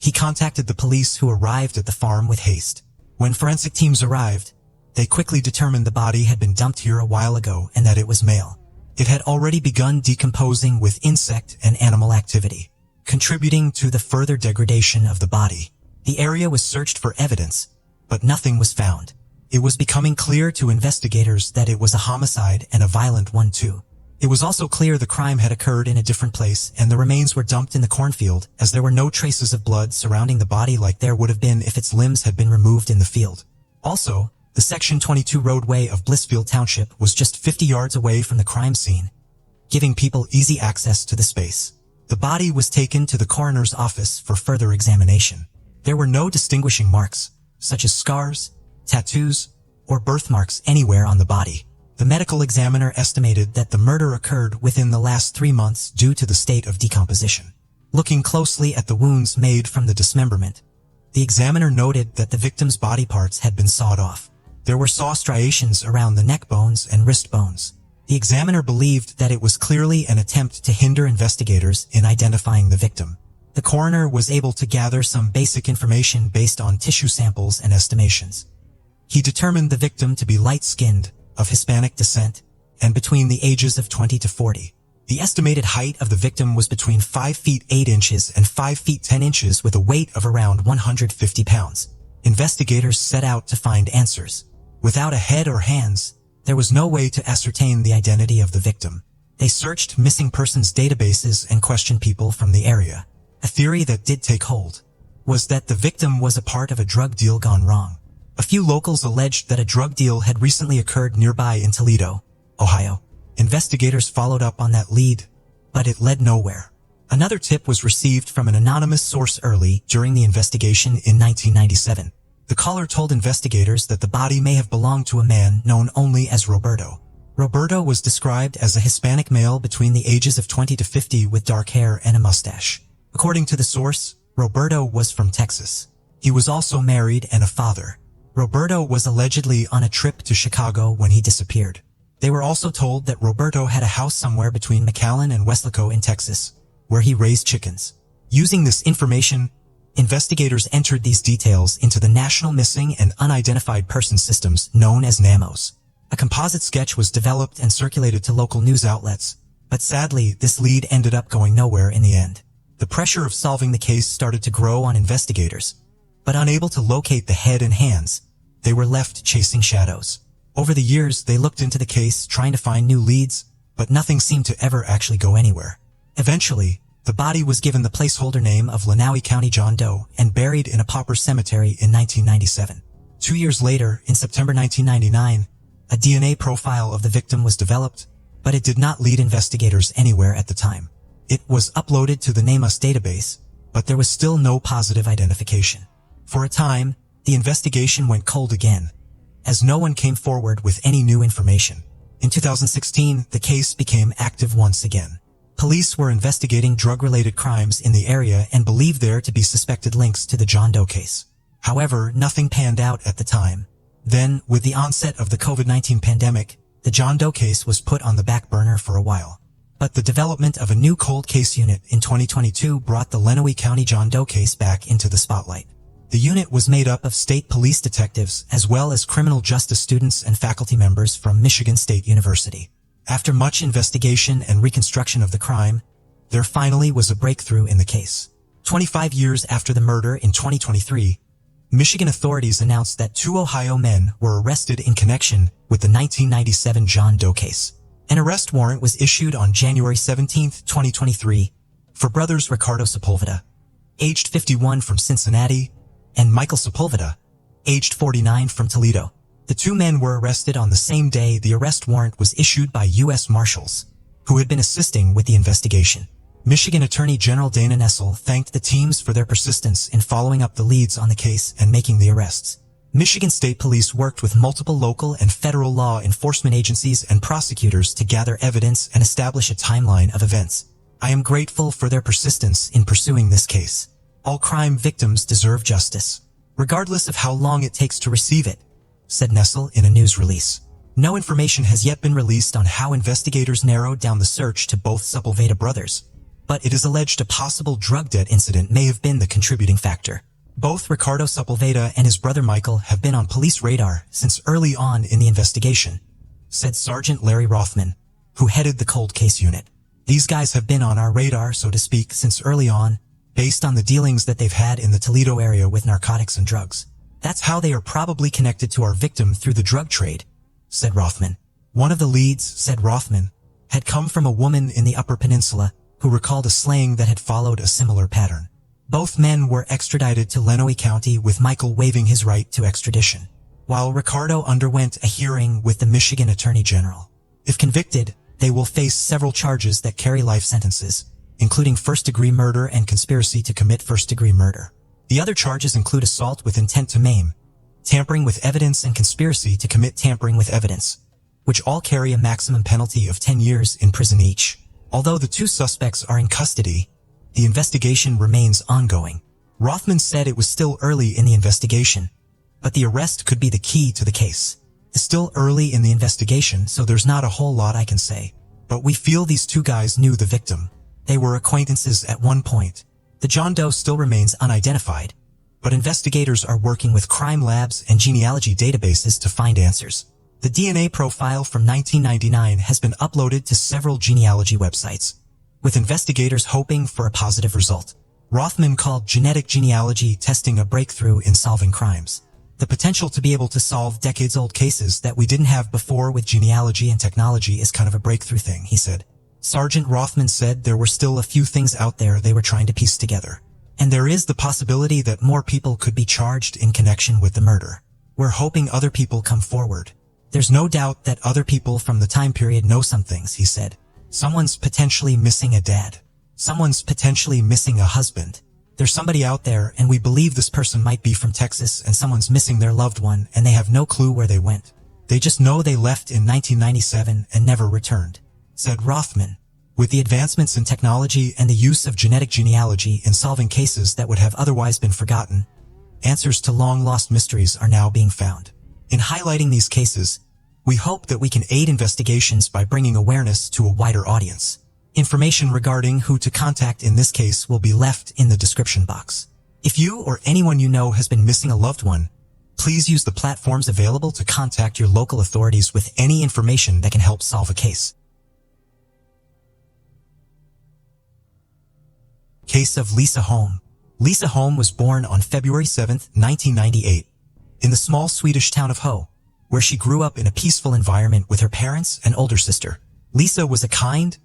Speaker 1: he contacted the police, who arrived at the farm with haste. When forensic teams arrived, they quickly determined the body had been dumped here a while ago and that it was male. It had already begun decomposing with insect and animal activity, contributing to the further degradation of the body. The area was searched for evidence, but nothing was found. It was becoming clear to investigators that it was a homicide, and a violent one too. It was also clear the crime had occurred in a different place, and the remains were dumped in the cornfield, as there were no traces of blood surrounding the body like there would have been if its limbs had been removed in the field. Also, the Section 22 roadway of Blissfield Township was just 50 yards away from the crime scene, giving people easy access to the space. The body was taken to the coroner's office for further examination. There were no distinguishing marks, such as scars, tattoos, or birthmarks anywhere on the body. The medical examiner estimated that the murder occurred within the last 3 months due to the state of decomposition. Looking closely at the wounds made from the dismemberment, the examiner noted that the victim's body parts had been sawed off. There were saw striations around the neck bones and wrist bones. The examiner believed that it was clearly an attempt to hinder investigators in identifying the victim. The coroner was able to gather some basic information based on tissue samples and estimations. He determined the victim to be light-skinned, of Hispanic descent, and between the ages of 20 to 40. The estimated height of the victim was between 5 feet 8 inches and 5 feet 10 inches with a weight of around 150 pounds. Investigators set out to find answers. Without a head or hands, there was no way to ascertain the identity of the victim. They searched missing persons databases and questioned people from the area. A theory that did take hold was that the victim was a part of a drug deal gone wrong. A few locals alleged that a drug deal had recently occurred nearby in Toledo, Ohio. Investigators followed up on that lead, but it led nowhere. Another tip was received from an anonymous source early during the investigation in 1997. The caller told investigators that the body may have belonged to a man known only as Roberto. Roberto was described as a Hispanic male between the ages of 20 to 50 with dark hair and a mustache. According to the source, Roberto was from Texas. He was also married and a father. Roberto was allegedly on a trip to Chicago when he disappeared. They were also told that Roberto had a house somewhere between McAllen and Weslaco in Texas, where he raised chickens. Using this information, investigators entered these details into the National Missing and Unidentified Persons Systems known as NAMOS. A composite sketch was developed and circulated to local news outlets, but sadly, this lead ended up going nowhere in the end. The pressure of solving the case started to grow on investigators, but unable to locate the head and hands, they were left chasing shadows. Over the years, they looked into the case, trying to find new leads, but nothing seemed to ever actually go anywhere. Eventually, the body was given the placeholder name of Lenawee County John Doe and buried in a pauper cemetery in 1997. 2 years later, in September 1999, a DNA profile of the victim was developed, but it did not lead investigators anywhere at the time. It was uploaded to the NamUs database, but there was still no positive identification. For a time, the investigation went cold again, as no one came forward with any new information. In 2016, the case became active once again. Police were investigating drug-related crimes in the area and believed there to be suspected links to the John Doe case. However, nothing panned out at the time. Then, with the onset of the COVID-19 pandemic, the John Doe case was put on the back burner for a while. But the development of a new cold case unit in 2022 brought the Lenawee County John Doe case back into the spotlight. The unit was made up of state police detectives as well as criminal justice students and faculty members from Michigan State University. After much investigation and reconstruction of the crime, there finally was a breakthrough in the case. 25 years after the murder in 2023, Michigan authorities announced that 2 Ohio men were arrested in connection with the 1997 John Doe case. An arrest warrant was issued on January 17, 2023, for brothers Ricardo Sepulveda, aged 51 from Cincinnati, and Michael Sepulveda, aged 49 from Toledo. The 2 men were arrested on the same day the arrest warrant was issued by U.S. Marshals, who had been assisting with the investigation. Michigan Attorney General Dana Nessel thanked the teams for their persistence in following up the leads on the case and making the arrests. Michigan State Police worked with multiple local and federal law enforcement agencies and prosecutors to gather evidence and establish a timeline of events. I am grateful for their persistence in pursuing this case. All crime victims deserve justice, regardless of how long it takes to receive it, said Nessel in a news release. No information has yet been released on how investigators narrowed down the search to both Sepulveda brothers, but it is alleged a possible drug debt incident may have been the contributing factor. Both Ricardo Sepulveda and his brother Michael have been on police radar since early on in the investigation, said Sergeant Larry Rothman, who headed the cold case unit. These guys have been on our radar, so to speak, since early on, based on the dealings that they've had in the Toledo area with narcotics and drugs. That's how they are probably connected to our victim through the drug trade, said Rothman. One of the leads, said Rothman, had come from a woman in the Upper Peninsula who recalled a slaying that had followed a similar pattern. Both men were extradited to Lenawee County, with Michael waiving his right to extradition, while Ricardo underwent a hearing with the Michigan Attorney General. If convicted, they will face several charges that carry life sentences, including first-degree murder and conspiracy to commit first-degree murder. The other charges include assault with intent to maim, tampering with evidence, and conspiracy to commit tampering with evidence, which all carry a maximum penalty of 10 years in prison each. Although the 2 suspects are in custody, the investigation remains ongoing. Rothman said it was still early in the investigation, but the arrest could be the key to the case. It's still early in the investigation, so there's not a whole lot I can say. But we feel these 2 guys knew the victim. They were acquaintances at one point. The John Doe still remains unidentified, but investigators are working with crime labs and genealogy databases to find answers. The DNA profile from 1999 has been uploaded to several genealogy websites, with investigators hoping for a positive result. Rothman called genetic genealogy testing a breakthrough in solving crimes. The potential to be able to solve decades-old cases that we didn't have before with genealogy and technology is kind of a breakthrough thing, he said. Sergeant Rothman said there were still a few things out there they were trying to piece together, and there is the possibility that more people could be charged in connection with the murder. We're hoping other people come forward. There's no doubt that other people from the time period know some things, he said. Someone's potentially missing a dad. Someone's potentially missing a husband. There's somebody out there, and we believe this person might be from Texas, and someone's missing their loved one, and they have no clue where they went. They just know they left in 1997 and never returned, said Rothman. With the advancements in technology and the use of genetic genealogy in solving cases that would have otherwise been forgotten, answers to long-lost mysteries are now being found. In highlighting these cases, we hope that we can aid investigations by bringing awareness to a wider audience. Information regarding who to contact in this case will be left in the description box. If you or anyone you know has been missing a loved one, please use the platforms available to contact your local authorities with any information that can help solve a case. Case of Lisa Holm. Lisa Holm was born on February 7, 1998. in the small Swedish town of Ho, where she grew up in a peaceful environment with her parents and older sister. Lisa was a kind,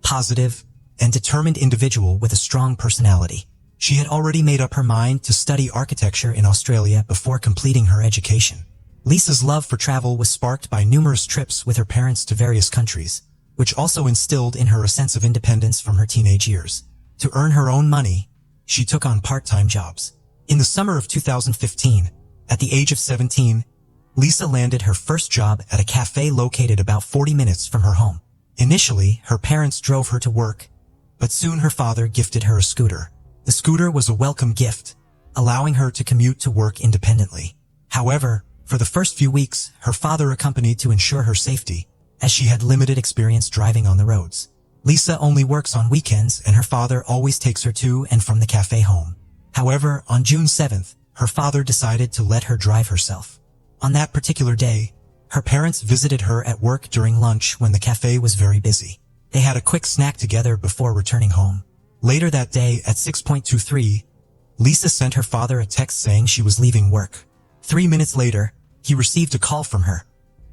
Speaker 1: positive, and determined individual with a strong personality. She had already made up her mind to study architecture in Australia before completing her education. Lisa's love for travel was sparked by numerous trips with her parents to various countries, which also instilled in her a sense of independence from her teenage years. To earn her own money, she took on part-time jobs. In the summer of 2015, at the age of 17, Lisa landed her first job at a cafe located about 40 minutes from her home. Initially, her parents drove her to work, but soon her father gifted her a scooter. The scooter was a welcome gift, allowing her to commute to work independently. However, for the first few weeks, her father accompanied to ensure her safety, as she had limited experience driving on the roads. Lisa only works on weekends and her father always takes her to and from the cafe home. However, on June 7th, her father decided to let her drive herself. On that particular day, her parents visited her at work during lunch when the cafe was very busy. They had a quick snack together before returning home. Later that day at 6:23, Lisa sent her father a text saying she was leaving work. 3 minutes later, he received a call from her,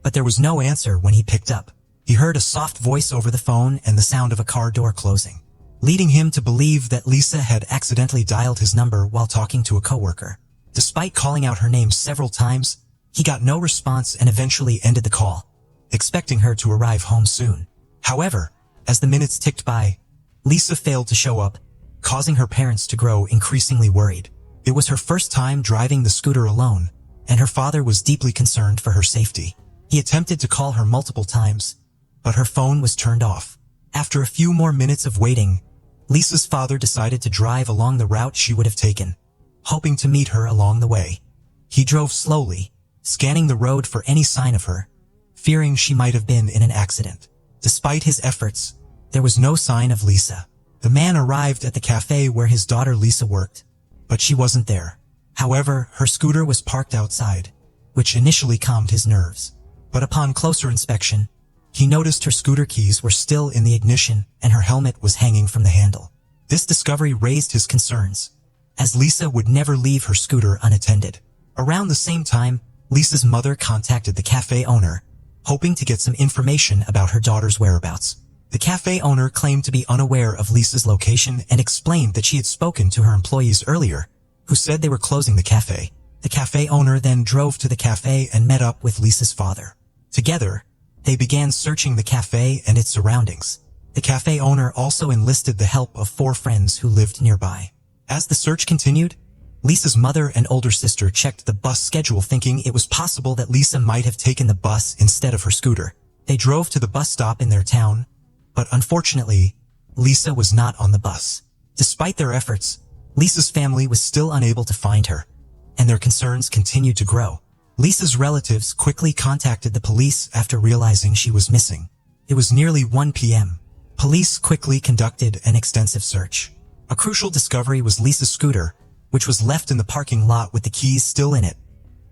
Speaker 1: but there was no answer when he picked up. He heard a soft voice over the phone and the sound of a car door closing, leading him to believe that Lisa had accidentally dialed his number while talking to a coworker. Despite calling out her name several times, he got no response and eventually ended the call, expecting her to arrive home soon. However, as the minutes ticked by, Lisa failed to show up, causing her parents to grow increasingly worried. It was her first time driving the scooter alone, and her father was deeply concerned for her safety. He attempted to call her multiple times, but her phone was turned off. After a few more minutes of waiting, Lisa's father decided to drive along the route she would have taken, hoping to meet her along the way. He drove slowly, scanning the road for any sign of her, fearing she might have been in an accident. Despite his efforts, there was no sign of Lisa. The man arrived at the cafe where his daughter Lisa worked, but she wasn't there. However, her scooter was parked outside, which initially calmed his nerves. But upon closer inspection, he noticed her scooter keys were still in the ignition and her helmet was hanging from the handle. This discovery raised his concerns, as Lisa would never leave her scooter unattended. Around the same time, Lisa's mother contacted the cafe owner, hoping to get some information about her daughter's whereabouts. The cafe owner claimed to be unaware of Lisa's location and explained that she had spoken to her employees earlier, who said they were closing the cafe. The cafe owner then drove to the cafe and met up with Lisa's father. Together, they began searching the cafe and its surroundings. The cafe owner also enlisted the help of 4 friends who lived nearby. As the search continued, Lisa's mother and older sister checked the bus schedule thinking it was possible that Lisa might have taken the bus instead of her scooter. They drove to the bus stop in their town, but unfortunately, Lisa was not on the bus. Despite their efforts, Lisa's family was still unable to find her, and their concerns continued to grow. Lisa's relatives quickly contacted the police after realizing she was missing. It was nearly 1 p.m. Police quickly conducted an extensive search. A crucial discovery was Lisa's scooter, which was left in the parking lot with the keys still in it,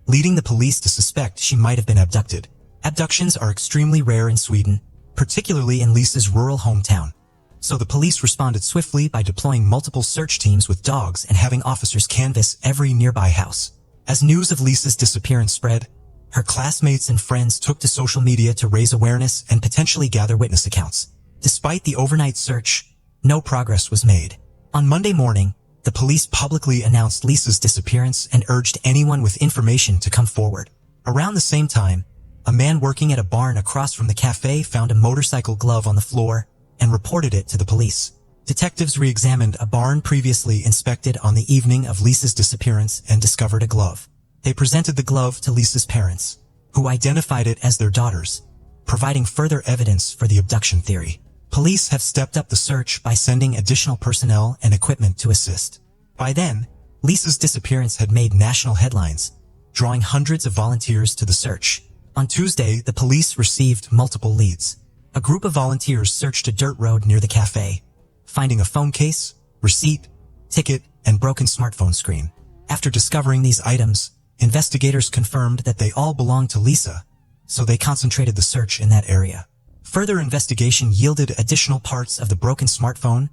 Speaker 1: leading the police to suspect she might have been abducted. Abductions are extremely rare in Sweden, particularly in Lisa's rural hometown. So the police responded swiftly by deploying multiple search teams with dogs and having officers canvass every nearby house. As news of Lisa's disappearance spread, her classmates and friends took to social media to raise awareness and potentially gather witness accounts. Despite the overnight search, no progress was made. On Monday morning, the police publicly announced Lisa's disappearance and urged anyone with information to come forward. Around the same time, a man working at a barn across from the cafe found a motorcycle glove on the floor and reported it to the police. Detectives re-examined a barn previously inspected on the evening of Lisa's disappearance and discovered a glove. They presented the glove to Lisa's parents, who identified it as their daughter's, providing further evidence for the abduction theory. Police have stepped up the search by sending additional personnel and equipment to assist. By then, Lisa's disappearance had made national headlines, drawing hundreds of volunteers to the search. On Tuesday, the police received multiple leads. A group of volunteers searched a dirt road near the cafe, finding a phone case, receipt, ticket, and broken smartphone screen. After discovering these items, investigators confirmed that they all belonged to Lisa, so they concentrated the search in that area. Further investigation yielded additional parts of the broken smartphone,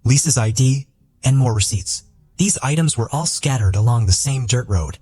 Speaker 1: Lisa's ID, and more receipts. These items were all scattered along the same dirt road,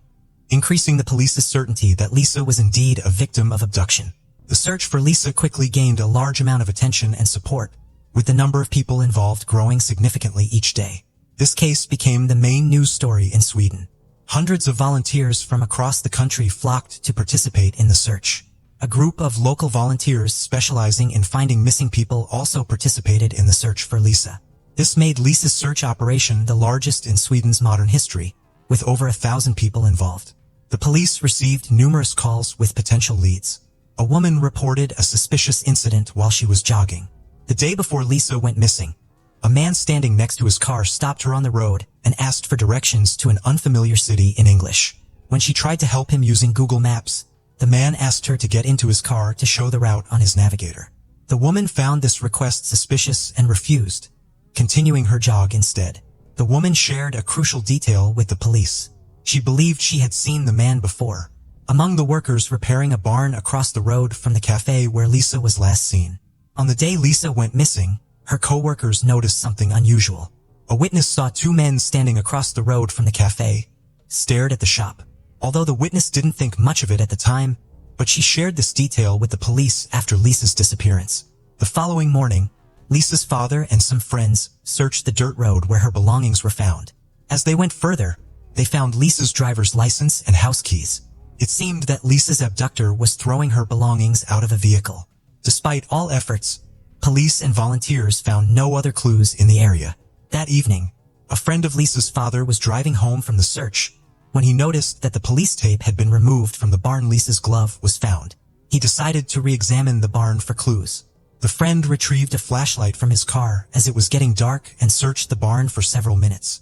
Speaker 1: increasing the police's certainty that Lisa was indeed a victim of abduction. The search for Lisa quickly gained a large amount of attention and support, with the number of people involved growing significantly each day. This case became the main news story in Sweden. Hundreds of volunteers from across the country flocked to participate in the search. A group of local volunteers specializing in finding missing people also participated in the search for Lisa. This made Lisa's search operation the largest in Sweden's modern history, with over 1,000 people involved. The police received numerous calls with potential leads. A woman reported a suspicious incident while she was jogging. The day before Lisa went missing, a man standing next to his car stopped her on the road and asked for directions to an unfamiliar city in English. When she tried to help him using Google Maps, the man asked her to get into his car to show the route on his navigator. The woman found this request suspicious and refused, continuing her jog instead. The woman shared a crucial detail with the police. She believed she had seen the man before, among the workers repairing a barn across the road from the cafe where Lisa was last seen. On the day Lisa went missing, her co-workers noticed something unusual. A witness saw two men standing across the road from the cafe, stared at the shop. Although the witness didn't think much of it at the time, but she shared this detail with the police after Lisa's disappearance. The following morning, Lisa's father and some friends searched the dirt road where her belongings were found. As they went further, they found Lisa's driver's license and house keys. It seemed that Lisa's abductor was throwing her belongings out of a vehicle. Despite all efforts, police and volunteers found no other clues in the area. That evening, a friend of Lisa's father was driving home from the search when he noticed that the police tape had been removed from the barn Lisa's glove was found. He decided to re-examine the barn for clues. The friend retrieved a flashlight from his car as it was getting dark and searched the barn for several minutes.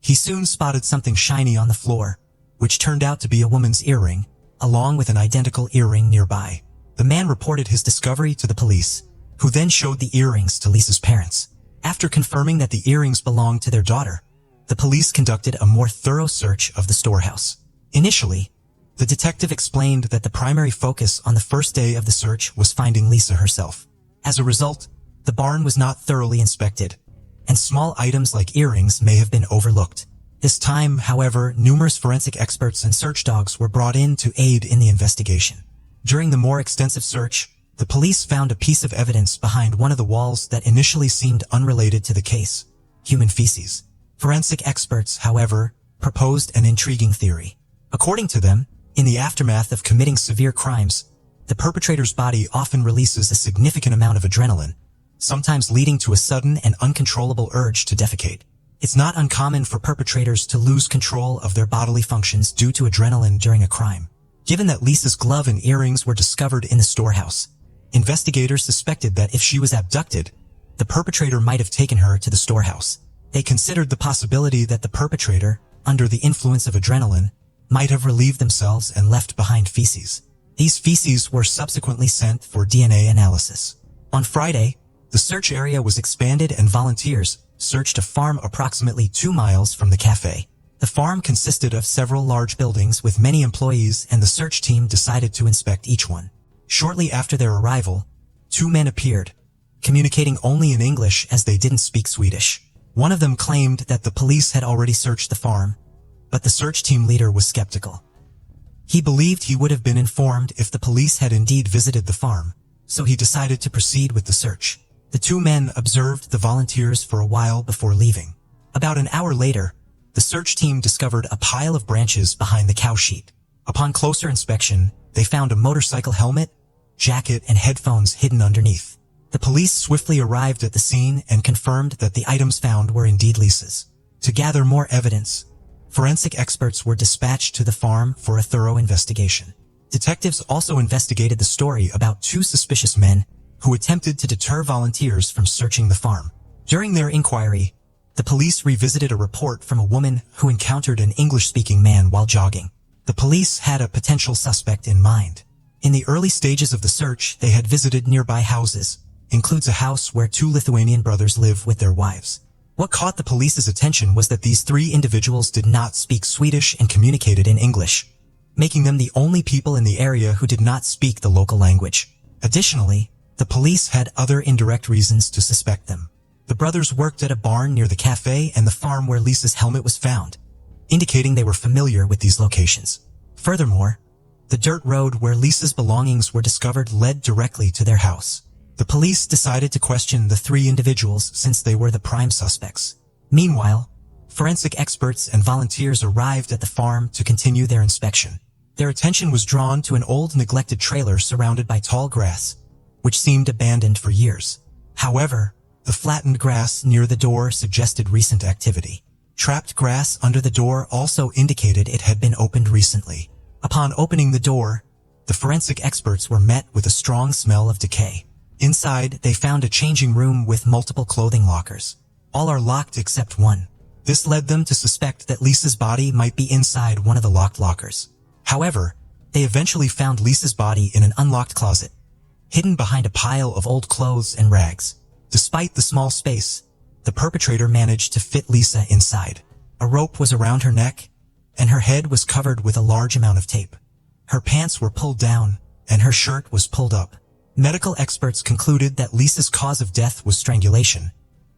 Speaker 1: He soon spotted something shiny on the floor, which turned out to be a woman's earring, along with an identical earring nearby. The man reported his discovery to the police, who then showed the earrings to Lisa's parents. After confirming that the earrings belonged to their daughter, the police conducted a more thorough search of the storehouse. Initially, the detective explained that the primary focus on the first day of the search was finding Lisa herself. As a result, the barn was not thoroughly inspected, and small items like earrings may have been overlooked. This time, however, numerous forensic experts and search dogs were brought in to aid in the investigation. During the more extensive search, the police found a piece of evidence behind one of the walls that initially seemed unrelated to the case: human feces. Forensic experts, however, proposed an intriguing theory. According to them, in the aftermath of committing severe crimes, the perpetrator's body often releases a significant amount of adrenaline, sometimes leading to a sudden and uncontrollable urge to defecate. It's not uncommon for perpetrators to lose control of their bodily functions due to adrenaline during a crime. Given that Lisa's glove and earrings were discovered in the storehouse, investigators suspected that if she was abducted, the perpetrator might have taken her to the storehouse. They considered the possibility that the perpetrator, under the influence of adrenaline, might have relieved themselves and left behind feces. These feces were subsequently sent for DNA analysis. On Friday, the search area was expanded and volunteers searched a farm approximately 2 miles from the cafe. The farm consisted of several large buildings with many employees, and the search team decided to inspect each one. Shortly after their arrival, 2 men appeared, communicating only in English as they didn't speak Swedish. One of them claimed that the police had already searched the farm, but the search team leader was skeptical. He believed he would have been informed if the police had indeed visited the farm, so he decided to proceed with the search. The 2 men observed the volunteers for a while before leaving. About an hour later, the search team discovered a pile of branches behind the cow sheet. Upon closer inspection, they found a motorcycle helmet, jacket, and headphones hidden underneath. The police swiftly arrived at the scene and confirmed that the items found were indeed Lisa's. To gather more evidence, forensic experts were dispatched to the farm for a thorough investigation. Detectives also investigated the story about 2 suspicious men who attempted to deter volunteers from searching the farm. During their inquiry, the police revisited a report from a woman who encountered an English-speaking man while jogging. The police had a potential suspect in mind. In the early stages of the search, they had visited nearby houses, includes a house where 2 Lithuanian brothers live with their wives. What caught the police's attention was that these 3 individuals did not speak Swedish and communicated in English, making them the only people in the area who did not speak the local language. Additionally, the police had other indirect reasons to suspect them. The brothers worked at a barn near the cafe and the farm where Lisa's helmet was found, indicating they were familiar with these locations. Furthermore, the dirt road where Lisa's belongings were discovered led directly to their house. The police decided to question the three individuals since they were the prime suspects. Meanwhile, forensic experts and volunteers arrived at the farm to continue their inspection. Their attention was drawn to an old neglected trailer surrounded by tall grass, which seemed abandoned for years. However, the flattened grass near the door suggested recent activity. Trapped grass under the door also indicated it had been opened recently. Upon opening the door, the forensic experts were met with a strong smell of decay. Inside, they found a changing room with multiple clothing lockers. All are locked except one. This led them to suspect that Lisa's body might be inside one of the locked lockers. However, they eventually found Lisa's body in an unlocked closet, hidden behind a pile of old clothes and rags. Despite the small space, the perpetrator managed to fit Lisa inside. A rope was around her neck, and her head was covered with a large amount of tape. Her pants were pulled down, and her shirt was pulled up. Medical experts concluded that Lisa's cause of death was strangulation,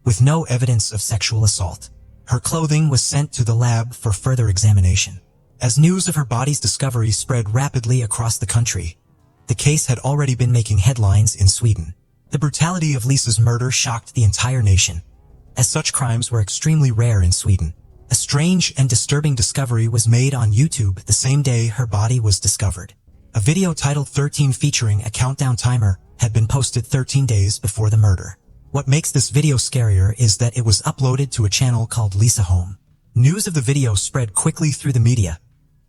Speaker 1: with no evidence of sexual assault. Her clothing was sent to the lab for further examination. As news of her body's discovery spread rapidly across the country, the case had already been making headlines in Sweden. The brutality of Lisa's murder shocked the entire nation, as such crimes were extremely rare in Sweden. A strange and disturbing discovery was made on YouTube the same day her body was discovered. A video titled 13 featuring a countdown timer had been posted 13 days before the murder. What makes this video scarier is that it was uploaded to a channel called Lisa Home. News of the video spread quickly through the media,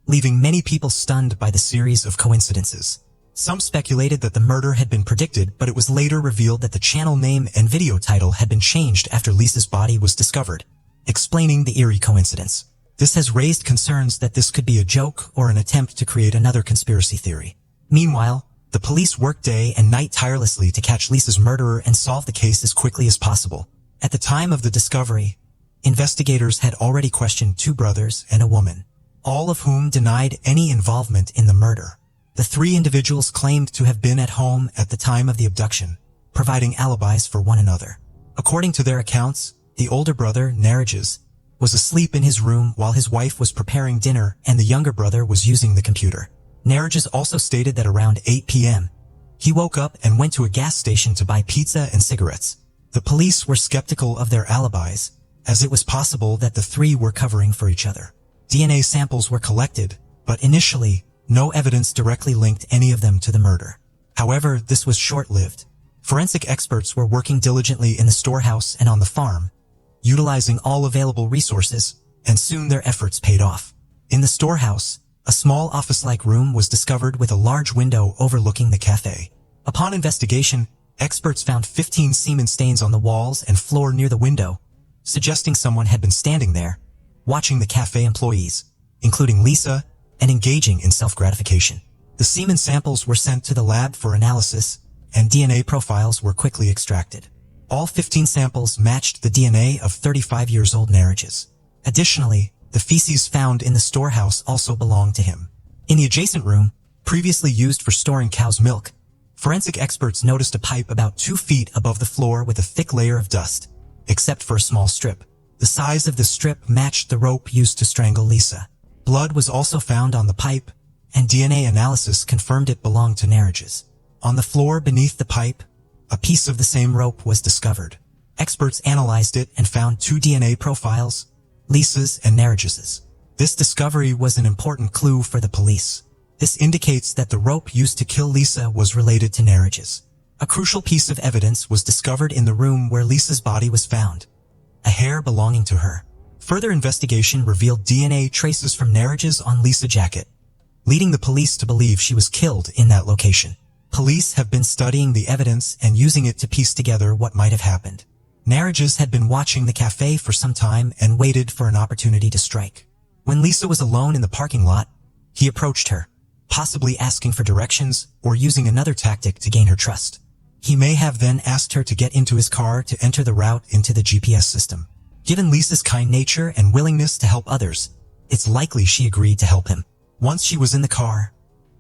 Speaker 1: leaving many people stunned by the series of coincidences. Some speculated that the murder had been predicted, but it was later revealed that the channel name and video title had been changed after Lisa's body was discovered, explaining the eerie coincidence. This has raised concerns that this could be a joke or an attempt to create another conspiracy theory. Meanwhile, the police worked day and night tirelessly to catch Lisa's murderer and solve the case as quickly as possible. At the time of the discovery, investigators had already questioned two brothers and a woman, all of whom denied any involvement in the murder. The three individuals claimed to have been at home at the time of the abduction, providing alibis for one another. According to their accounts, the older brother, Narages, was asleep in his room while his wife was preparing dinner and the younger brother was using the computer. Narages also stated that around 8 p.m., he woke up and went to a gas station to buy pizza and cigarettes. The police were skeptical of their alibis, as it was possible that the three were covering for each other. DNA samples were collected, but initially, no evidence directly linked any of them to the murder. However, this was short-lived. Forensic experts were working diligently in the storehouse and on the farm, utilizing all available resources, and soon their efforts paid off. In the storehouse, a small office-like room was discovered with a large window overlooking the cafe. Upon investigation, experts found 15 semen stains on the walls and floor near the window, suggesting someone had been standing there, watching the cafe employees, including Lisa, and engaging in self-gratification. The semen samples were sent to the lab for analysis, and DNA profiles were quickly extracted. All 15 samples matched the DNA of 35-year-old Narages. Additionally, the feces found in the storehouse also belonged to him. In the adjacent room, previously used for storing cow's milk, forensic experts noticed a pipe about 2 feet above the floor with a thick layer of dust, except for a small strip. The size of the strip matched the rope used to strangle Lisa. Blood was also found on the pipe, and DNA analysis confirmed it belonged to Narages. On the floor beneath the pipe, a piece of the same rope was discovered. Experts analyzed it and found 2 DNA profiles, Lisa's and Narages's. This discovery was an important clue for the police. This indicates that the rope used to kill Lisa was related to Narages. A crucial piece of evidence was discovered in the room where Lisa's body was found, a hair belonging to her. Further investigation revealed DNA traces from Narages on Lisa's jacket, leading the police to believe she was killed in that location. Police have been studying the evidence and using it to piece together what might have happened. Narages had been watching the cafe for some time and waited for an opportunity to strike. When Lisa was alone in the parking lot, he approached her, possibly asking for directions or using another tactic to gain her trust. He may have then asked her to get into his car to enter the route into the GPS system. Given Lisa's kind nature and willingness to help others, it's likely she agreed to help him. Once she was in the car,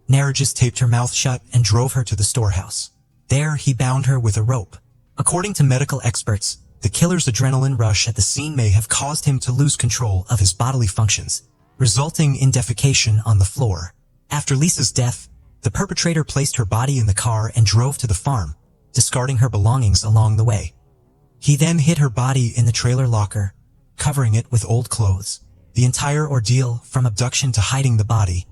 Speaker 1: Narages taped her mouth shut and drove her to the storehouse. There, he bound her with a rope. According to medical experts, the killer's adrenaline rush at the scene may have caused him to lose control of his bodily functions, resulting in defecation on the floor. After Lisa's death, the perpetrator placed her body in the car and drove to the farm, discarding her belongings along the way. He then hid her body in the trailer locker, covering it with old clothes. The entire ordeal, from abduction to hiding the body,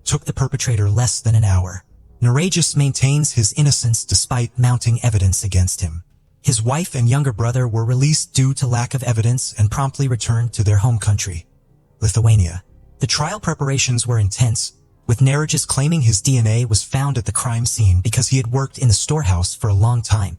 Speaker 1: took the perpetrator less than an hour. Narajus maintains his innocence despite mounting evidence against him. His wife and younger brother were released due to lack of evidence and promptly returned to their home country, Lithuania. The trial preparations were intense, with Narajus claiming his DNA was found at the crime scene because he had worked in the storehouse for a long time.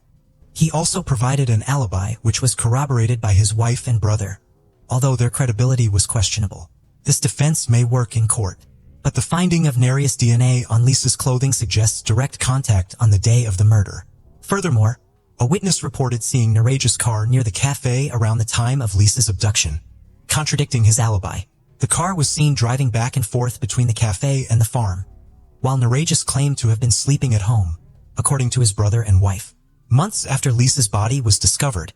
Speaker 1: He also provided an alibi which was corroborated by his wife and brother, although their credibility was questionable. This defense may work in court, but the finding of Narajus' DNA on Lisa's clothing suggests direct contact on the day of the murder. Furthermore, a witness reported seeing Narajus' car near the cafe around the time of Lisa's abduction, contradicting his alibi. The car was seen driving back and forth between the cafe and the farm, while Narajus claimed to have been sleeping at home, according to his brother and wife. Months after Lisa's body was discovered,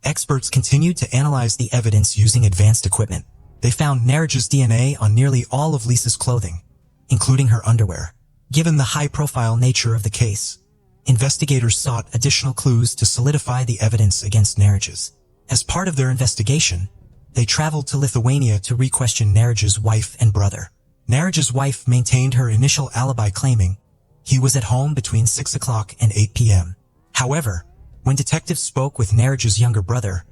Speaker 1: experts continued to analyze the evidence using advanced equipment. They found Narajus' DNA on nearly all of Lisa's clothing, including her underwear. Given the high-profile nature of the case, investigators sought additional clues to solidify the evidence against Narajus. As part of their investigation, they traveled to Lithuania to re-question Narajus' wife and brother. Narajus' wife maintained her initial alibi, claiming he was at home between 6 o'clock and 8 p.m. However, when detectives spoke with Narajus' younger brother,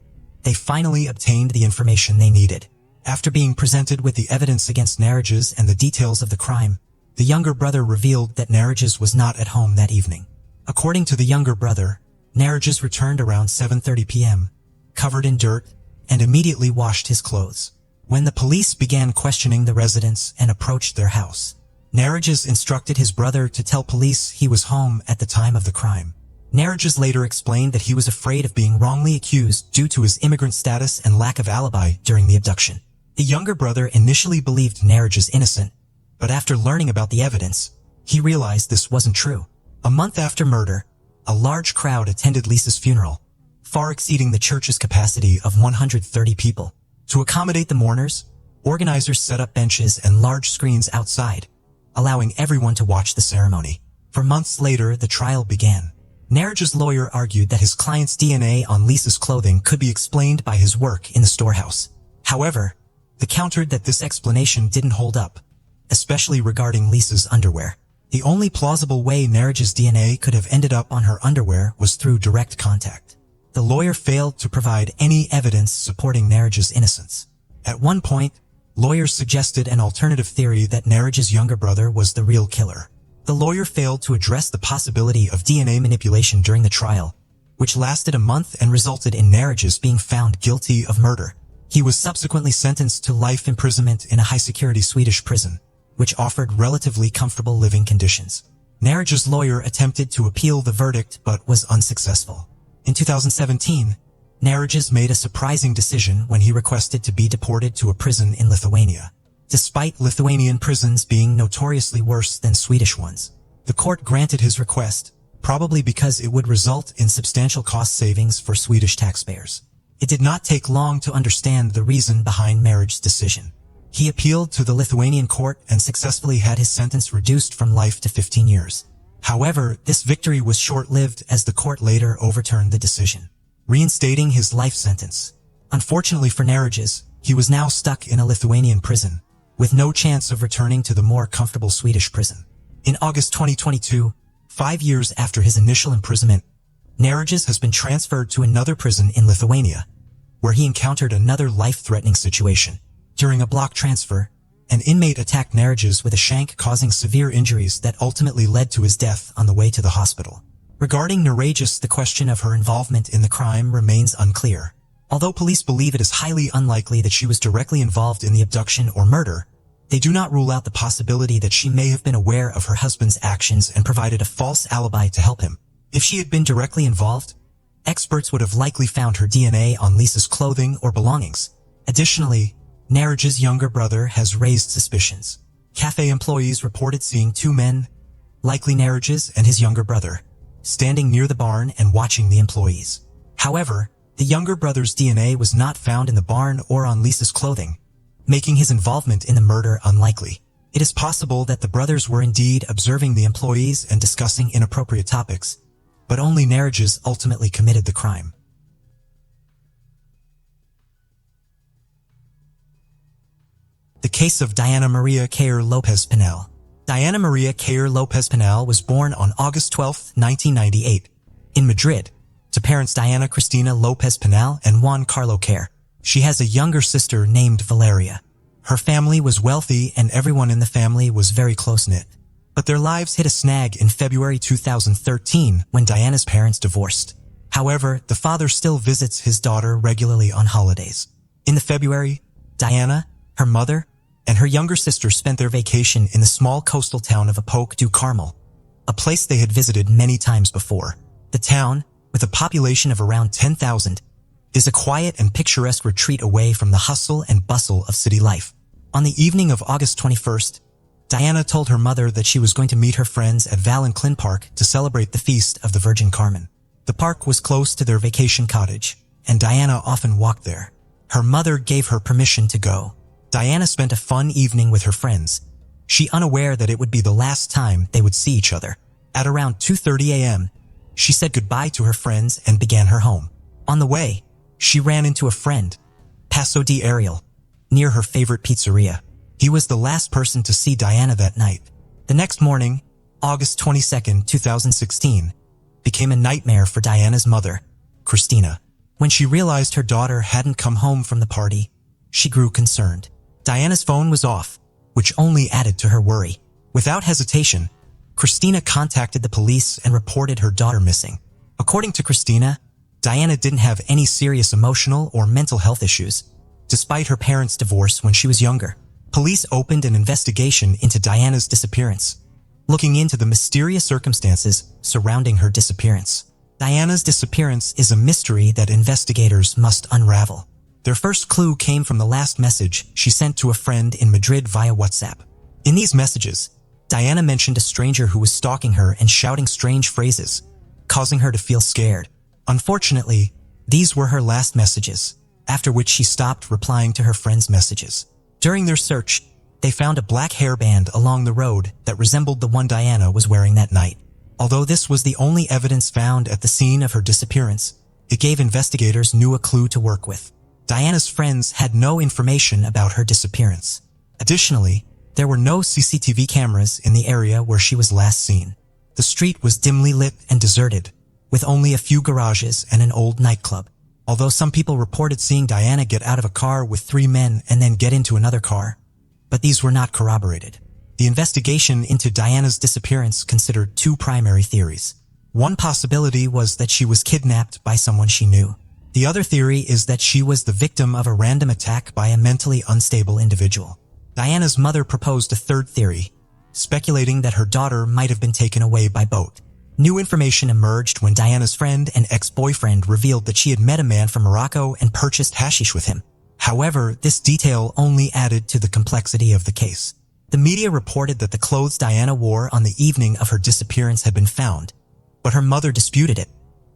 Speaker 1: they finally obtained the information they needed. After being presented with the evidence against Narajus and the details of the crime, the younger brother revealed that Narajus was not at home that evening. According to the younger brother, Narajus returned around 7:30 p.m., covered in dirt, and immediately washed his clothes. When the police began questioning the residents and approached their house, Narajus instructed his brother to tell police he was home at the time of the crime. Narajus later explained that he was afraid of being wrongly accused due to his immigrant status and lack of alibi during the abduction. The younger brother initially believed Narajus innocent, but after learning about the evidence, he realized this wasn't true. A month after murder, a large crowd attended Lisa's funeral, far exceeding the church's capacity of 130 people. To accommodate the mourners, organizers set up benches and large screens outside, allowing everyone to watch the ceremony. For months later, the trial began. Narajus' lawyer argued that his client's DNA on Lisa's clothing could be explained by his work in the storehouse. However, they countered that this explanation didn't hold up, especially regarding Lisa's underwear. The only plausible way Narajus' DNA could have ended up on her underwear was through direct contact. The lawyer failed to provide any evidence supporting Narajus' innocence. At one point, lawyers suggested an alternative theory that Narajus' younger brother was the real killer. The lawyer failed to address the possibility of DNA manipulation during the trial, which lasted a month and resulted in Narajus being found guilty of murder. He was subsequently sentenced to life imprisonment in a high-security Swedish prison, which offered relatively comfortable living conditions. Narajus' lawyer attempted to appeal the verdict but was unsuccessful. In 2017, Narajus made a surprising decision when he requested to be deported to a prison in Lithuania. Despite Lithuanian prisons being notoriously worse than Swedish ones, the court granted his request, probably because it would result in substantial cost savings for Swedish taxpayers. It did not take long to understand the reason behind Narajus' decision. He appealed to the Lithuanian court and successfully had his sentence reduced from life to 15 years. However, this victory was short-lived as the court later overturned the decision, reinstating his life sentence. Unfortunately for Narajus, he was now stuck in a Lithuanian prison, with no chance of returning to the more comfortable Swedish prison. In August 2022, 5 years after his initial imprisonment, Narajus has been transferred to another prison in Lithuania, where he encountered another life-threatening situation. During a block transfer, an inmate attacked Narajus with a shank, causing severe injuries that ultimately led to his death on the way to the hospital. Regarding Narajus, the question of her involvement in the crime remains unclear. Although police believe it is highly unlikely that she was directly involved in the abduction or murder, they do not rule out the possibility that she may have been aware of her husband's actions and provided a false alibi to help him. If she had been directly involved, experts would have likely found her DNA on Lisa's clothing or belongings. Additionally, Narajus' younger brother has raised suspicions. Cafe employees reported seeing two men, likely Narajus and his younger brother, standing near the barn and watching the employees. However, the younger brother's DNA was not found in the barn or on Lisa's clothing, making his involvement in the murder unlikely. It is possible that the brothers were indeed observing the employees and discussing inappropriate topics, but only Nereges ultimately committed the crime. The case of Diana Maria Cayer Lopez Pinal. Diana Maria Cayer Lopez Pinal was born on August 12, 1998, in Madrid, to parents Diana Cristina Lopez Pinal and Juan Carlo Cayer. She has a younger sister named Valeria. Her family was wealthy and everyone in the family was very close-knit. But their lives hit a snag in February 2013 when Diana's parents divorced. However, the father still visits his daughter regularly on holidays. In February, Diana, her mother, and her younger sister spent their vacation in the small coastal town of Epoch du Carmel, a place they had visited many times before. The town, with a population of around 10,000, is a quiet and picturesque retreat away from the hustle and bustle of city life. On the evening of August 21st, Diana told her mother that she was going to meet her friends at Valenclin Park to celebrate the feast of the Virgin Carmen. The park was close to their vacation cottage, and Diana often walked there. Her mother gave her permission to go. Diana spent a fun evening with her friends, she unaware that it would be the last time they would see each other. At around 2:30 a.m., she said goodbye to her friends and began her home. On the way, she ran into a friend, Paso de Ariel, near her favorite pizzeria. He was the last person to see Diana that night. The next morning, August 22, 2016, became a nightmare for Diana's mother, Cristina. When she realized her daughter hadn't come home from the party, she grew concerned. Diana's phone was off, which only added to her worry. Without hesitation, Cristina contacted the police and reported her daughter missing. According to Cristina, Diana didn't have any serious emotional or mental health issues, despite her parents' divorce when she was younger. Police opened an investigation into Diana's disappearance, looking into the mysterious circumstances surrounding her disappearance. Diana's disappearance is a mystery that investigators must unravel. Their first clue came from the last message she sent to a friend in Madrid via WhatsApp. In these messages, Diana mentioned a stranger who was stalking her and shouting strange phrases, causing her to feel scared. Unfortunately, these were her last messages, after which she stopped replying to her friends' messages. During their search, they found a black hairband along the road that resembled the one Diana was wearing that night. Although this was the only evidence found at the scene of her disappearance, it gave investigators a clue to work with. Diana's friends had no information about her disappearance. Additionally, there were no CCTV cameras in the area where she was last seen. The street was dimly lit and deserted, with only a few garages and an old nightclub. Although some people reported seeing Diana get out of a car with 3 men and then get into another car, but these were not corroborated. The investigation into Diana's disappearance considered 2 primary theories. One possibility was that she was kidnapped by someone she knew. The other theory is that she was the victim of a random attack by a mentally unstable individual. Diana's mother proposed a third theory, speculating that her daughter might have been taken away by boat. New information emerged when Diana's friend and ex-boyfriend revealed that she had met a man from Morocco and purchased hashish with him. However, this detail only added to the complexity of the case. The media reported that the clothes Diana wore on the evening of her disappearance had been found, but her mother disputed it,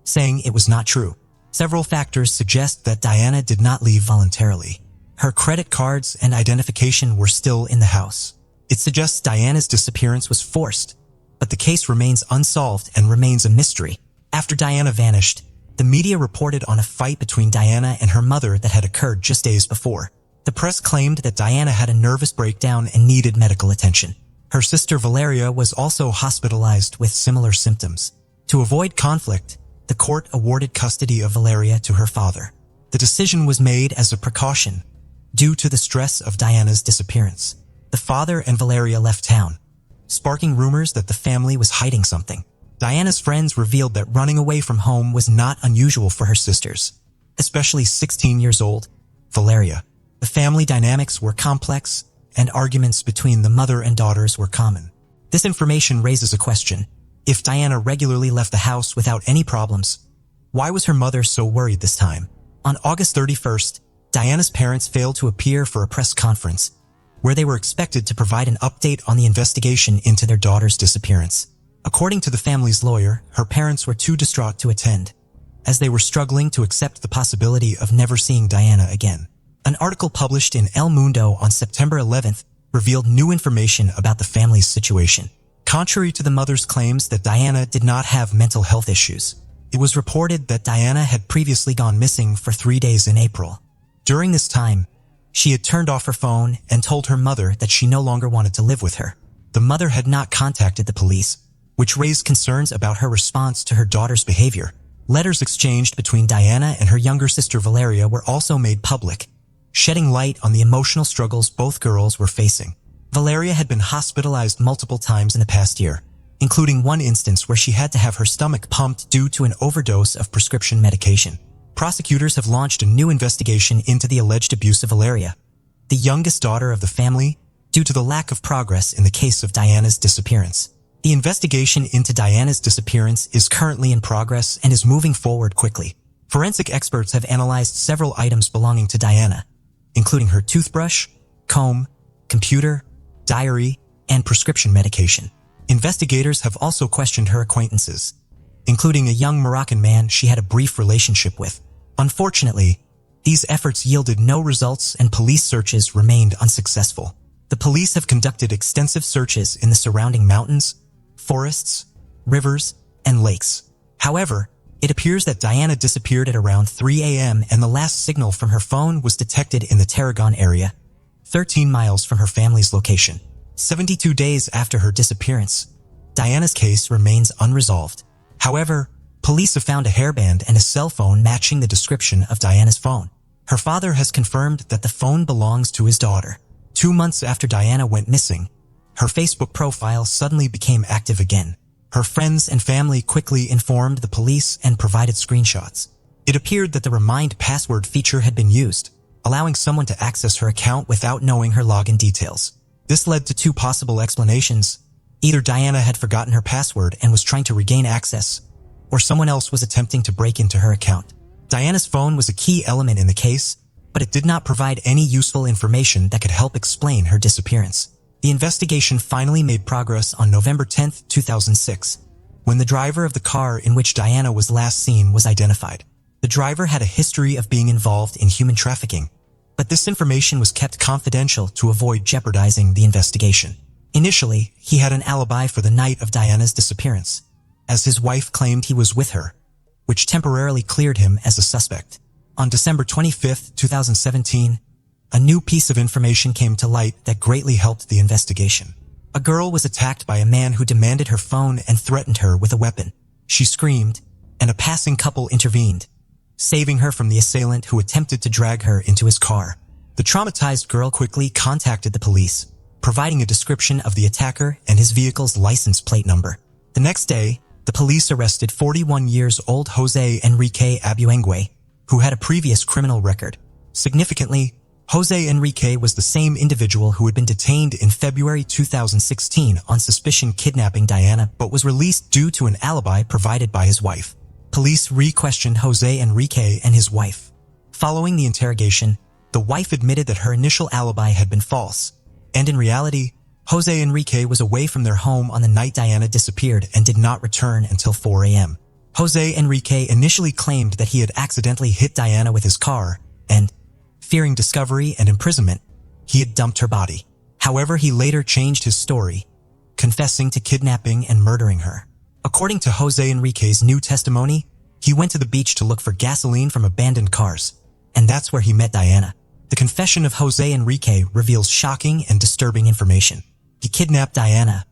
Speaker 1: saying it was not true. Several factors suggest that Diana did not leave voluntarily. Her credit cards and identification were still in the house. It suggests Diana's disappearance was forced, but the case remains unsolved and remains a mystery. After Diana vanished, the media reported on a fight between Diana and her mother that had occurred just days before. The press claimed that Diana had a nervous breakdown and needed medical attention. Her sister Valeria was also hospitalized with similar symptoms. To avoid conflict, the court awarded custody of Valeria to her father. The decision was made as a precaution, due to the stress of Diana's disappearance. The father and Valeria left town, sparking rumors that the family was hiding something. Diana's friends revealed that running away from home was not unusual for her sisters, especially 16 years old, Valeria. The family dynamics were complex, and arguments between the mother and daughters were common. This information raises a question. If Diana regularly left the house without any problems, why was her mother so worried this time? On August 31st, Diana's parents failed to appear for a press conference, where they were expected to provide an update on the investigation into their daughter's disappearance. According to the family's lawyer, her parents were too distraught to attend, as they were struggling to accept the possibility of never seeing Diana again. An article published in El Mundo on September 11th revealed new information about the family's situation. Contrary to the mother's claims that Diana did not have mental health issues, it was reported that Diana had previously gone missing for 3 days in April. During this time, she had turned off her phone and told her mother that she no longer wanted to live with her. The mother had not contacted the police, which raised concerns about her response to her daughter's behavior. Letters exchanged between Diana and her younger sister Valeria were also made public, shedding light on the emotional struggles both girls were facing. Valeria had been hospitalized multiple times in the past year, including one instance where she had to have her stomach pumped due to an overdose of prescription medication. Prosecutors have launched a new investigation into the alleged abuse of Valeria, the youngest daughter of the family, due to the lack of progress in the case of Diana's disappearance. The investigation into Diana's disappearance is currently in progress and is moving forward quickly. Forensic experts have analyzed several items belonging to Diana, including her toothbrush, comb, computer, diary, and prescription medication. Investigators have also questioned her acquaintances, including a young Moroccan man she had a brief relationship with. Unfortunately, these efforts yielded no results and police searches remained unsuccessful. The police have conducted extensive searches in the surrounding mountains, forests, rivers, and lakes. However, it appears that Diana disappeared at around 3 a.m. and the last signal from her phone was detected in the Tarragon area, 13 miles from her family's location. 72 days after her disappearance, Diana's case remains unresolved. However, police have found a hairband and a cell phone matching the description of Diana's phone. Her father has confirmed that the phone belongs to his daughter. 2 months after Diana went missing, her Facebook profile suddenly became active again. Her friends and family quickly informed the police and provided screenshots. It appeared that the Remind Password feature had been used, allowing someone to access her account without knowing her login details. This led to 2 possible explanations. Either Diana had forgotten her password and was trying to regain access, or someone else was attempting to break into her account. Diana's phone was a key element in the case, but it did not provide any useful information that could help explain her disappearance. The investigation finally made progress on November 10, 2006, when the driver of the car in which Diana was last seen was identified. The driver had a history of being involved in human trafficking, but this information was kept confidential to avoid jeopardizing the investigation. Initially, he had an alibi for the night of Diana's disappearance, as his wife claimed he was with her, which temporarily cleared him as a suspect. On December 25, 2017, a new piece of information came to light that greatly helped the investigation. A girl was attacked by a man who demanded her phone and threatened her with a weapon. She screamed, and a passing couple intervened, saving her from the assailant who attempted to drag her into his car. The traumatized girl quickly contacted the police, providing a description of the attacker and his vehicle's license plate number. The next day, the police arrested 41-year-old Jose Enrique Abuengwe, who had a previous criminal record. Significantly, Jose Enrique was the same individual who had been detained in February 2016 on suspicion kidnapping Diana but was released due to an alibi provided by his wife. Police re-questioned Jose Enrique and his wife. Following the interrogation, the wife admitted that her initial alibi had been false, and in reality, Jose Enrique was away from their home on the night Diana disappeared and did not return until 4 a.m. Jose Enrique initially claimed that he had accidentally hit Diana with his car and, fearing discovery and imprisonment, he had dumped her body. However, he later changed his story, confessing to kidnapping and murdering her. According to Jose Enrique's new testimony, he went to the beach to look for gasoline from abandoned cars, and that's where he met Diana. The confession of Jose Enrique reveals shocking and disturbing information. He kidnapped Diana,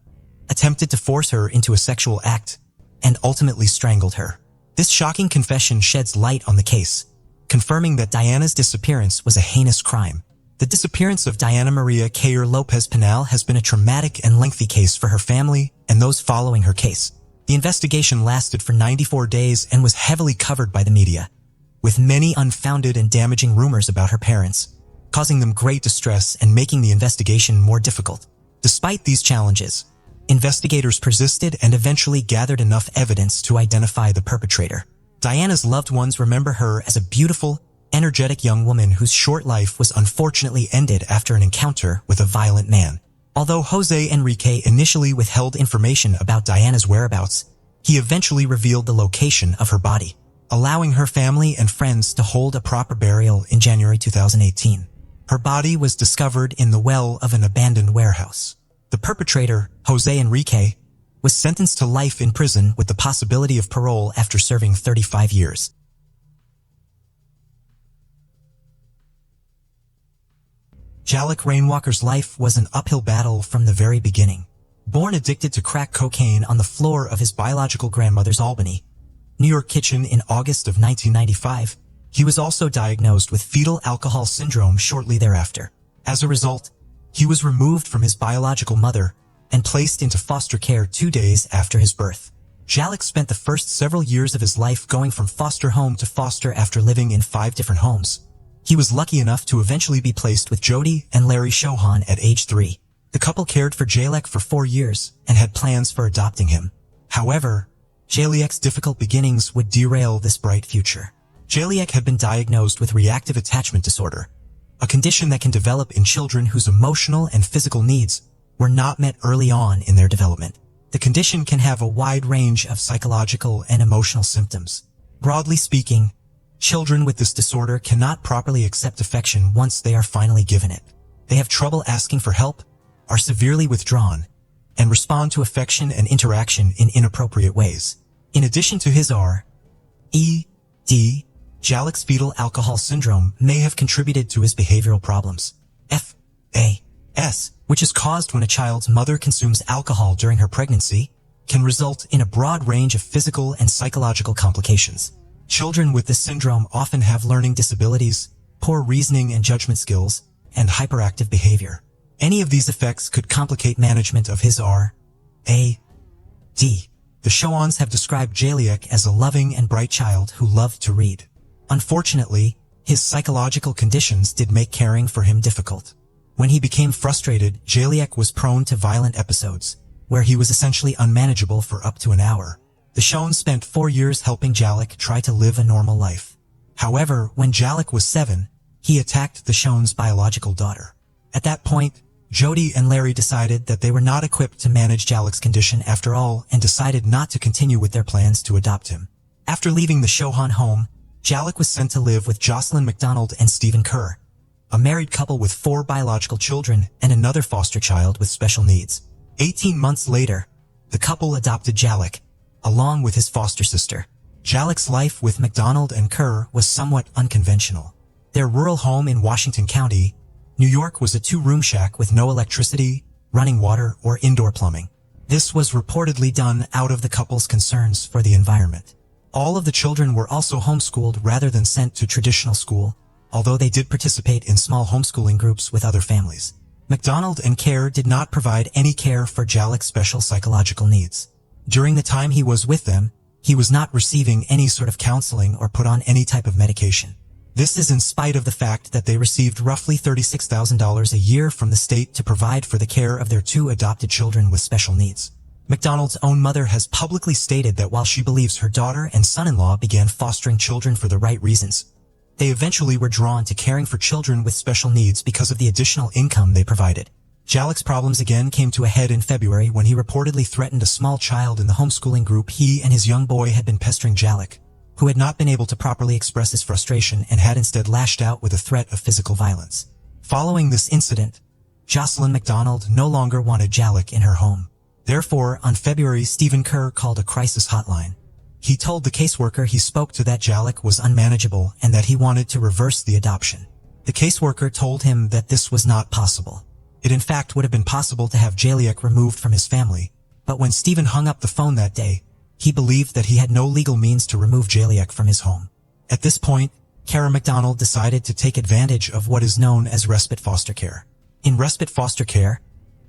Speaker 1: attempted to force her into a sexual act, and ultimately strangled her. This shocking confession sheds light on the case, confirming that Diana's disappearance was a heinous crime. The disappearance of Diana Maria Cayer Lopez Pinal has been a traumatic and lengthy case for her family and those following her case. The investigation lasted for 94 days and was heavily covered by the media, with many unfounded and damaging rumors about her parents, causing them great distress and making the investigation more difficult. Despite these challenges, investigators persisted and eventually gathered enough evidence to identify the perpetrator. Diana's loved ones remember her as a beautiful, energetic young woman whose short life was unfortunately ended after an encounter with a violent man. Although Jose Enrique initially withheld information about Diana's whereabouts, he eventually revealed the location of her body, allowing her family and friends to hold a proper burial in January 2018. Her body was discovered in the well of an abandoned warehouse. The perpetrator, Jose Enrique, was sentenced to life in prison with the possibility of parole after serving 35 years. Jalek Rainwalker's life was an uphill battle from the very beginning. Born addicted to crack cocaine on the floor of his biological grandmother's Albany, New York kitchen in August of 1995, he was also diagnosed with fetal alcohol syndrome shortly thereafter. As a result, he was removed from his biological mother and placed into foster care 2 days after his birth. Jalek spent the first several years of his life going from foster home to foster after living in 5 different homes. He was lucky enough to eventually be placed with Jody and Larry Chauhan at age 3. The couple cared for Jalek for 4 years and had plans for adopting him. However, Jalek's difficult beginnings would derail this bright future. Jalek had been diagnosed with reactive attachment disorder, a condition that can develop in children whose emotional and physical needs were not met early on in their development. The condition can have a wide range of psychological and emotional symptoms. Broadly speaking, children with this disorder cannot properly accept affection once they are finally given it. They have trouble asking for help, are severely withdrawn, and respond to affection and interaction in inappropriate ways. In addition to his R.E.D., Jalek's fetal alcohol syndrome may have contributed to his behavioral problems. FAS, which is caused when a child's mother consumes alcohol during her pregnancy, can result in a broad range of physical and psychological complications. Children with this syndrome often have learning disabilities, poor reasoning and judgment skills, and hyperactive behavior. Any of these effects could complicate management of his R.A.D. The Chauhans have described Jalek as a loving and bright child who loved to read. Unfortunately, his psychological conditions did make caring for him difficult. When he became frustrated, Jalek was prone to violent episodes, where he was essentially unmanageable for up to an hour. The Chauhans spent 4 years helping Jalek try to live a normal life. However, when Jalek was 7, he attacked the Chauhans' biological daughter. At that point, Jody and Larry decided that they were not equipped to manage Jalek's condition after all and decided not to continue with their plans to adopt him. After leaving the Chauhan home, Jalek was sent to live with Jocelyn McDonald and Stephen Kerr, a married couple with 4 biological children and another foster child with special needs. 18 months later, the couple adopted Jalek, along with his foster sister. Jalek's life with McDonald and Kerr was somewhat unconventional. Their rural home in Washington County, New York was a 2-room shack with no electricity, running water, or indoor plumbing. This was reportedly done out of the couple's concerns for the environment. All of the children were also homeschooled rather than sent to traditional school, although they did participate in small homeschooling groups with other families. McDonald and Kerr did not provide any care for Jalek's special psychological needs. During the time he was with them, he was not receiving any sort of counseling or put on any type of medication. This is in spite of the fact that they received roughly $36,000 a year from the state to provide for the care of their 2 adopted children with special needs. McDonald's own mother has publicly stated that while she believes her daughter and son-in-law began fostering children for the right reasons, they eventually were drawn to caring for children with special needs because of the additional income they provided. Jalek's problems again came to a head in February when he reportedly threatened a small child in the homeschooling group he and his young boy had been pestering Jalek, who had not been able to properly express his frustration and had instead lashed out with a threat of physical violence. Following this incident, Jocelyn McDonald no longer wanted Jalek in her home. Therefore, on February, Stephen Kerr called a crisis hotline. He told the caseworker he spoke to that Jalek was unmanageable and that he wanted to reverse the adoption. The caseworker told him that this was not possible. It in fact would have been possible to have Jalek removed from his family, but when Stephen hung up the phone that day, he believed that he had no legal means to remove Jalek from his home. At this point, Kara McDonald decided to take advantage of what is known as respite foster care. In respite foster care,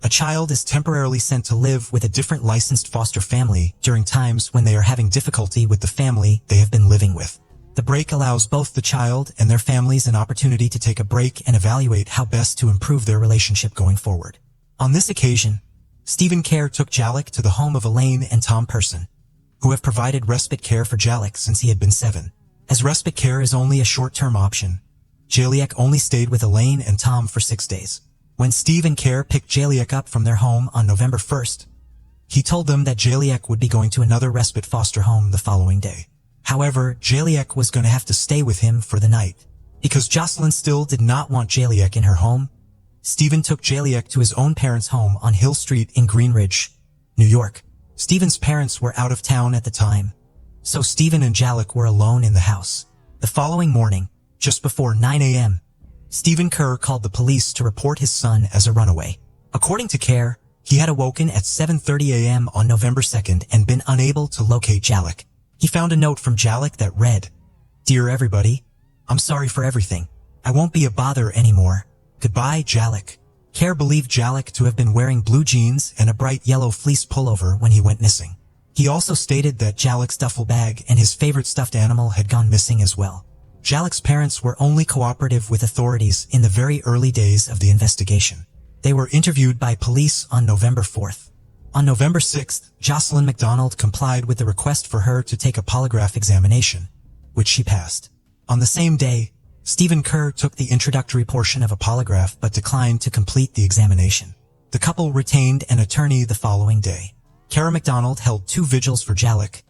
Speaker 1: a child is temporarily sent to live with a different licensed foster family during times when they are having difficulty with the family they have been living with. The break allows both the child and their families an opportunity to take a break and evaluate how best to improve their relationship going forward. On this occasion, Stephen Kerr took Jalek to the home of Elaine and Tom Person, who have provided respite care for Jalek since he had been 7. As respite care is only a short-term option, Jalek only stayed with Elaine and Tom for 6 days. When Steve and Kerr picked Jalek up from their home on November 1st, he told them that Jalek would be going to another respite foster home the following day. However, Jalek was going to have to stay with him for the night. Because Jocelyn still did not want Jaliek in her home, Stephen took Jaliek to his own parents' home on Hill Street in Greenridge, New York. Stephen's parents were out of town at the time, so Stephen and Jaliek were alone in the house. The following morning, just before 9 a.m., Stephen Kerr called the police to report his son as a runaway. According to Kerr, he had awoken at 7:30 a.m. on November 2nd and been unable to locate Jaliek. He found a note from Jaliek that read, "Dear everybody, I'm sorry for everything. I won't be a bother anymore. Goodbye, Jaliek." Kerr believed Jaliek to have been wearing blue jeans and a bright yellow fleece pullover when he went missing. He also stated that Jaliek's duffel bag and his favorite stuffed animal had gone missing as well. Jaliek's parents were only cooperative with authorities in the very early days of the investigation. They were interviewed by police on November 4th. On November 6th, Jocelyn McDonald complied with the request for her to take a polygraph examination, which she passed. On the same day, Stephen Kerr took the introductory portion of a polygraph but declined to complete the examination. The couple retained an attorney the following day. Kara McDonald held 2 vigils for Jaliek,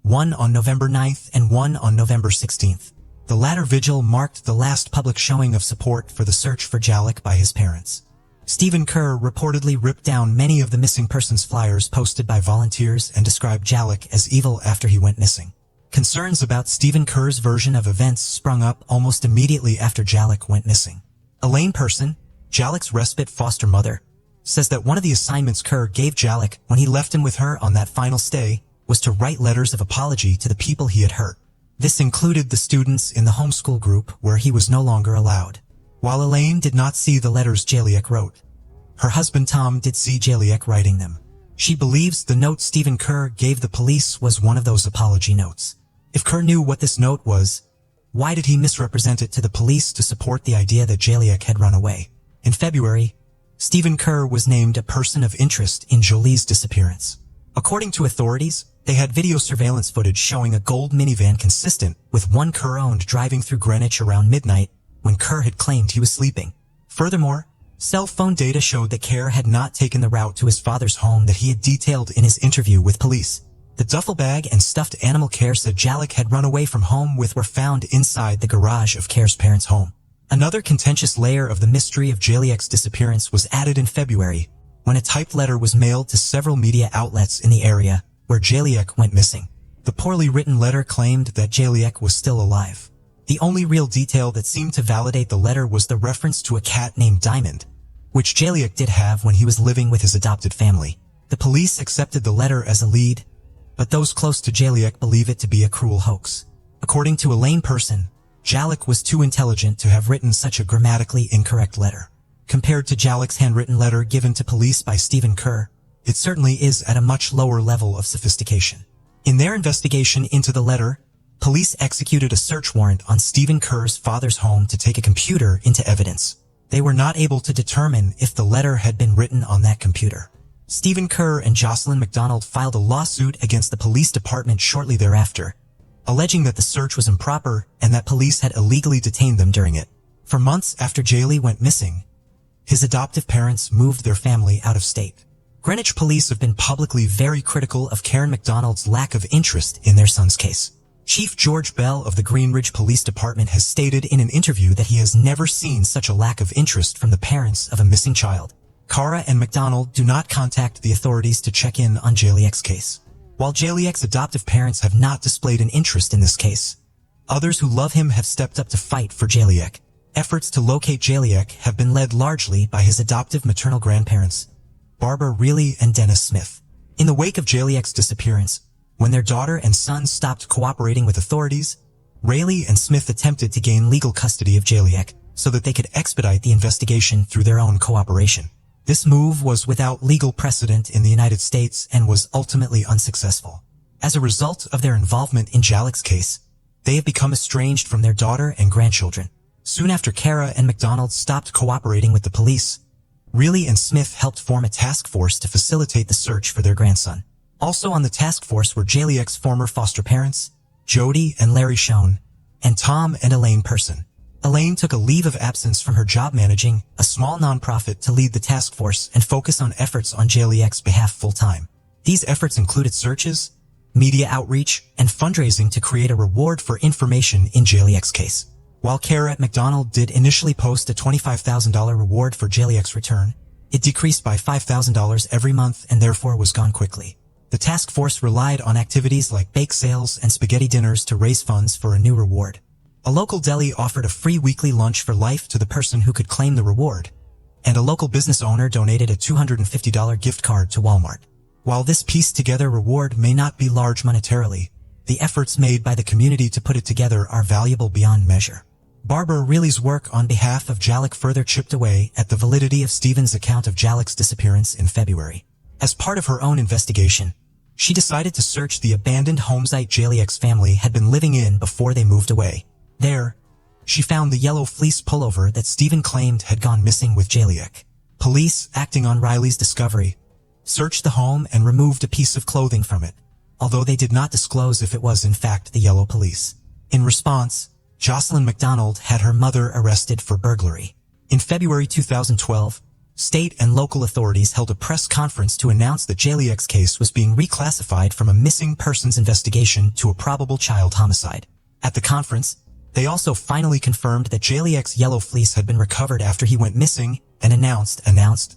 Speaker 1: one on November 9th and one on November 16th. The latter vigil marked the last public showing of support for the search for Jaliek by his parents. Stephen Kerr reportedly ripped down many of the missing persons flyers posted by volunteers and described Jaliek as evil after he went missing. Concerns about Stephen Kerr's version of events sprung up almost immediately after Jaliek went missing. Elaine Person, Jaliek's respite foster mother, says that one of the assignments Kerr gave Jaliek when he left him with her on that final stay was to write letters of apology to the people he had hurt. This included the students in the homeschool group where he was no longer allowed. While Elaine did not see the letters Jaliek wrote, her husband Tom did see Jaliek writing them. She believes the note Stephen Kerr gave the police was one of those apology notes. If Kerr knew what this note was, why did he misrepresent it to the police to support the idea that Jaliek had run away? In February, Stephen Kerr was named a person of interest in Jolie's disappearance. According to authorities, they had video surveillance footage showing a gold minivan consistent with one Kerr owned driving through Greenwich around midnight when Kerr had claimed he was sleeping. Furthermore, cell phone data showed that Kerr had not taken the route to his father's home that he had detailed in his interview with police. The duffel bag and stuffed animal Kerr said Jaliek had run away from home with were found inside the garage of Kerr's parents' home. Another contentious layer of the mystery of Jaliek's disappearance was added in February, when a typed letter was mailed to several media outlets in the area where Jaliek went missing. The poorly written letter claimed that Jaliek was still alive. The only real detail that seemed to validate the letter was the reference to a cat named Diamond, which Jaliek did have when he was living with his adopted family. The police accepted the letter as a lead, but those close to Jaliek believe it to be a cruel hoax. According to Elaine Person, Jaliek was too intelligent to have written such a grammatically incorrect letter. Compared to Jaliek's handwritten letter given to police by Stephen Kerr, it certainly is at a much lower level of sophistication. In their investigation into the letter, police executed a search warrant on Stephen Kerr's father's home to take a computer into evidence. They were not able to determine if the letter had been written on that computer. Stephen Kerr and Jocelyn McDonald filed a lawsuit against the police department shortly thereafter, alleging that the search was improper and that police had illegally detained them during it. For months after Jaylee went missing, his adoptive parents moved their family out of state. Greenwich police have been publicly very critical of Karen McDonald's lack of interest in their son's case. Chief George Bell of the Greenridge Police Department has stated in an interview that he has never seen such a lack of interest from the parents of a missing child. Cara and McDonald do not contact the authorities to check in on Jaliek's case. While Jaliek's adoptive parents have not displayed an interest in this case, others who love him have stepped up to fight for Jaliek. Efforts to locate Jaliek have been led largely by his adoptive maternal grandparents, Barbara Reilly and Dennis Smith. In the wake of Jaliek's disappearance, when their daughter and son stopped cooperating with authorities, Reilly and Smith attempted to gain legal custody of Jaliek so that they could expedite the investigation through their own cooperation. This move was without legal precedent in the United States and was ultimately unsuccessful. As a result of their involvement in Jaliek's case, they have become estranged from their daughter and grandchildren. Soon after Kara and McDonald stopped cooperating with the police, Reilly and Smith helped form a task force to facilitate the search for their grandson. Also on the task force were Jaliek's former foster parents, Jody and Larry Schoen, and Tom and Elaine Person. Elaine took a leave of absence from her job managing a small nonprofit to lead the task force and focus on efforts on Jaliek's behalf full-time. These efforts included searches, media outreach, and fundraising to create a reward for information in Jaliek's case. While care at McDonald did initially post a $25,000 reward for Jaliek's return, it decreased by $5,000 every month and therefore was gone quickly. The task force relied on activities like bake sales and spaghetti dinners to raise funds for a new reward. A local deli offered a free weekly lunch for life to the person who could claim the reward, and a local business owner donated a $250 gift card to Walmart. While this pieced-together reward may not be large monetarily, the efforts made by the community to put it together are valuable beyond measure. Barbara Reilly's work on behalf of Jaliek further chipped away at the validity of Stephen's account of Jaliek's disappearance in February. As part of her own investigation, she decided to search the abandoned home site Jaliek's family had been living in before they moved away. There, she found the yellow fleece pullover that Stephen claimed had gone missing with Jaliek. Police, acting on Reilly's discovery, searched the home and removed a piece of clothing from it, although they did not disclose if it was in fact the yellow police. In response, Jocelyn McDonald had her mother arrested for burglary. In February 2012, state and local authorities held a press conference to announce that Jaliek's case was being reclassified from a missing persons investigation to a probable child homicide. At the conference, they also finally confirmed that Jaliek's yellow fleece had been recovered after he went missing and announced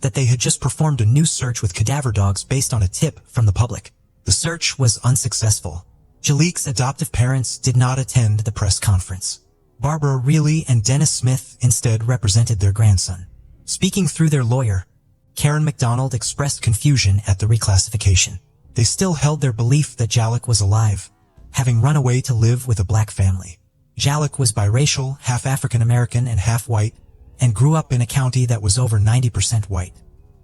Speaker 1: that they had just performed a new search with cadaver dogs based on a tip from the public. The search was unsuccessful. Jaliek's adoptive parents did not attend the press conference. Barbara Reilly and Dennis Smith instead represented their grandson. Speaking through their lawyer, Karen McDonald expressed confusion at the reclassification. They still held their belief that Jaliek was alive, having run away to live with a black family. Jaliek was biracial, half African American and half white, and grew up in a county that was over 90% white.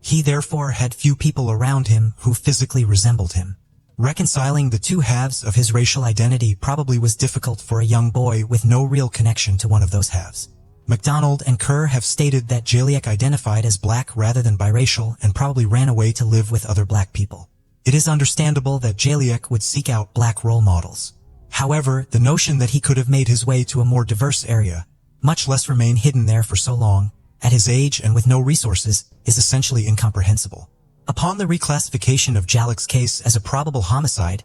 Speaker 1: He therefore had few people around him who physically resembled him. Reconciling the two halves of his racial identity probably was difficult for a young boy with no real connection to one of those halves. McDonald and Kerr have stated that Jaliek identified as black rather than biracial and probably ran away to live with other black people. It is understandable that Jaliek would seek out black role models. However, the notion that he could have made his way to a more diverse area, much less remain hidden there for so long, at his age and with no resources, is essentially incomprehensible. Upon the reclassification of Jaliek's case as a probable homicide,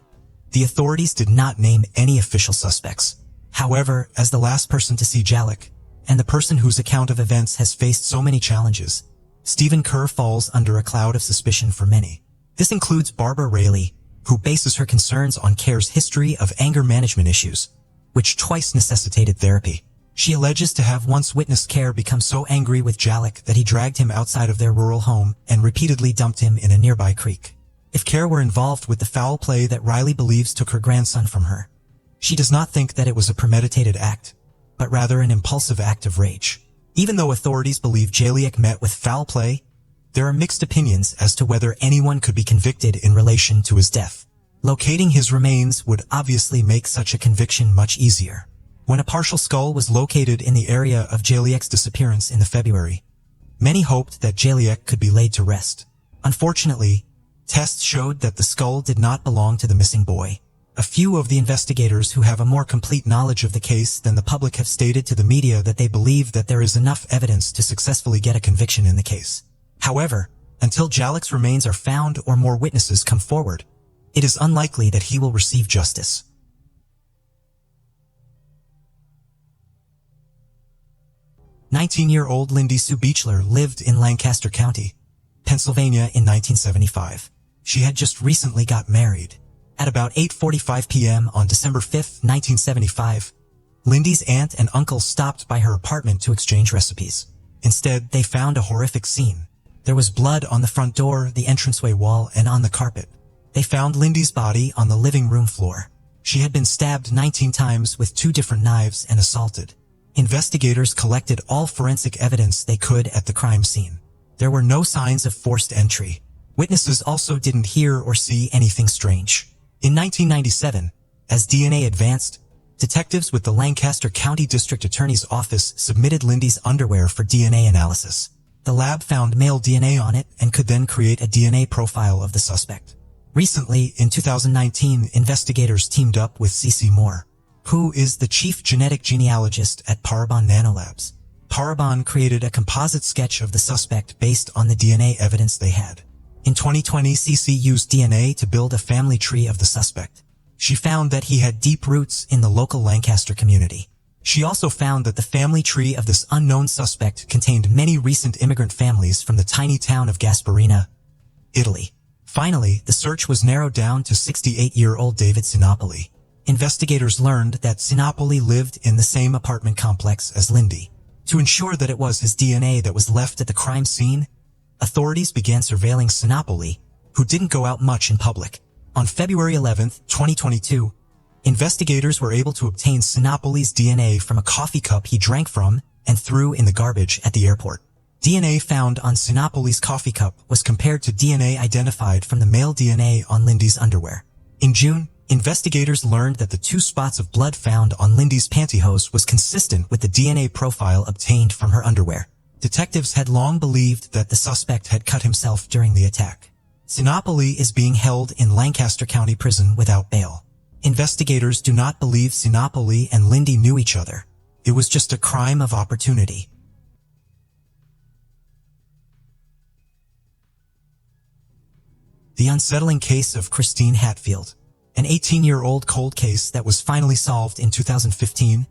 Speaker 1: the authorities did not name any official suspects. However, as the last person to see Jaliek, and the person whose account of events has faced so many challenges, Stephen Kerr falls under a cloud of suspicion for many. This includes Barbara Reilly, who bases her concerns on Kerr's history of anger management issues, which twice necessitated therapy. She alleges to have once witnessed Kerr become so angry with Jaliek that he dragged him outside of their rural home and repeatedly dumped him in a nearby creek. If Kerr were involved with the foul play that Reilly believes took her grandson from her, she does not think that it was a premeditated act, but rather an impulsive act of rage. Even though authorities believe Jaliek met with foul play, there are mixed opinions as to whether anyone could be convicted in relation to his death. Locating his remains would obviously make such a conviction much easier. When a partial skull was located in the area of Jaliek's disappearance in February, many hoped that Jaliek could be laid to rest. Unfortunately, tests showed that the skull did not belong to the missing boy. A few of the investigators who have a more complete knowledge of the case than the public have stated to the media that they believe that there is enough evidence to successfully get a conviction in the case. However, until Jaliek's remains are found or more witnesses come forward, it is unlikely that he will receive justice. "19-year-old Lindy Sue Beechler lived in Lancaster County, Pennsylvania in 1975. She had just recently got married. At about 8:45 p.m. on December 5, 1975, Lindy's aunt and uncle stopped by her apartment to exchange recipes. Instead, they found a horrific scene. There was blood on the front door, the entranceway wall, and on the carpet. They found Lindy's body on the living room floor. She had been stabbed 19 times with 2 different knives and assaulted. Investigators collected all forensic evidence they could at the crime scene. There were no signs of forced entry. Witnesses also didn't hear or see anything strange. In 1997, as DNA advanced, detectives with the Lancaster County District Attorney's Office submitted Lindy's underwear for DNA analysis. The lab found male DNA on it and could then create a DNA profile of the suspect. Recently, in 2019, investigators teamed up with C.C. Moore, who is the chief genetic genealogist at Parabon Nanolabs. Parabon created a composite sketch of the suspect based on the DNA evidence they had. In 2020, C.C. used DNA to build a family tree of the suspect. She found that he had deep roots in the local Lancaster community. She also found that the family tree of this unknown suspect contained many recent immigrant families from the tiny town of Gasparina, Italy. Finally, the search was narrowed down to 68-year-old David Sinopoli. Investigators learned that Sinopoli lived in the same apartment complex as Lindy. To ensure that it was his DNA that was left at the crime scene, authorities began surveilling Sinopoli, who didn't go out much in public. On February 11, 2022, investigators were able to obtain Sinopoli's DNA from a coffee cup he drank from and threw in the garbage at the airport. DNA found on Sinopoli's coffee cup was compared to DNA identified from the male DNA on Lindy's underwear. In June, investigators learned that the 2 spots of blood found on Lindy's pantyhose was consistent with the DNA profile obtained from her underwear. Detectives had long believed that the suspect had cut himself during the attack. Sinopoli is being held in Lancaster County Prison without bail. Investigators do not believe Sinopoli and Lindy knew each other. It was just a crime of opportunity. The unsettling case of Christine Hatfield, an 18-year-old cold case that was finally solved in 2015,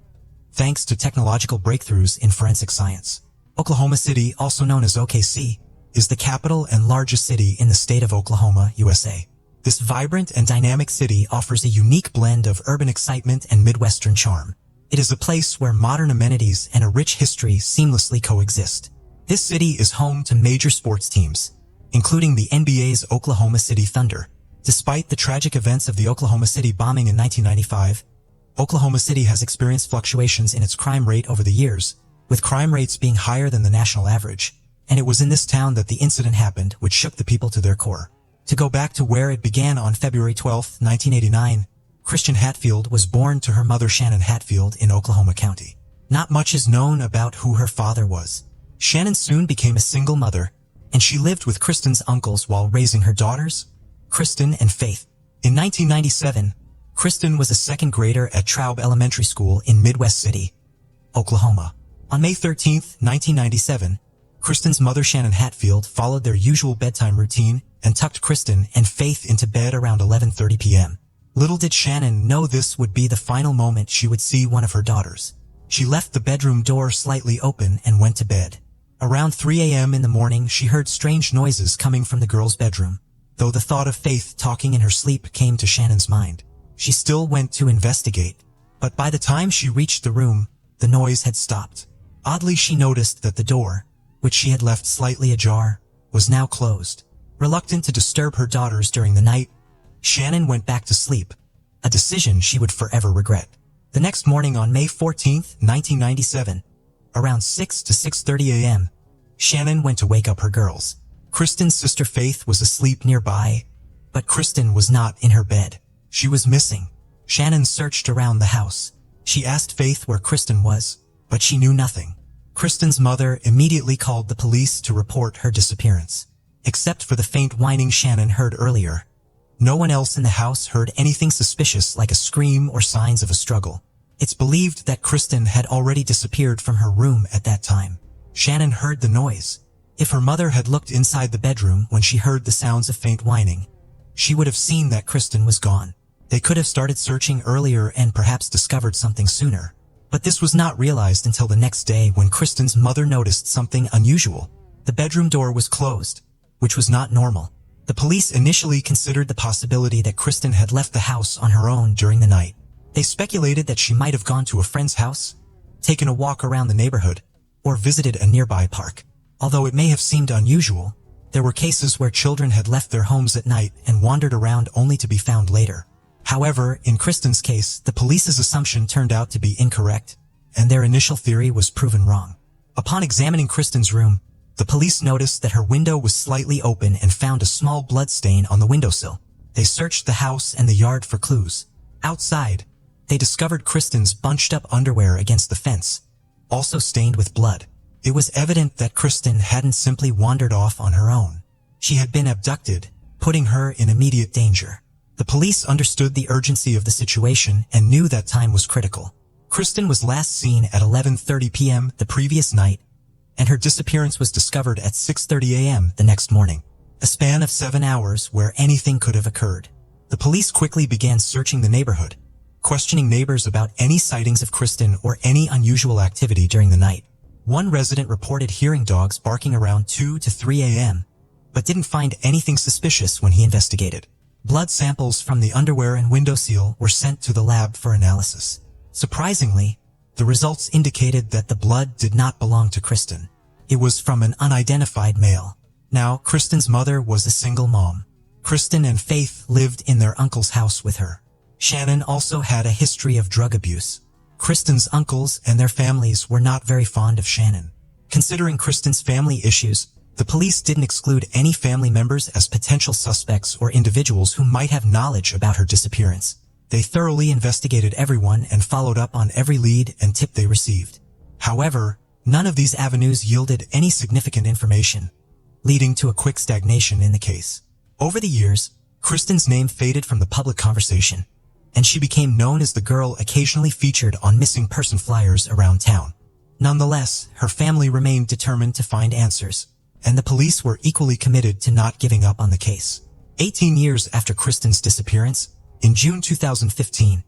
Speaker 1: thanks to technological breakthroughs in forensic science. Oklahoma City, also known as OKC, is the capital and largest city in the state of Oklahoma, USA. This vibrant and dynamic city offers a unique blend of urban excitement and Midwestern charm. It is a place where modern amenities and a rich history seamlessly coexist. This city is home to major sports teams, including the NBA's Oklahoma City Thunder. Despite the tragic events of the Oklahoma City bombing in 1995, Oklahoma City has experienced fluctuations in its crime rate over the years, with crime rates being higher than the national average. And it was in this town that the incident happened, which shook the people to their core. To go back to where it began on February 12, 1989, Christian Hatfield was born to her mother Shannon Hatfield in Oklahoma County. Not much is known about who her father was. Shannon soon became a single mother, and she lived with Kristen's uncles while raising her daughters, Kristen and Faith. In 1997, Kristen was a second grader at Traub Elementary School in Midwest City, Oklahoma. On May 13, 1997, Kristen's mother Shannon Hatfield followed their usual bedtime routine and tucked Kristen and Faith into bed around 11:30 p.m. Little did Shannon know this would be the final moment she would see one of her daughters. She left the bedroom door slightly open and went to bed. Around 3 a.m. in the morning, she heard strange noises coming from the girl's bedroom. Though the thought of Faith talking in her sleep came to Shannon's mind, she still went to investigate. But by the time she reached the room, the noise had stopped. Oddly, she noticed that the door, which she had left slightly ajar, was now closed. Reluctant to disturb her daughters during the night, Shannon went back to sleep, a decision she would forever regret. The next morning on May 14, 1997, around 6 to 6:30 a.m., Shannon went to wake up her girls. Kristen's sister Faith was asleep nearby, but Kristen was not in her bed. She was missing. Shannon searched around the house. She asked Faith where Kristen was, but she knew nothing. Kristen's mother immediately called the police to report her disappearance. Except for the faint whining Shannon heard earlier, no one else in the house heard anything suspicious like a scream or signs of a struggle. It's believed that Kristen had already disappeared from her room at that time. Shannon heard the noise. If her mother had looked inside the bedroom when she heard the sounds of faint whining, she would have seen that Kristen was gone. They could have started searching earlier and perhaps discovered something sooner. But this was not realized until the next day when Kristen's mother noticed something unusual. The bedroom door was closed, which was not normal. The police initially considered the possibility that Kristen had left the house on her own during the night. They speculated that she might have gone to a friend's house, taken a walk around the neighborhood, or visited a nearby park. Although it may have seemed unusual, there were cases where children had left their homes at night and wandered around only to be found later. However, in Kristen's case, the police's assumption turned out to be incorrect, and their initial theory was proven wrong. Upon examining Kristen's room, the police noticed that her window was slightly open and found a small blood stain on the windowsill. They searched the house and the yard for clues. Outside, they discovered Kristen's bunched-up underwear against the fence, also stained with blood. It was evident that Kristen hadn't simply wandered off on her own. She had been abducted, putting her in immediate danger. The police understood the urgency of the situation and knew that time was critical. Kristen was last seen at 11:30 p.m. the previous night, and her disappearance was discovered at 6:30 a.m. the next morning. A span of 7 hours where anything could have occurred. The police quickly began searching the neighborhood, questioning neighbors about any sightings of Kristen or any unusual activity during the night. One resident reported hearing dogs barking around 2 to 3 a.m., but didn't find anything suspicious when he investigated. Blood samples from the underwear and windowsill were sent to the lab for analysis. Surprisingly, the results indicated that the blood did not belong to Kristen. It was from an unidentified male. Now, Kristen's mother was a single mom. Kristen and Faith lived in their uncle's house with her. Shannon also had a history of drug abuse. Kristen's uncles and their families were not very fond of Shannon. Considering Kristen's family issues, the police didn't exclude any family members as potential suspects or individuals who might have knowledge about her disappearance. They thoroughly investigated everyone and followed up on every lead and tip they received. However, none of these avenues yielded any significant information, leading to a quick stagnation in the case. Over the years, Kristen's name faded from the public conversation, and she became known as the girl occasionally featured on missing person flyers around town. Nonetheless, her family remained determined to find answers, and the police were equally committed to not giving up on the case. 18 years after Kristen's disappearance, in June 2015,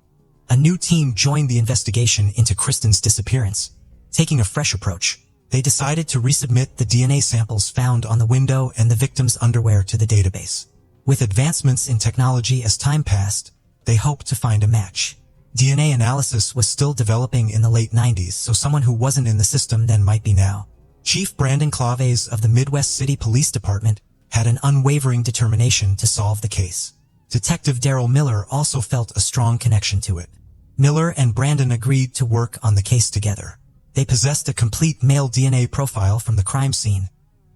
Speaker 1: a new team joined the investigation into Kristen's disappearance. Taking a fresh approach, they decided to resubmit the DNA samples found on the window and the victim's underwear to the database. With advancements in technology as time passed, they hoped to find a match. DNA analysis was still developing in the late 90s, so someone who wasn't in the system then might be now. Chief Brandon Claves of the Midwest City Police Department had an unwavering determination to solve the case. Detective Daryl Miller also felt a strong connection to it. Miller and Brandon agreed to work on the case together. They possessed a complete male DNA profile from the crime scene,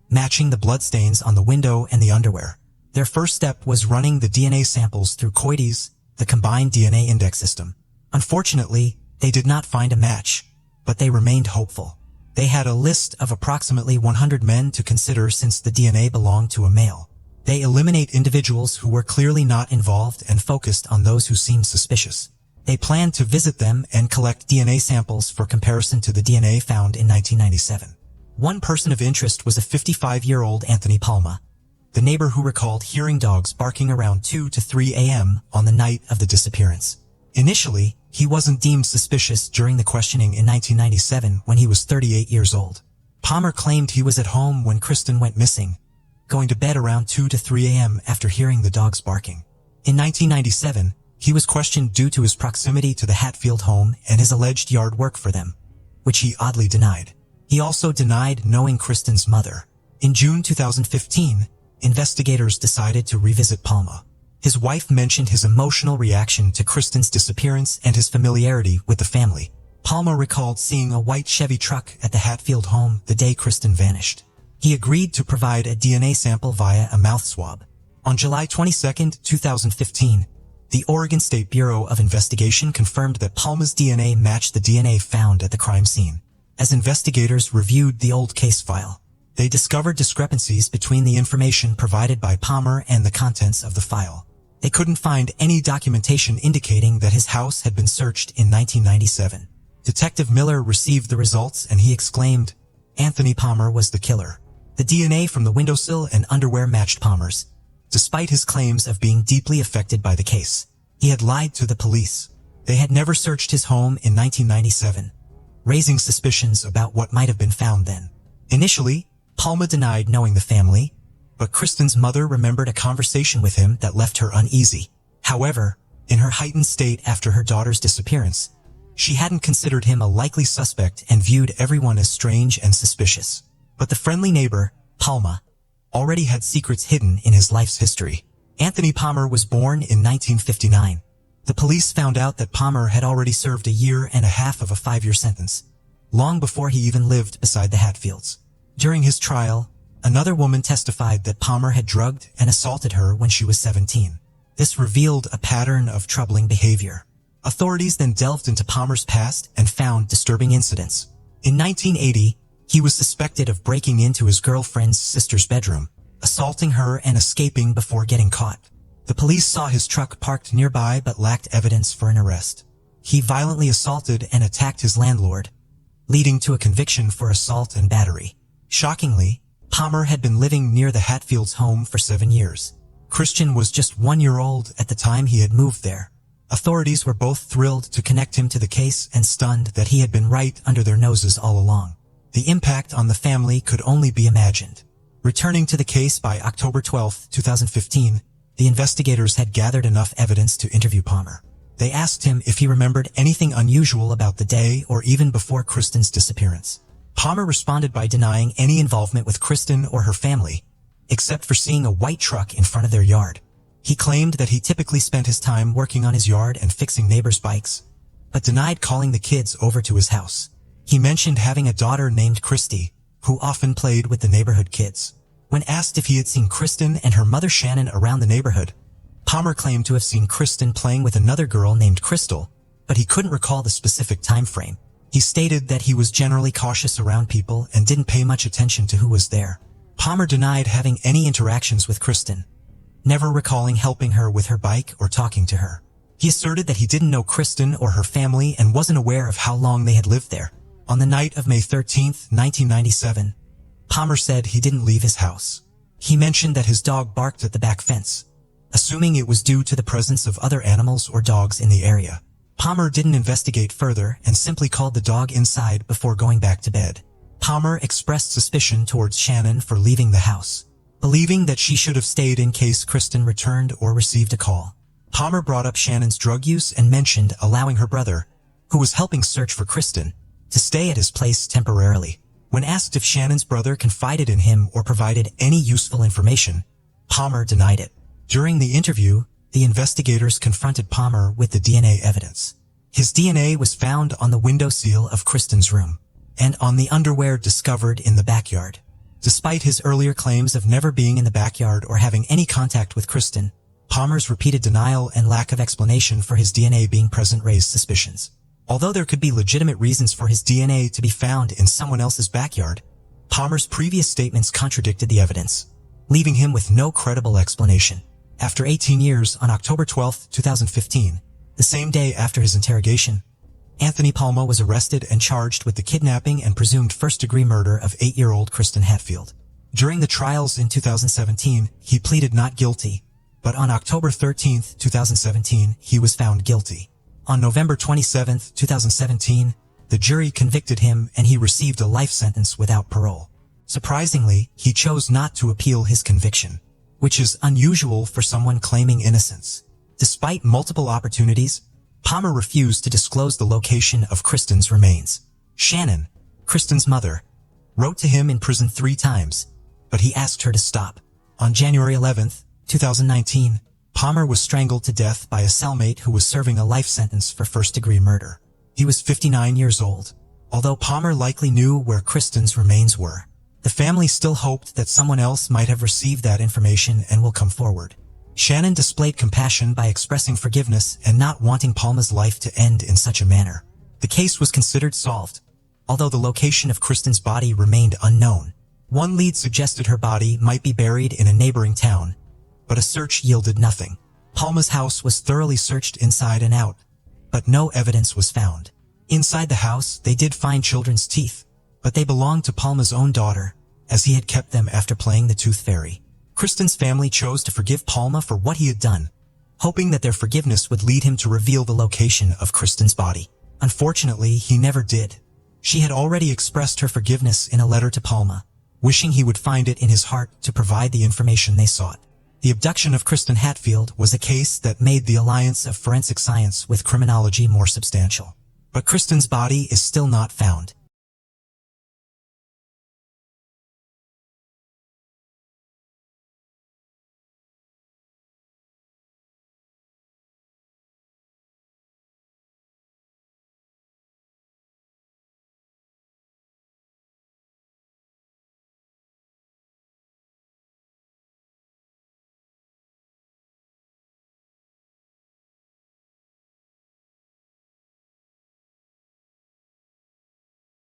Speaker 1: matching the bloodstains on the window and the underwear. Their first step was running the DNA samples through COIDES, the Combined DNA Index System. Unfortunately, they did not find a match, but they remained hopeful. They had a list of approximately 100 men to consider since the DNA belonged to a male. They eliminate individuals who were clearly not involved and focused on those who seemed suspicious. They planned to visit them and collect DNA samples for comparison to the DNA found in 1997. One person of interest was a 55-year-old Anthony Palma, the neighbor who recalled hearing dogs barking around 2 to 3 a.m. on the night of the disappearance. Initially, he wasn't deemed suspicious during the questioning in 1997 when he was 38 years old. Palmer claimed he was at home when Kristen went missing, going to bed around 2 to 3 a.m. after hearing the dogs barking. In 1997, he was questioned due to his proximity to the Hatfield home and his alleged yard work for them, which he oddly denied. He also denied knowing Kristen's mother. In June 2015, investigators decided to revisit Palma. His wife mentioned his emotional reaction to Kristen's disappearance and his familiarity with the family. Palma recalled seeing a white Chevy truck at the Hatfield home the day Kristen vanished. He agreed to provide a DNA sample via a mouth swab. On July 22, 2015, the Oregon State Bureau of Investigation confirmed that Palma's DNA matched the DNA found at the crime scene. As investigators reviewed the old case file, they discovered discrepancies between the information provided by Palmer and the contents of the file. They couldn't find any documentation indicating that his house had been searched in 1997. Detective Miller received the results and he exclaimed, "Anthony Palmer was the killer." The DNA from the windowsill and underwear matched Palmer's. Despite his claims of being deeply affected by the case, he had lied to the police. They had never searched his home in 1997, raising suspicions about what might have been found then. Initially, Palma denied knowing the family, but Kristen's mother remembered a conversation with him that left her uneasy. However, in her heightened state after her daughter's disappearance, she hadn't considered him a likely suspect and viewed everyone as strange and suspicious. But the friendly neighbor, Palma, already had secrets hidden in his life's history. Anthony Palmer was born in 1959. The police found out that Palmer had already served a year and a half of a 5-year sentence, long before he even lived beside the Hatfields. During his trial, another woman testified that Palmer had drugged and assaulted her when she was 17. This revealed a pattern of troubling behavior. Authorities then delved into Palmer's past and found disturbing incidents. In 1980, he was suspected of breaking into his girlfriend's sister's bedroom, assaulting her and escaping before getting caught. The police saw his truck parked nearby but lacked evidence for an arrest. He violently assaulted and attacked his landlord, leading to a conviction for assault and battery. Shockingly, Palmer had been living near the Hatfields' home for 7 years. Christian was just 1 year old at the time he had moved there. Authorities were both thrilled to connect him to the case and stunned that he had been right under their noses all along. The impact on the family could only be imagined. Returning to the case by October 12, 2015, the investigators had gathered enough evidence to interview Palmer. They asked him if he remembered anything unusual about the day or even before Kristen's disappearance. Palmer responded by denying any involvement with Kristen or her family, except for seeing a white truck in front of their yard. He claimed that he typically spent his time working on his yard and fixing neighbors' bikes, but denied calling the kids over to his house. He mentioned having a daughter named Christy, who often played with the neighborhood kids. When asked if he had seen Kristen and her mother Shannon around the neighborhood, Palmer claimed to have seen Kristen playing with another girl named Crystal, but he couldn't recall the specific time frame. He stated that he was generally cautious around people and didn't pay much attention to who was there. Palmer denied having any interactions with Kristen, never recalling helping her with her bike or talking to her. He asserted that he didn't know Kristen or her family and wasn't aware of how long they had lived there. On the night of May 13, 1997, Palmer said he didn't leave his house. He mentioned that his dog barked at the back fence, assuming it was due to the presence of other animals or dogs in the area. Palmer didn't investigate further and simply called the dog inside before going back to bed. Palmer expressed suspicion towards Shannon for leaving the house, believing that she should have stayed in case Kristen returned or received a call. Palmer brought up Shannon's drug use and mentioned allowing her brother, who was helping search for Kristen, to stay at his place temporarily. When asked if Shannon's brother confided in him or provided any useful information, Palmer denied it. During the interview, the investigators confronted Palmer with the DNA evidence. His DNA was found on the windowsill of Kristen's room and on the underwear discovered in the backyard. Despite his earlier claims of never being in the backyard or having any contact with Kristen, Palmer's repeated denial and lack of explanation for his DNA being present raised suspicions. Although there could be legitimate reasons for his DNA to be found in someone else's backyard, Palmer's previous statements contradicted the evidence, leaving him with no credible explanation. After 18 years, on October 12, 2015, the same day after his interrogation, Anthony Palmer was arrested and charged with the kidnapping and presumed first-degree murder of 8-year-old Kristen Hatfield. During the trials in 2017, he pleaded not guilty, but on October 13, 2017, he was found guilty. On November 27, 2017, the jury convicted him and he received a life sentence without parole. Surprisingly, he chose not to appeal his conviction, which is unusual for someone claiming innocence. Despite multiple opportunities, Palmer refused to disclose the location of Kristen's remains. Shannon, Kristen's mother, wrote to him in prison 3 times, but he asked her to stop. On January 11, 2019, Palmer was strangled to death by a cellmate who was serving a life sentence for first-degree murder. He was 59 years old. Although Palmer likely knew where Kristen's remains were, the family still hoped that someone else might have received that information and will come forward. Shannon displayed compassion by expressing forgiveness and not wanting Palmer's life to end in such a manner. The case was considered solved, although the location of Kristen's body remained unknown. One lead suggested her body might be buried in a neighboring town, but a search yielded nothing. Palmer's house was thoroughly searched inside and out, but no evidence was found. Inside the house, they did find children's teeth, but they belonged to Palmer's own daughter, as he had kept them after playing the Tooth Fairy. Kristen's family chose to forgive Palmer for what he had done, hoping that their forgiveness would lead him to reveal the location of Kristen's body. Unfortunately, he never did. She had already expressed her forgiveness in a letter to Palmer, wishing he would find it in his heart to provide the information they sought. The abduction of Kristen Hatfield was a case that made the alliance of forensic science with criminology more substantial. But Kristen's body is still not found.